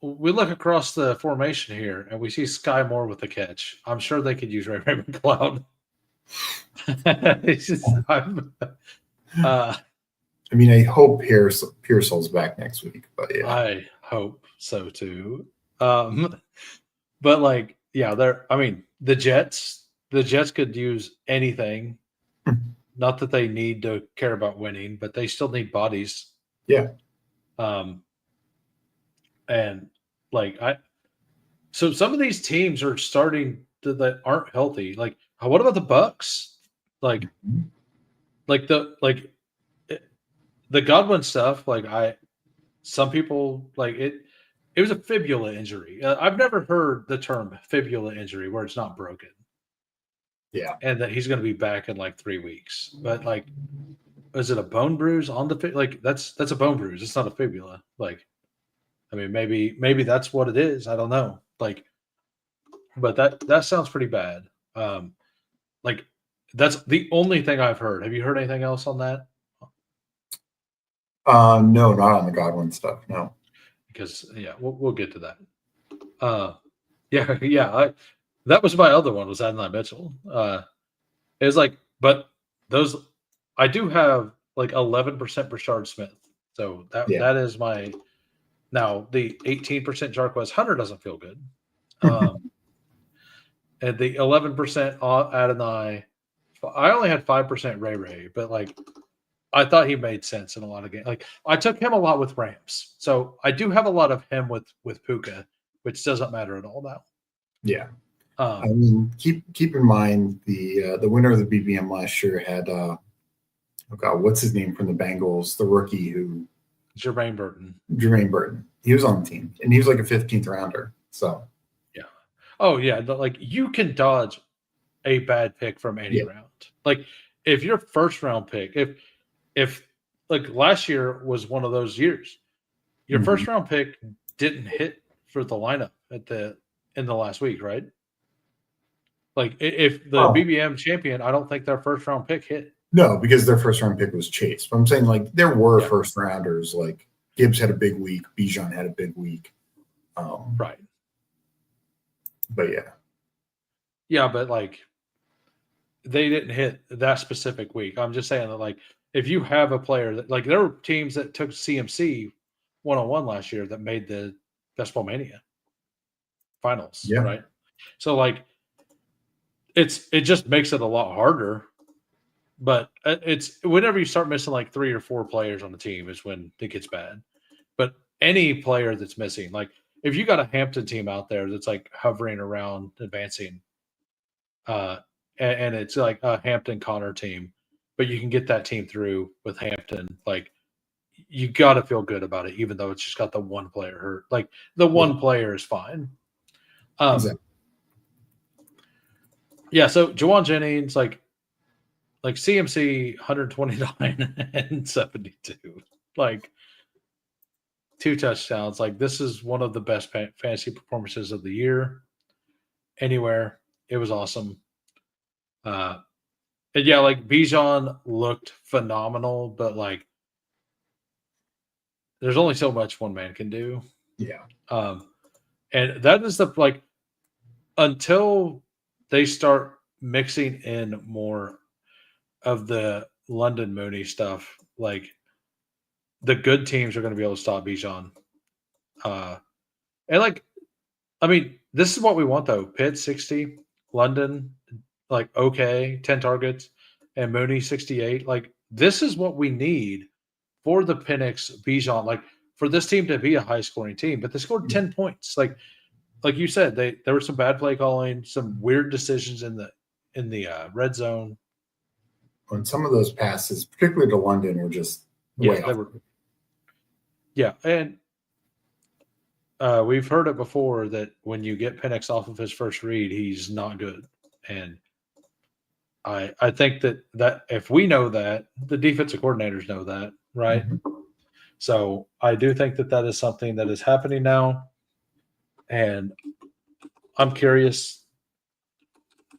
we look across the formation here and we see Sky Moore with the catch. I'm sure they could use Ray McCloud. It's just,
I mean, I hope Pearsall's back next week, but yeah.
I hope so too. But, like, the Jets could use anything. Not that they need to care about winning, but they still need bodies.
Yeah.
And, like, so some of these teams are starting that aren't healthy. Like, what about the Bucks? Like the Godwin stuff. Like, some people, like, it was a fibula injury. I've never heard the term fibula injury where it's not broken.
Yeah.
and that he's going to be back in like 3 weeks. But like, is it a bone bruise on the like that's a bone bruise? It's not a fibula. Like, I mean, maybe that's what it is. I don't know. Like, but that sounds pretty bad. Like that's the only thing I've heard. Have you heard anything else on that?
No, not on the Godwin stuff. No.
Because yeah, we'll get to that. Yeah. That was my other one. Was Adonai Mitchell? It was like, but those I do have like 11% Brashard Smith, so
Yeah.
that is my now the 18% Jarquez Hunter doesn't feel good, and the 11% Adonai. I only had 5% Ray, but like I thought he made sense in a lot of games. Like I took him a lot with Rams, so I do have a lot of him with Puka, which doesn't matter at all now.
Yeah. I mean, keep in mind the winner of the BBM last year had oh god, what's his name from the Bengals, the rookie who
Jermaine Burton.
He was on the team, and he was like a 15th rounder. So
yeah. Oh yeah, like you can dodge a bad pick from any round. Like if your first round pick, if like last year was one of those years, your first round pick didn't hit for the lineup in the last week, right? Like if the BBM champion, I don't think their first round pick hit.
No, because their first round pick was Chase. But I'm saying like there were first rounders. Like Gibbs had a big week, Bijan had a big week.
Right.
But yeah.
Yeah, but like they didn't hit that specific week. I'm just saying that like if you have a player that like there were teams that took CMC 1-on-1 last year that made the Best Ball Mania finals, right? So like it just makes it a lot harder. But it's whenever you start missing like 3 or 4 players on the team is when it gets bad. But any player that's missing, like if you got a Hampton team out there that's like hovering around advancing, and it's like a Hampton Connor team, but you can get that team through with Hampton, like you got to feel good about it, even though it's just got the one player hurt. Like the one player is fine.
Exactly.
Yeah. So Jawan Jennings, like CMC 129 and 72, like 2 touchdowns. Like this is one of the best fantasy performances of the year. Anywhere, it was awesome. And yeah, like Bijan looked phenomenal, but like there's only so much one man can do.
Yeah.
And that is the like until they start mixing in more of the London Mooney stuff, like the good teams are going to be able to stop Bijan. And like, I mean, this is what we want though. Pitt 60, London like okay, 10 targets, and Mooney 68. Like this is what we need for the Penix Bijan, like for this team to be a high scoring team. But they scored 10 points. Like you said, there were some bad play calling, some weird decisions in the red zone.
And some of those passes, particularly to London, were just way off.
Yeah, and we've heard it before that when you get Penix off of his first read, he's not good. And I think that if we know that, the defensive coordinators know that, right? So I do think that is something that is happening now. And I'm curious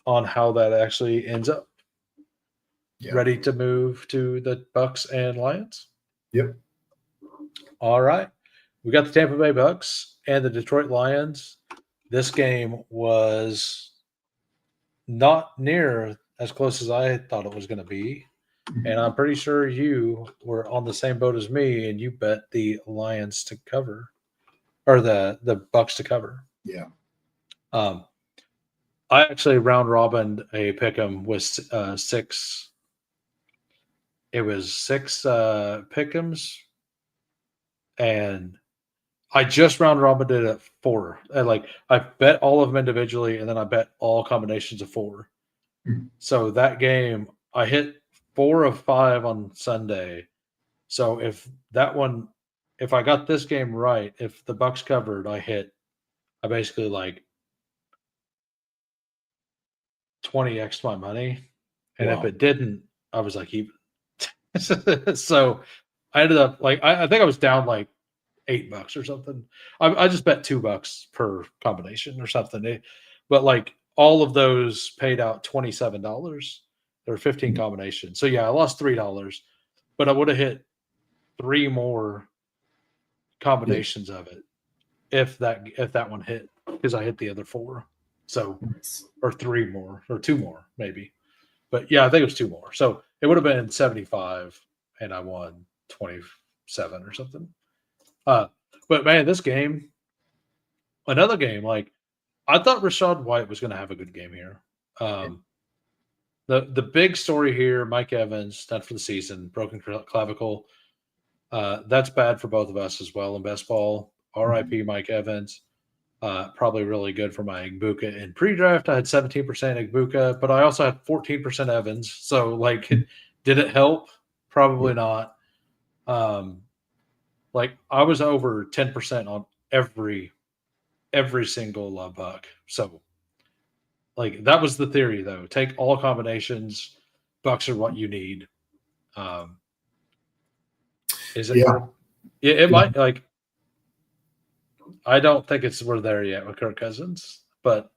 on how that actually ends up. Yeah. Ready to move to the Bucks and Lions?
Yep.
All right. We got the Tampa Bay Bucks and the Detroit Lions. This game was not near as close as I thought it was going to be. And I'm pretty sure you were on the same boat as me, and you bet the Lions to cover, or the Bucks to cover.
Yeah.
I actually round robined a pick'em with 6. It was 6 pick'ems, and I just round robined it at 4. I bet all of them individually, and then I bet all combinations of 4. So that game, I hit 4 of 5 on Sunday. So if I got this game right, if the Bucks covered, I basically like 20x my money. And
Wow.
if it didn't, I was like, even. So I ended up like, I think I was down like $8 or something. I just bet $2 per combination or something. But like all of those paid out $27. There were 15 combinations. So yeah, I lost $3, but I would have hit 3 more combinations of it if that one hit, because I hit the other 4. So
Nice.
or 3 more or 2 more maybe. But yeah, I think it was 2 more. So it would have been 75 and I won 27 or something. But man, this game, another game, like I thought Rashad White was going to have a good game here. The big story here, Mike Evans, done for the season, broken clavicle. That's bad for both of us as well in best ball. RIP Mike Evans. Probably really good for my Igbuka in pre-draft. I had 17% Igbuka, but I also had 14% Evans. So, like, did it help? Probably not. Like, I was over 10% on every single buck. So, like, that was the theory, though. Take all combinations. Bucks are what you need. Is it?
Yeah.
It might, like, I don't think we're there yet with Kirk Cousins, but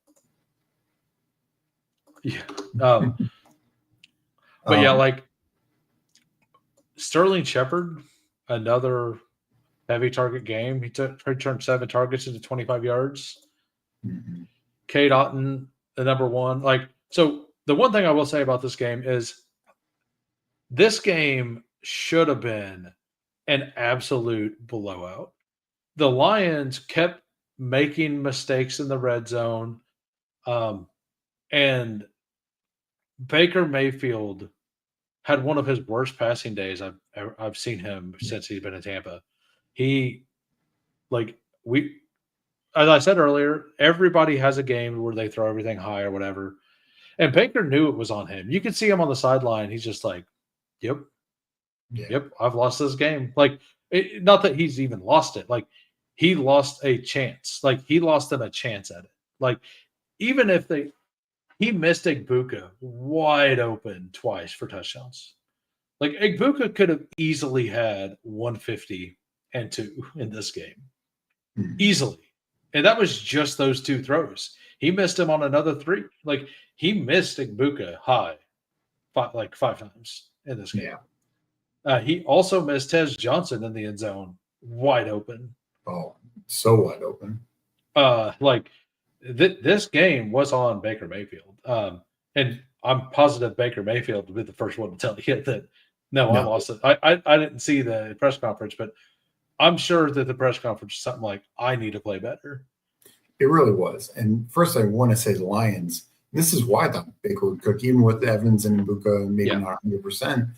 yeah. But yeah, like Sterling Shepard, another heavy target game. He turned 7 targets into 25 yards.
Mm-hmm.
Cade Otton, the number 1. Like, so the one thing I will say about this game is this game should have been an absolute blowout. The Lions kept making mistakes in the red zone. And Baker Mayfield had one of his worst passing days I've seen him since he's been in Tampa. He, like, as I said earlier, everybody has a game where they throw everything high or whatever. And Baker knew it was on him. You could see him on the sideline. He's just like, yep, I've lost this game. Like, not that he's even lost it. Like, he lost a chance. Like, he lost them a chance at it. Like, even if he missed Igbuka wide open twice for touchdowns. Like, Igbuka could have easily had 150 and 2 in this game. Easily. And that was just those 2 throws. He missed him on another 3. Like, he missed Igbuka high 5 times in this game. Yeah. He also missed Tez Johnson in the end zone wide open.
Oh, so wide open.
Like, this game was on Baker Mayfield. And I'm positive Baker Mayfield would be the first one to tell you that, no, I lost it. I didn't see the press conference, but I'm sure that the press conference is something like, I need to play better.
It really was. And first, I want to say the Lions, this is why I thought Baker would cook, even with Evans and Igbuka, maybe not 100%.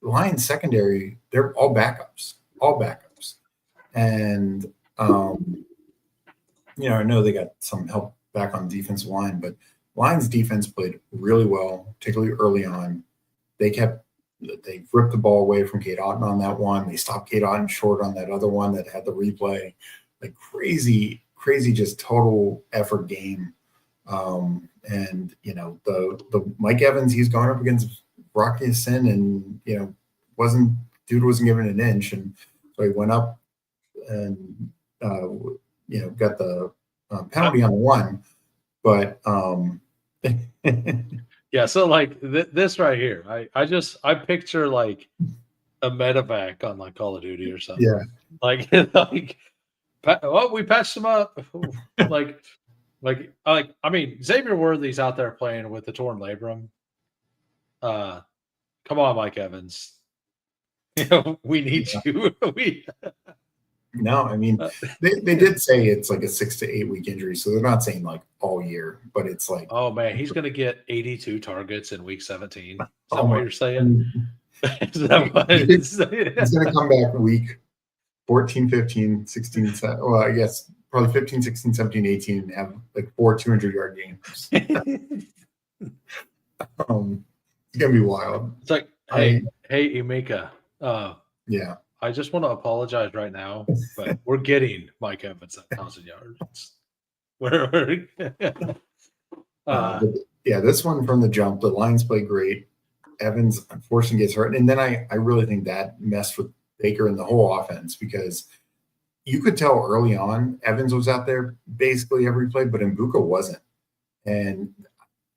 The Lions secondary, they're all backups. And, I know they got some help back on the defensive line, but Lions defense played really well, particularly early on. They ripped the ball away from Cade Otton on that one. They stopped Cade Otton short on that other one that had the replay. Like, crazy, just total effort game. And the Mike Evans, he's gone up against Brock Sin, and wasn't given an inch, and so he went up and got the penalty on the one, but
yeah. So like this right here, I picture like a medevac on like Call of Duty or something.
Yeah,
like we patched him up. like I mean, Xavier Worthy's out there playing with the torn labrum. Come on, Mike Evans. We need you.
No, I mean, they did say it's like a 6 to 8 week injury, so they're not saying like all year, but it's like,
oh man, he's going to get 82 targets in week 17. Is that what you're saying? Is that what
he's going to come back week 14, 15, 16, well, I guess probably 15, 16, 17, 18, and have like 4 200-yard games. It's going to be wild.
It's like, hey, Emeka.
Yeah.
I just want to apologize right now, but we're getting Mike Evans at 1,000 yards.
Yeah, this one from the jump, the Lions played great. Evans unfortunately gets hurt. And then I really think that messed with Baker and the whole offense because you could tell early on Evans was out there basically every play, but Mbuka wasn't. And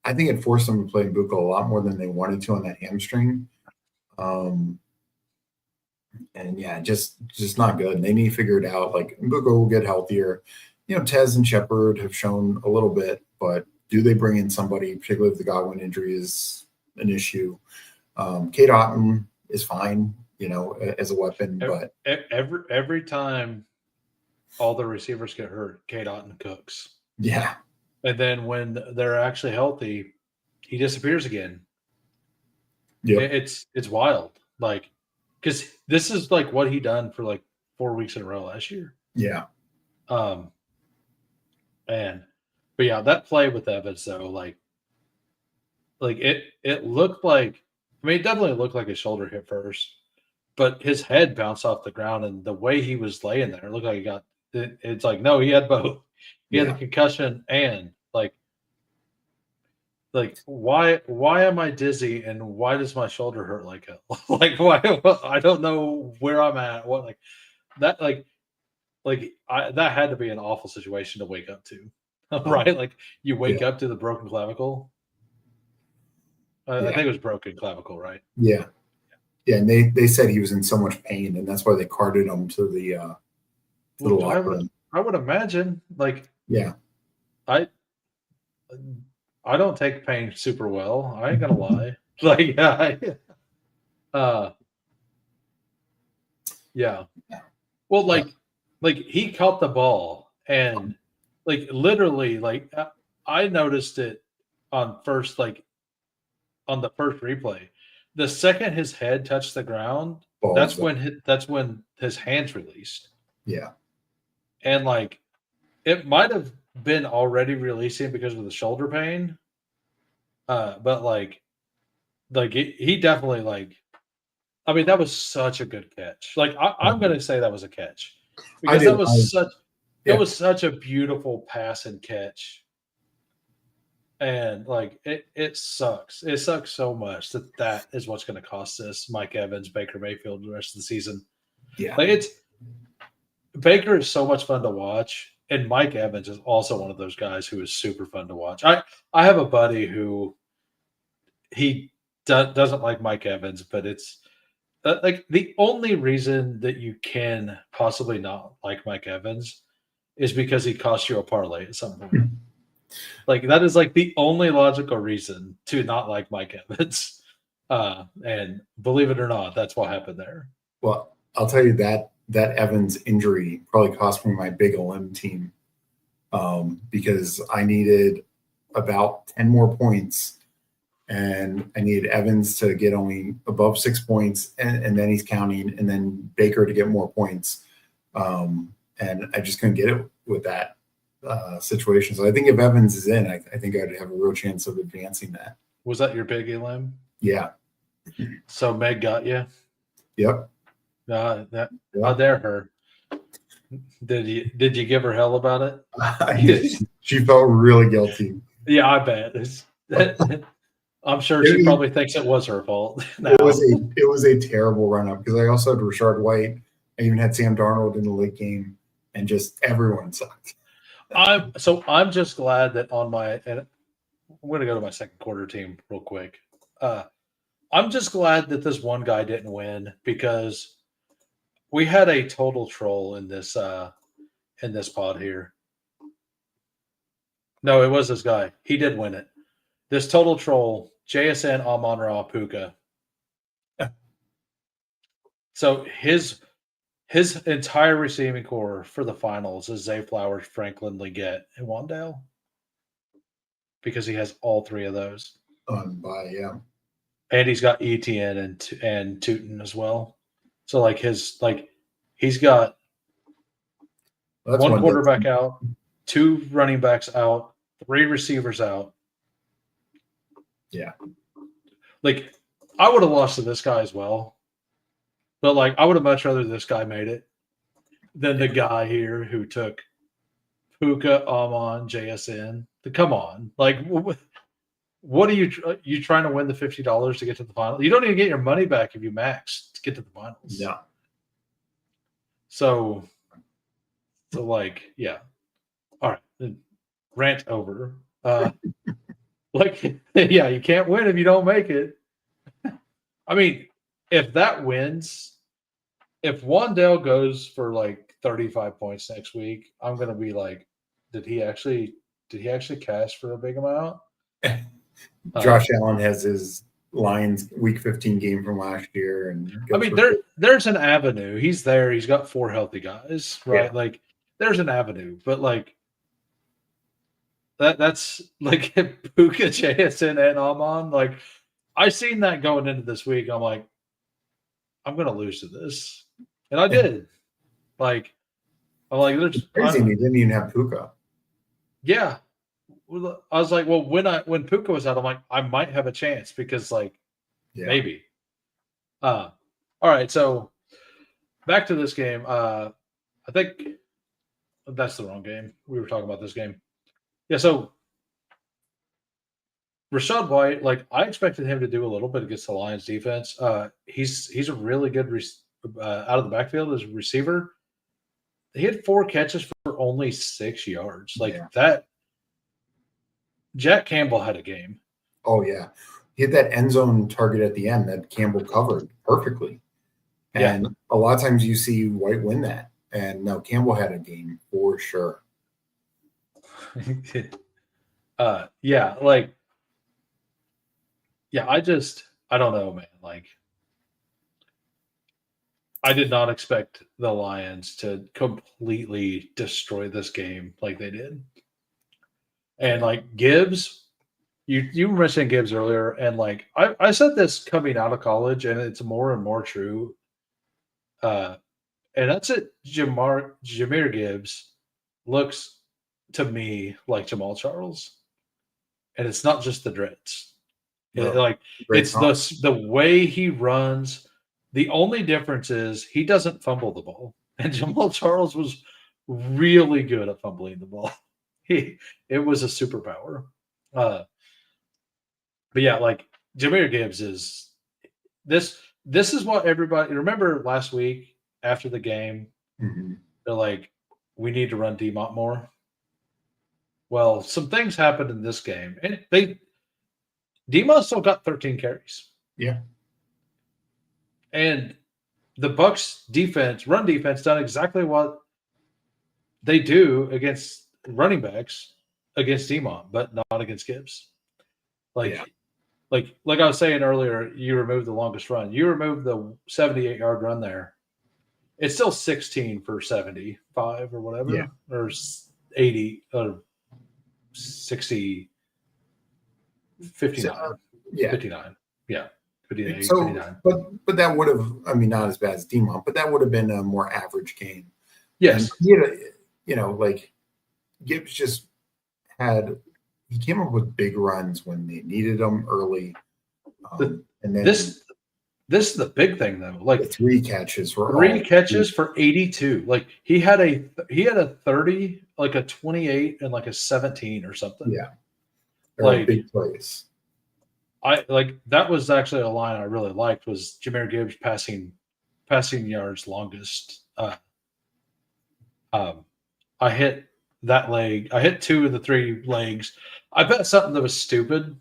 I think it forced them to play Mbuka a lot more than they wanted to on that hamstring. And yeah, just not good. And they need to figure it out. Like Mbuka will get healthier. You know, Tez and Shepard have shown a little bit, but do they bring in somebody, particularly if the Godwin injury is an issue? Kate Otten is fine, you know, as a weapon, but
every time all the receivers get hurt, Kate Otten cooks.
yeah.
And then when they're actually healthy, he disappears again.
Yeah,
It's wild. Like, because this is like what he done for like 4 weeks in a row last year.
yeah.
But yeah, that play with Evans though, like it looked like, I mean, it definitely looked like his shoulder hit first, but his head bounced off the ground, and the way he was laying there, it looked like he got. It's like no, he had both. He had the concussion and like why am I dizzy and why does my shoulder hurt like it? Like why I don't know where I'm at. What like that that had to be an awful situation to wake up to, right? Like you wake up to the broken clavicle. I think it was broken clavicle, right?
Yeah. Yeah, and they said he was in so much pain, and that's why they carted him to the locker room.
I would imagine, like,
yeah,
I don't take pain super well. I ain't gonna lie. Like, yeah. Well, like he caught the ball and like literally, like I noticed it on first, like on the first replay. The second his head touched the ground, that's when his hands released.
Yeah,
and like it might have been already releasing because of the shoulder pain, but like he definitely like. I mean, that was such a good catch. Like I'm going to say that was a catch because that was it was such a beautiful pass and catch. And like it sucks. It sucks so much that is what's going to cost us Mike Evans, Baker Mayfield the rest of the season.
Yeah,
like Baker is so much fun to watch, and Mike Evans is also one of those guys who is super fun to watch. I have a buddy who he doesn't like Mike Evans, but it's like the only reason that you can possibly not like Mike Evans is because he cost you a parlay at some point. Like that is like the only logical reason to not like Mike Evans. And believe it or not, that's what happened there.
Well, I'll tell you that Evans injury probably cost me my big LM team because I needed about 10 more points and I needed Evans to get only above 6 points and then he's counting and then Baker to get more points. And I just couldn't get it with that situation. So I think if Evans is in, I think I'd have a real chance of advancing that.
Was that your big LM?
Yeah.
So Meg got you?
Yep.
How dare her? Did you give her hell about it?
I did. She felt really guilty.
Yeah, I bet. I'm sure she probably thinks it was her fault.
It was a terrible run up because I also had Rashard White. I even had Sam Darnold in the late game, and just everyone sucked.
I'm just glad that on my, and I'm going to go to my second quarter team real quick. I'm just glad that this one guy didn't win because we had a total troll in this pod here. No, it was this guy. He did win it. This total troll, JSN Amon-Ra Puka. So his entire receiving core for the finals is Zay Flowers, Franklin Leggett, and Wandale. Because he has all three of those.
Yeah.
And he's got ETN and Tootin as well. So like he's got one quarterback out, 2 running backs out, 3 receivers out.
Yeah.
Like I would have lost to this guy as well. But like I would have much rather this guy made it than the guy here who took Puka, Amon, JSN. Come on. Like what are you trying to win the $50 to get to the final? You don't even get your money back if you max to get to the finals.
Yeah.
So like, yeah. All right. Rant over. Like, yeah, you can't win if you don't make it. I mean, if that wins, if Wandale goes for like 35 points next week, I'm gonna be like, did he actually cash for a big amount?
Josh Allen has his Lions Week 15 game from last year, and
I mean, there's an avenue. He's there. He's got 4 healthy guys, right?
Yeah.
Like, there's an avenue, but like that's like Puka, JSN, and Amon. Like, I seen that going into this week. I'm like, I'm gonna lose to this, and I did. Like, I'm like, there's
crazy. He didn't even have Puka.
Yeah, I was like, well, when Puka was out, I'm like, I might have a chance because like maybe. All right, so back to this game. I think that's the wrong game. We were talking about this game. Yeah, so Rachaad White, like I expected him to do a little bit against the Lions defense. He's a really good out of the backfield as a receiver. He had 4 catches for only 6 yards. Like that. Jack Campbell had a game.
Oh yeah, he had that end zone target at the end that Campbell covered perfectly. And a lot of times you see White win that. And no, Campbell had a game for sure.
Yeah, like, yeah, I don't know, man. Like, I did not expect the Lions to completely destroy this game like they did. And like Gibbs, you were mentioning Gibbs earlier, and like I said this coming out of college, and it's more and more true. And that's it. Jahmyr Gibbs looks to me like Jamal Charles, and it's not just the dreads. It's the way he runs. The only difference is he doesn't fumble the ball, and Jamal Charles was really good at fumbling the ball. It was a superpower. But yeah, like Jahmyr Gibbs is this. This is what everybody remember last week after the game.
Mm-hmm.
They're like, we need to run DeMont more. Well, some things happened in this game, and DeMont still got 13 carries.
Yeah,
and the Bucs defense, run defense, done exactly what they do against running backs against DeMont, but not against Gibbs. Like I was saying earlier, you removed the longest run. You removed the 78-yard run there. It's still 16 for 75 or whatever, or 80 or 60, 59. 59. Yeah. 58,
so,
59.
But that would have, I mean, not as bad as DeMont, but that would have been a more average game.
Yes.
And, like Gibbs just he came up with big runs when they needed them early. And then
this is the big thing though. Like
3 catches for
82. Like he had a 30, like a 28, and like a 17 or something.
Yeah. Like big plays.
That was actually a line I really liked was Jahmyr Gibbs passing yards longest. I hit that leg. I hit 2 of the 3 legs. I bet something that was stupid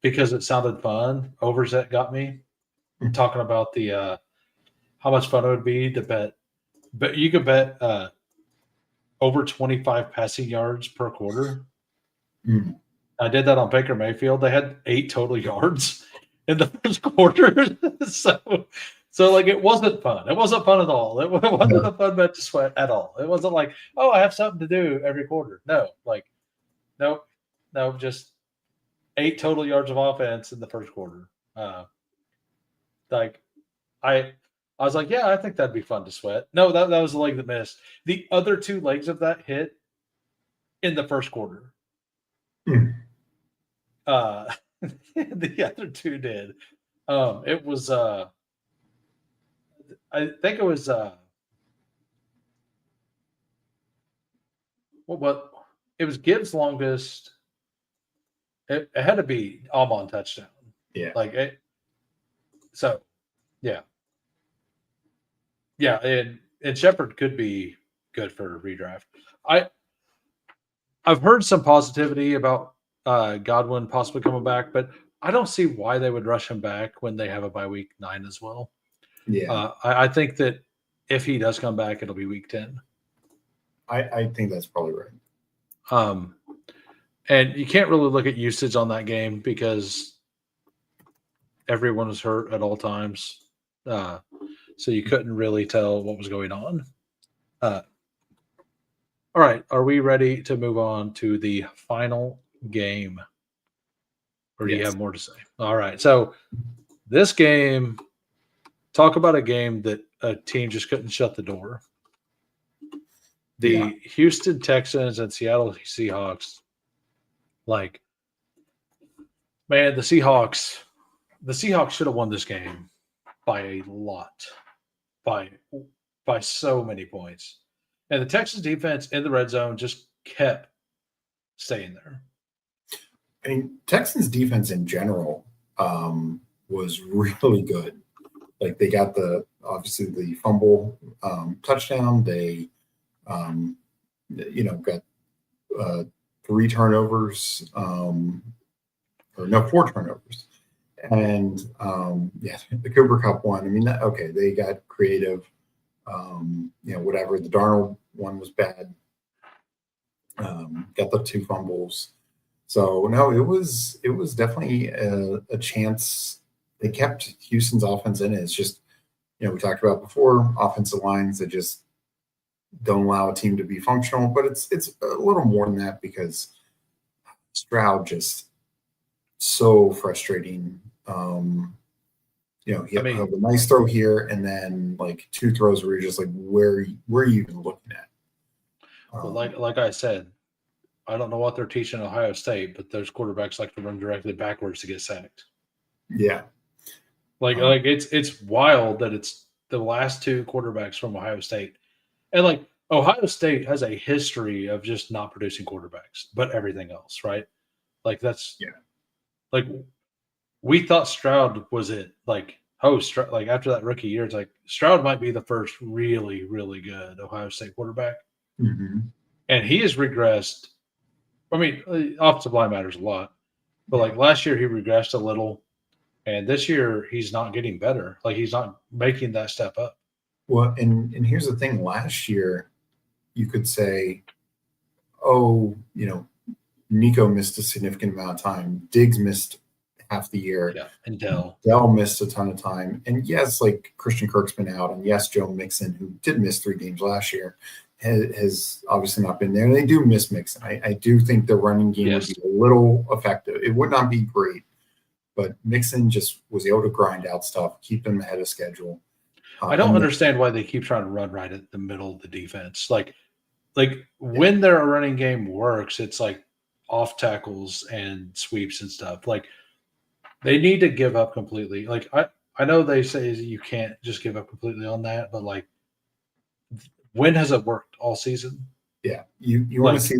because it sounded fun. Overzet got me talking about the how much fun it would be to bet. But you could bet over 25 passing yards per quarter.
Mm.
I did that on Baker Mayfield. They had 8 total yards in the first quarter. So like it wasn't fun. It wasn't fun at all. It wasn't a fun bet to sweat at all. It wasn't like, oh, I have something to do every quarter. No, just 8 total yards of offense in the first quarter. I was like, yeah, I think that'd be fun to sweat. No, that was the leg that missed. The other 2 legs of that hit in the first quarter.
Mm.
The other 2 did. It was I think it was what it was Gibbs' longest, it had to be Amon touchdown.
Yeah.
Like it. So, yeah. Yeah, and Shepard could be good for a redraft. I've heard some positivity about Godwin possibly coming back, but I don't see why they would rush him back when they have a bye week 9 as well.
Yeah.
I think that if he does come back, it'll be week 10.
I think that's probably right.
And you can't really look at usage on that game because everyone was hurt at all times. So you couldn't really tell what was going on. All right. Are we ready to move on to the final game? Or do you have more to say? All right. So this game, talk about a game that a team just couldn't shut the door. The Houston Texans and Seattle Seahawks. Like, man, the Seahawks should have won this game by a lot, by so many points. And the Texans defense in the red zone just kept staying there.
I mean, Texans defense in general was really good. Like they got obviously the fumble touchdown. They, got 3 turnovers, or no, 4 turnovers. And the Cooper Cup one. I mean, they got creative. Whatever. The Darnold one was bad. Got the 2 fumbles. So no, it was definitely a chance. They kept Houston's offense in it. It's just, we talked about before, offensive lines that just don't allow a team to be functional. But it's a little more than that because Stroud just so frustrating. He had a nice throw here, and then like 2 throws where you're just like, where are you even looking at?
Well, like I said, I don't know what they're teaching Ohio State, but those quarterbacks like to run directly backwards to get sacked.
Yeah.
Like it's wild that it's the last 2 quarterbacks from Ohio State. And like Ohio State has a history of just not producing quarterbacks, but everything else, right? Like that's like we thought Stroud was it. Like, like after that rookie year, it's like Stroud might be the first really, really good Ohio State quarterback.
Mm-hmm.
And he has regressed. I mean, offensive line matters a lot, but like last year he regressed a little, and this year he's not getting better. Like he's not making that step up.
Well, and here's the thing: last year, you could say, "Oh, Nico missed a significant amount of time. Diggs missed half the year.
Yeah, and Dell
missed a ton of time. And yes, like Christian Kirk's been out, and yes, Joe Mixon, who did miss 3 games last year, has obviously not been there. And they do miss Mixon. I do think the running game would be a little effective. It would not be great, but Mixon just was able to grind out stuff, keep them ahead of schedule.
I don't understand why they keep trying to run right at the middle of the defense. Like when their running game works, it's like off tackles and sweeps and stuff. Like they need to give up completely. Like I know they say you can't just give up completely on that, but like when has it worked all season?
Yeah. You want to see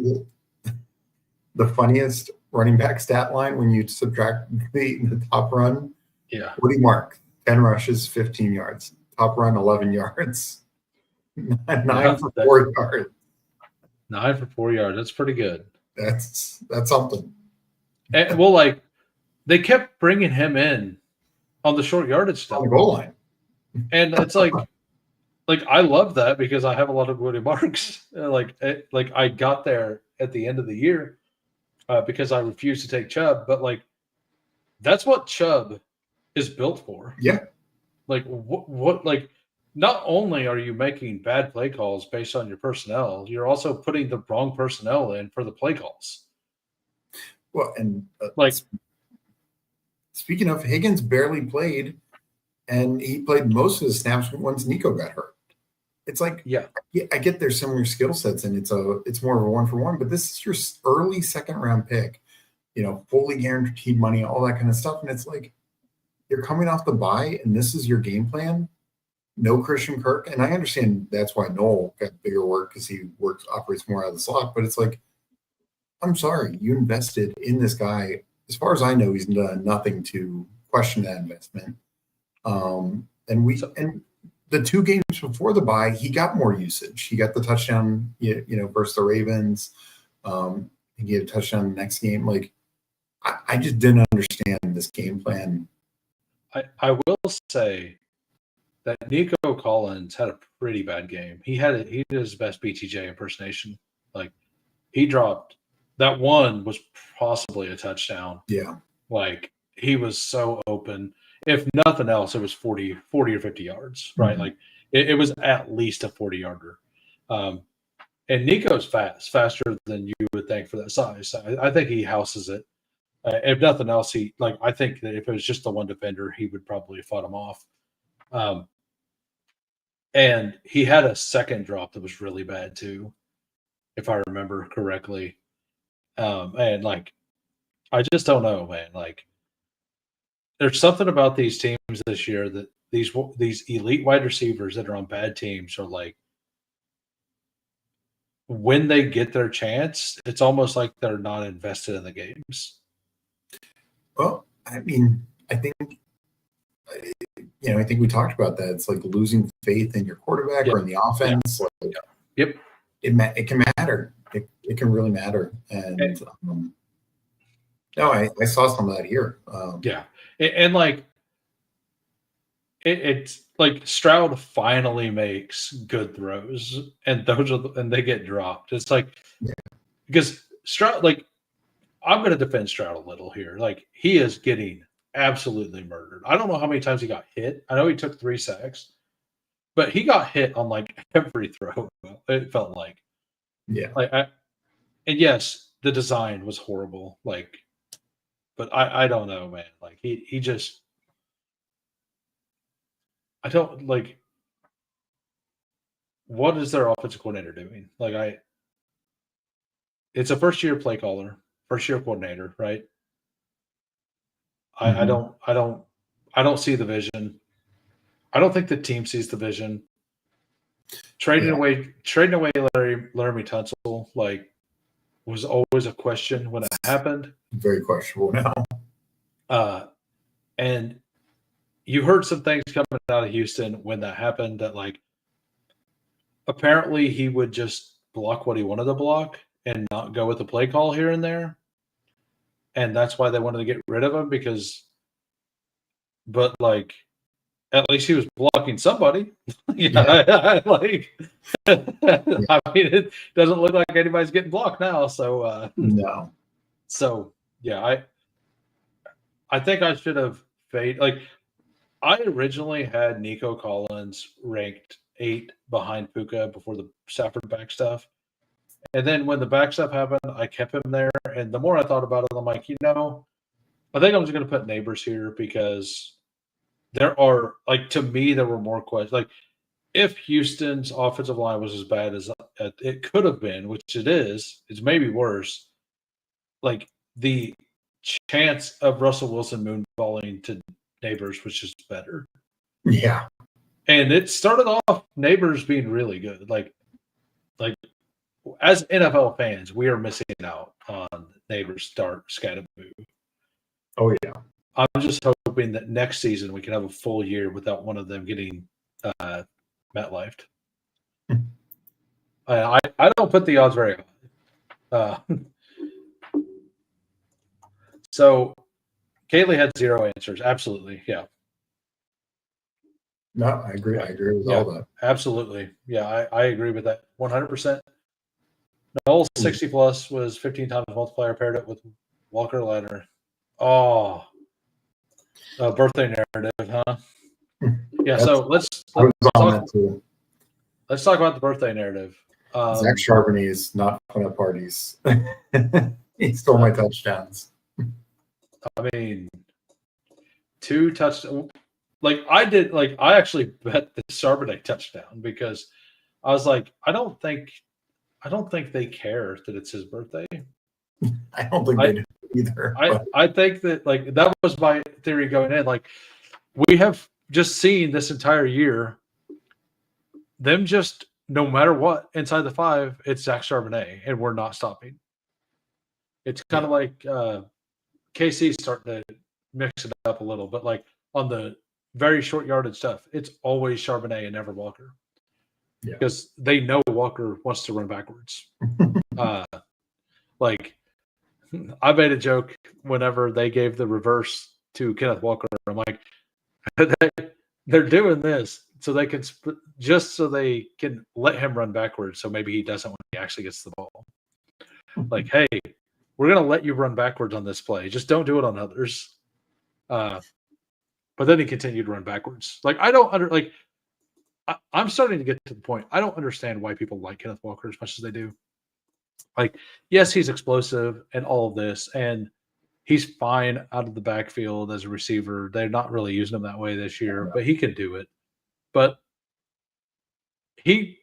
the funniest running back stat line when you subtract the top run?
Yeah.
Woody Mark, 10 rushes, 15 yards. Top run, 11 yards. 9 for 4 yards.
9 for 4 yards. That's pretty good.
That's something.
And, well, like they kept bringing him in on the short yardage stuff.
On the goal line.
And it's like I love that because I have a lot of Woody Marks. Like I got there at the end of the year because I refused to take Chubb, but like that's what Chubb is built for.
Yeah.
Like what like not only are you making bad play calls based on your personnel, you're also putting the wrong personnel in for the play calls.
Well, and
like
speaking of, Higgins barely played, and he played most of the snaps once Nico got hurt. It's like, I get their similar skill sets, and it's more of a 1-for-1, but this is your early 2nd-round pick, fully guaranteed money, all that kind of stuff, and it's like you're coming off the bye, and this is your game plan. No Christian Kirk, and I understand that's why Noel got bigger work because he operates more out of the slot, but it's like, I'm sorry, you invested in this guy as far as I know, he's done nothing to question that investment. And the 2 games before the bye, he got more usage. He got the touchdown, versus the Ravens. He gave a touchdown the next game. Like, I just didn't understand this game plan.
I will say that Nico Collins had a pretty bad game. He did his best BTJ impersonation. Like, he dropped that one was possibly a touchdown.
Yeah.
Like, he was so open. If nothing else, it was 40 or 50 yards, right?
Mm-hmm.
Like, it was at least a 40-yarder. And Nico's faster than you would think for that size. I think he houses it. If nothing else, I think that if it was just the one defender, he would probably have fought him off. And he had a second drop that was really bad too, if I remember correctly. And like, I just don't know, man. Like, there's something about these teams this year that these elite wide receivers that are on bad teams are like, when they get their chance, it's almost like they're not invested in the games.
Well, I mean, I think we talked about that. It's like losing faith in your quarterback or in the offense.
Yeah.
Like,
yep.
It can matter. It can really matter. And I saw some of that here.
And like, it's like Stroud finally makes good throws, and and they get dropped. It's like, because Stroud, like, I'm going to defend Stroud a little here. Like, he is getting absolutely murdered. I don't know how many times he got hit. I know he took 3 sacks, but he got hit on like every throw. It felt like, and yes, the design was horrible. Like, but I don't know, man. Like, he just, I don't like. What is their offensive coordinator doing? Like, it's a first-year play caller, first-year coordinator, right? I don't see the vision. I don't think the team sees the vision. Trading away Laramie Tunsil, like, was always a question when it happened.
Very questionable now.
And you heard some things coming out of Houston when that happened, that like, apparently he would just block what he wanted to block and not go with the play call here and there. And that's why they wanted to get rid of him, but like, at least he was blocking somebody. I mean, it doesn't look like anybody's getting blocked now. So
no.
So yeah, I think I should have like, I originally had Nico Collins ranked 8 behind Puka before the Stafford back stuff. And then when the back stuff happened, I kept him there. And the more I thought about it, I'm like, I think I'm just going to put Neighbors here, because there are, like, to me, there were more questions. Like, if Houston's offensive line was as bad as it could have been, which it is, it's maybe worse. Like, the chance of Russell Wilson moonballing to Neighbors was just better.
Yeah.
And it started off Neighbors being really good. Like as NFL fans, we are missing out on Neighbors start Scatterboo.
Oh yeah.
I'm just hoping that next season we can have a full year without one of them getting MetLifed. I don't put the odds very high. So Kaylee had 0 answers. Absolutely. Yeah.
No, I agree. I agree with all that.
Absolutely. Yeah, I agree with that 100%. Noel 60 plus was 15 times multiplier, paired it with Walker Leonard. Oh, birthday narrative, huh? Yeah. So let's talk about the birthday narrative.
Zach Charbonnet is not fun at parties. He stole my touchdowns.
I mean, 2 touchdowns. Like, I actually bet the Charbonnet touchdown, because I was like, I don't think they care that it's his birthday.
I don't think they do either.
I think that, like, that was my theory going in. Like, we have just seen this entire year them just, no matter what, inside the 5, it's Zach Charbonnet, and we're not stopping. It's kind of like KC's starting to mix it up a little, but like on the very short yardage stuff, it's always Charbonnet and never Walker.
Yeah.
Because they know Walker wants to run backwards. Like, I made a joke whenever they gave the reverse to Kenneth Walker. I'm like, they're doing this so they can just so they can let him run backwards. So maybe he doesn't when he actually gets the ball. Like, hey, we're gonna let you run backwards on this play. Just don't do it on others. But then he continued to run backwards. Like, I don't I'm starting to get to the point. I don't understand why people like Kenneth Walker as much as they do. Like, yes, he's explosive and all of this, and he's fine out of the backfield as a receiver. They're not really using him that way this year, but he can do it. But he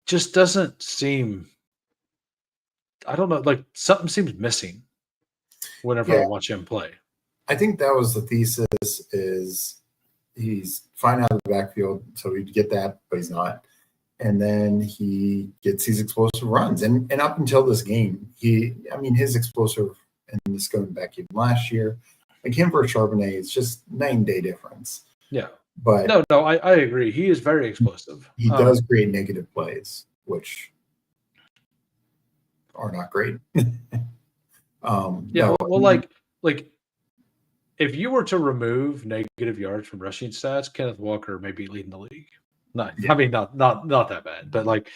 just doesn't seem, I don't know, like something seems missing whenever I watch him play.
I think that was the thesis is he's fine out of the backfield, so he'd get that, but he's not. And then he gets these explosive runs. And up until this game, his explosive, and this going back even last year, like him for Charbonnet, it's just night and day difference.
Yeah.
But
no, I agree. He is very explosive.
He does create negative plays, which are not great.
Like if you were to remove negative yards from rushing stats, Kenneth Walker may be leading the league. I mean, not that bad, but like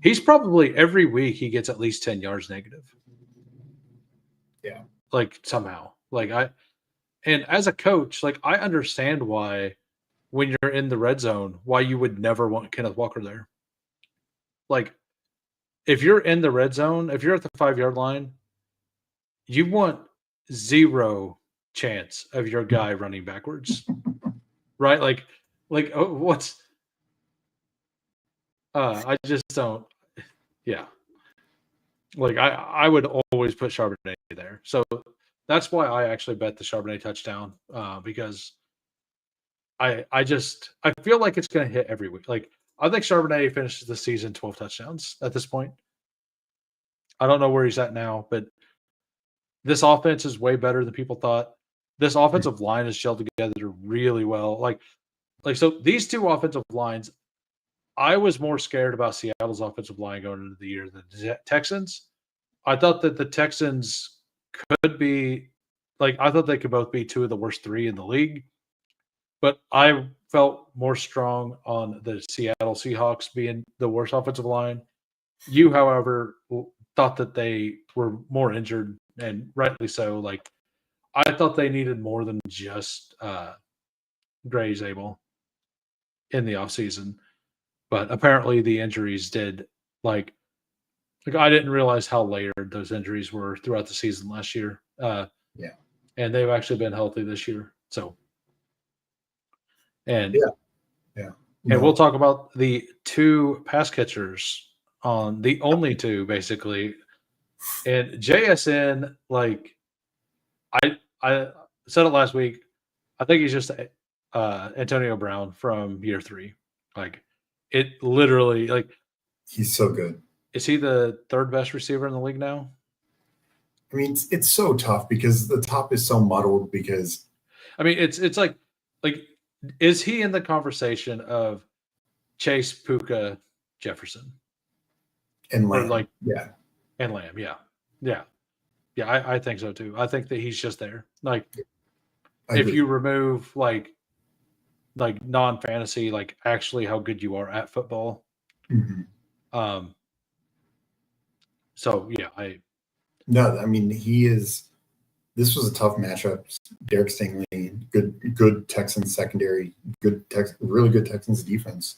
he's probably every week he gets at least 10 yards negative.
Yeah.
Like somehow. And as a coach, like I understand why when you're in the red zone, why you would never want Kenneth Walker there. Like if you're in the red zone, if you're at the 5-yard line, you want zero chance of your guy running backwards. Right? I just don't. Yeah. Like I would always put Charbonnet there. So that's why I actually bet the Charbonnet touchdown because I feel like it's going to hit every week. Like I think Charbonnet finishes the season 12 touchdowns at this point. I don't know where he's at now, but this offense is way better than people thought. This offensive line is gelled together really well. Like so these two offensive lines, I was more scared about Seattle's offensive line going into the year than the Texans. I thought that the Texans could be I thought they could both be two of the worst three in the league. But I felt more strong on the Seattle Seahawks being the worst offensive line. You, however, thought that they were more injured, and rightly so. Like, I thought they needed more than just Gray Zabel in the offseason. But apparently the injuries did, like I didn't realize how layered those injuries were throughout the season last year. And they've actually been healthy this year. So, and and we'll talk about the two pass catchers on the only two basically. And JSN, like I said it last week, I think he's just Antonio Brown from year 3. Like it literally, like
he's so good.
Is he the third best receiver in the league now?
I mean, it's so tough because the top is so muddled because
I mean, it's like is he in the conversation of Chase, Puka, Jefferson?
And Lamb.
And Lamb, yeah. I think so too. I think that he's just there. Like, if you remove like non-fantasy, like actually how good you are at football.
Mm-hmm.
So yeah,
I mean, he is. This was a tough matchup. Derek Stingley, good Texans secondary, really good Texans defense,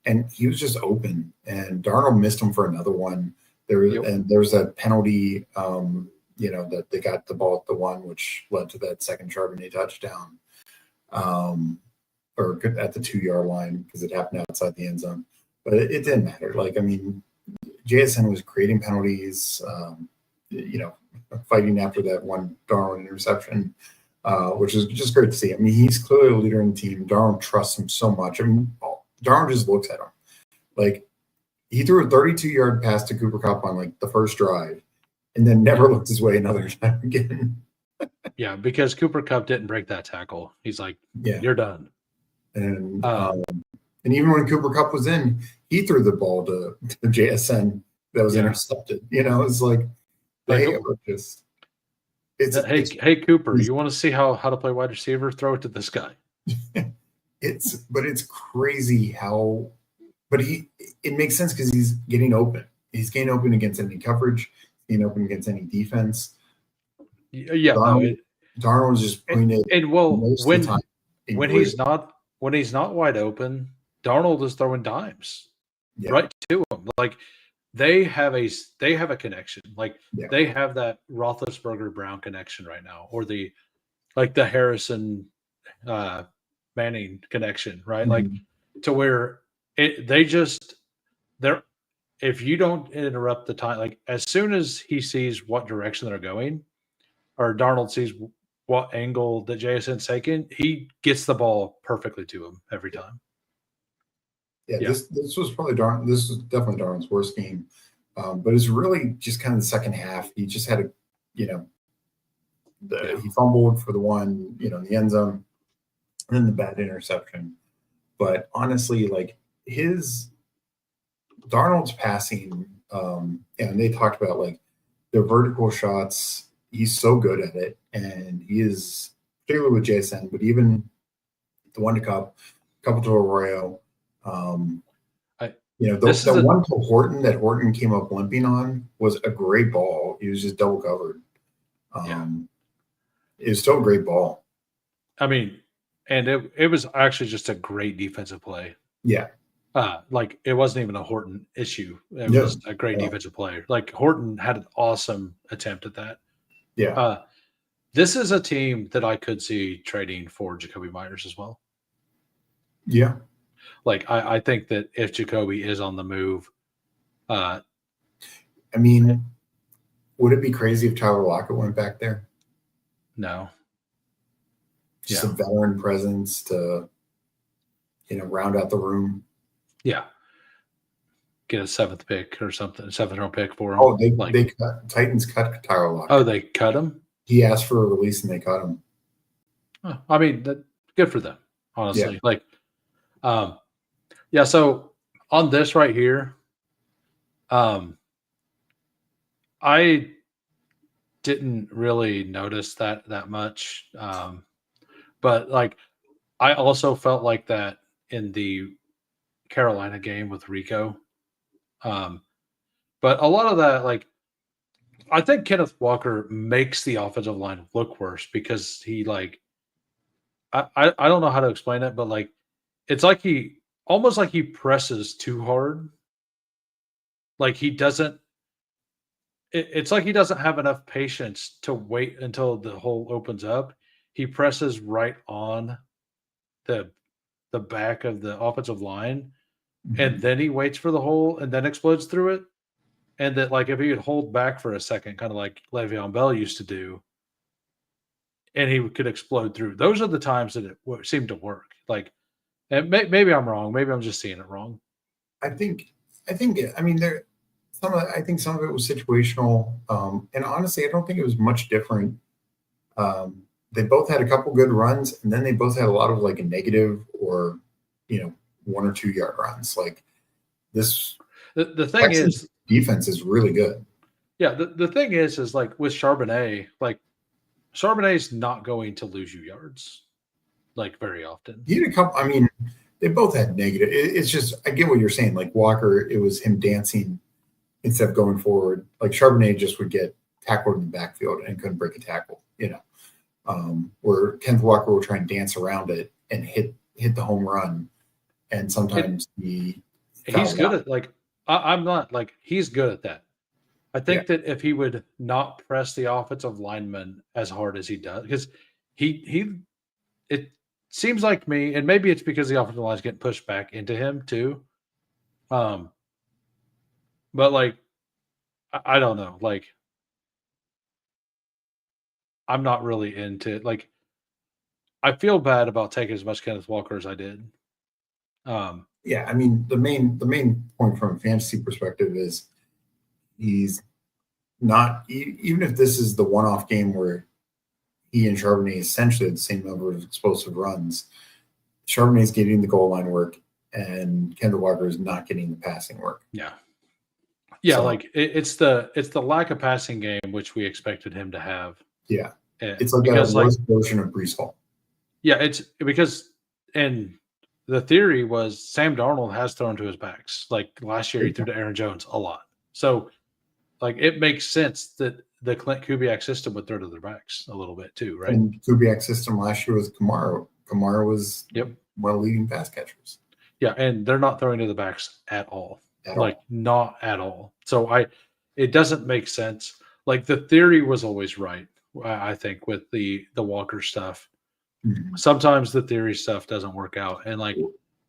and he was just open. And Darnold missed him for another one. There was that penalty, that they got the ball at the 1, which led to that second Charbonnet touchdown, or at the 2-yard line because it happened outside the end zone. But it didn't matter. Like, I mean, JSN was creating penalties. Fighting after that one Darnold interception, which is just great to see. I mean, he's clearly a leader in the team. Darnold trusts him so much. I mean, Darnold just looks at him. Like, he threw a 32-yard pass to Cooper Kupp on, like, the first drive and then never looked his way another time again.
Yeah, because Cooper Cup didn't break that tackle. He's like,
Yeah,
you're done.
and even when Cooper Cup was in, he threw the ball to JSN that was intercepted. It's like
like,
they were just.
hey Cooper, you want to see how to play wide receiver? Throw it to this guy.
It's crazy how, but it makes sense because he's getting open. He's getting open against any coverage, getting open against any defense.
Yeah,
Darnold was just putting it.
And well,
most of the time
when he's not wide open, Darnold is throwing dimes right to him. Like they have a connection. Like they have that Roethlisberger Brown connection right now, or the Harrison Manning connection, right?
Mm-hmm.
Like to where they're if you don't interrupt the time, like as soon as he sees what direction they're going, or Darnold sees what angle that JSN's taking, he gets the ball perfectly to him every time.
Yeah. This was probably this was definitely Darnold's worst game, but it's really just kind of the second half. He just had he fumbled for the one, in the end zone, and then the bad interception. But honestly, like Darnold's passing, and they talked about like the vertical shots. He's so good at it, and he is particularly with JSN, but even the one to Cup, couple to Arroyo. The one to Horton that Horton came up limping on was a great ball. He was just double covered. It was still a great ball.
I mean, and it was actually just a great defensive play.
Yeah.
Like it wasn't even a Horton issue. It was a great defensive play. Like Horton had an awesome attempt at that.
Yeah.
This is a team that I could see trading for Jacoby Myers as well.
Yeah.
Like I think that if Jacoby is on the move,
I mean, would it be crazy if Tyler Lockett went back there?
No.
Just a veteran presence to, round out the room.
Yeah. Get a 7th pick or something, 7th round pick for him.
Oh, Titans cut Tyler Lockett.
Oh, they cut him?
He asked for a release and they cut him.
Oh, I mean, good for them, honestly. Yeah. So on this right here, I didn't really notice that much. But like, I also felt like that in the Carolina game with Rico. But a lot of that, like, I think Kenneth Walker makes the offensive line look worse because he I don't know how to explain it, but like, it's like he almost like he presses too hard. Like he doesn't. It's like he doesn't have enough patience to wait until the hole opens up. He presses right on the back of the offensive line, and then he waits for the hole and then explodes through it. And that, like, if he would hold back for a second, kind of like Le'Veon Bell used to do, and he could explode through. Those are the times that it seemed to work. Like, and maybe I'm wrong. Maybe I'm just seeing it wrong.
I think. I mean, I think some of it was situational, and honestly, I don't think it was much different. They both had a couple good runs, and then they both had a lot of like a negative or 1 or 2 yard runs. Like this.
The thing is,
defense is really good.
Yeah, the thing is like with Charbonnet, like Charbonnet's not going to lose you yards, like very often.
He had a couple. I mean, they both had negative. It's just I get what you're saying. Like Walker, it was him dancing instead of going forward. Like Charbonnet just would get tackled in the backfield and couldn't break a tackle. Where Kenneth Walker will try and dance around it and hit the home run, and sometimes he's
good at like. I'm not like he's good at that. I think that if he would not press the offensive lineman as hard as he does, because it seems like me, and maybe it's because the offensive line is getting pushed back into him too. But like, I don't know. Like, I'm not really into like. I feel bad about taking as much Kenneth Walker as I did.
Yeah, I mean the main point from a fantasy perspective is he's not even if this is the one-off game where he and Charbonnet essentially had the same number of explosive runs. Charbonnet's getting the goal line work, and Kendall Walker is not getting the passing work.
Yeah. Yeah,
So,
like it's the lack of passing game which we expected him to have.
Yeah, it's like a worse version of Breece Hall.
Yeah, it's because, and the theory was Sam Darnold has thrown to his backs. Like last year, he threw to Aaron Jones a lot. So, like, it makes sense that the Clint Kubiak system would throw to their backs a little bit too, right?
And Kubiak's system last year was Kamara. Kamara was one of the leading pass catchers.
Yeah, and they're not throwing to the backs at all. Not at all. So it doesn't make sense. Like the theory was always right, I think, with the Walker stuff.
Mm-hmm.
Sometimes the theory stuff doesn't work out. And like,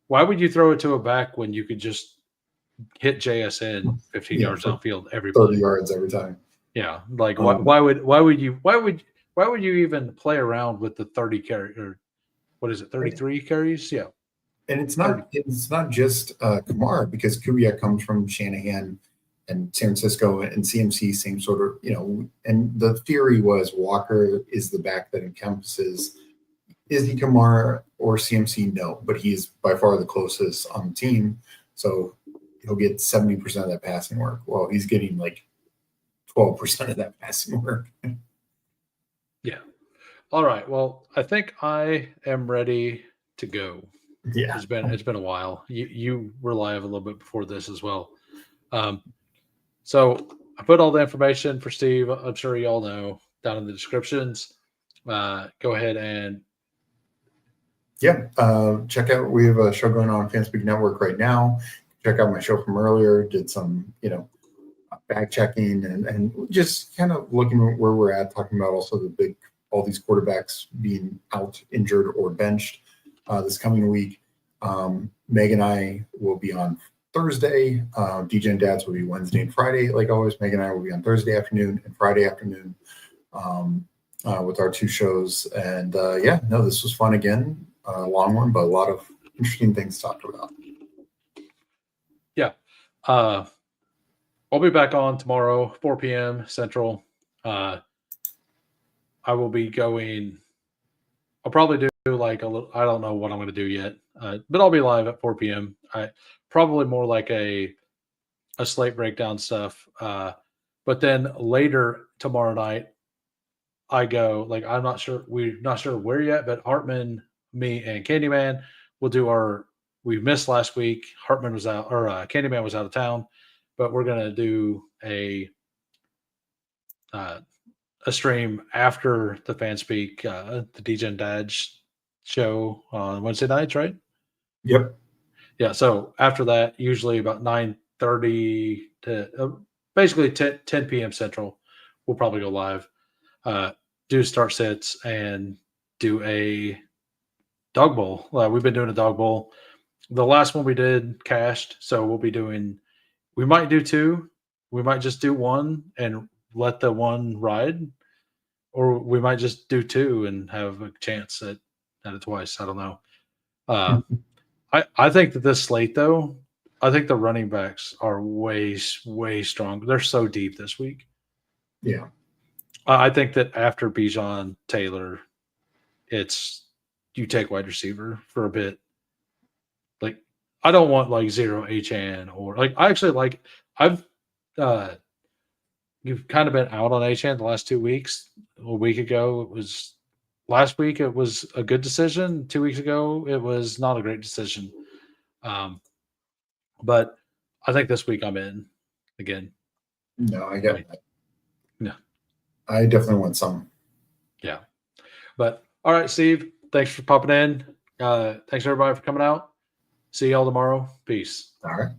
why would you throw it to a back when you could just hit JSN 15 yards downfield every
30 yards every time?
Yeah. Like why would you even play around with the 30 carry, or what is it, 33 carries? Yeah.
And it's not just Kamara, because Kubiak comes from Shanahan and San Francisco, and CMC, same sort of, and the theory was Walker is the back that encompasses. Is he Kamara or CMC? No, but he's by far the closest on the team. So he'll get 70% of that passing work. Well, he's getting like 12% of that passing work.
Yeah. All right. Well, I think I am ready to go.
Yeah.
It's been a while. You were live a little bit before this as well. So I put all the information for Steve, I'm sure you all know, down in the descriptions. Go ahead and
check out. We have a show going on FanSpeak Network right now. Check out my show from earlier. Did some, back checking and just kind of looking at where we're at, talking about also all these quarterbacks being out, injured, or benched this coming week. Meg and I will be on Thursday. DJ and Dads will be Wednesday and Friday. Like always, Meg and I will be on Thursday afternoon and Friday afternoon with our two shows. And this was fun again. A long one, but a lot of interesting things to talk about.
Yeah. I'll be back on tomorrow, 4 p.m. Central. I will be going. I'll probably do like a little. I don't know what I'm going to do yet, but I'll be live at 4 p.m. Probably more like a slate breakdown stuff. But then later tomorrow night, I go like I'm not sure. We're not sure where yet, but Hartman, me, and Candyman will do our. We missed last week. Hartman was out, or Candyman was out of town. But we're going to do a stream after the FanSpeak, the DJ and Dad show on Wednesday nights, right?
Yep.
Yeah. So after that, usually about 9:30 to basically 10 p.m. Central, we'll probably go live, do start sets, and do a dog bowl. We've been doing a dog bowl. The last one we did cashed, so we'll be doing. We might do two. We might just do one and let the one ride, or we might just do two and have a chance at it twice. I don't know. I think that this slate, though, I think the running backs are way strong. They're so deep this week.
Yeah.
I think that after Bijan, Taylor, it's you take wide receiver for a bit. Like, I don't want like zero H-An or like I actually like I've you've kind of been out on H-An the last 2 weeks. A week ago last week it was a good decision. 2 weeks ago it was not a great decision. But I think this week I'm in again.
No, I get that.
No.
I definitely want some.
Yeah. But all right, Steve, thanks for popping in. Thanks everybody for coming out. See y'all tomorrow. Peace.
All right.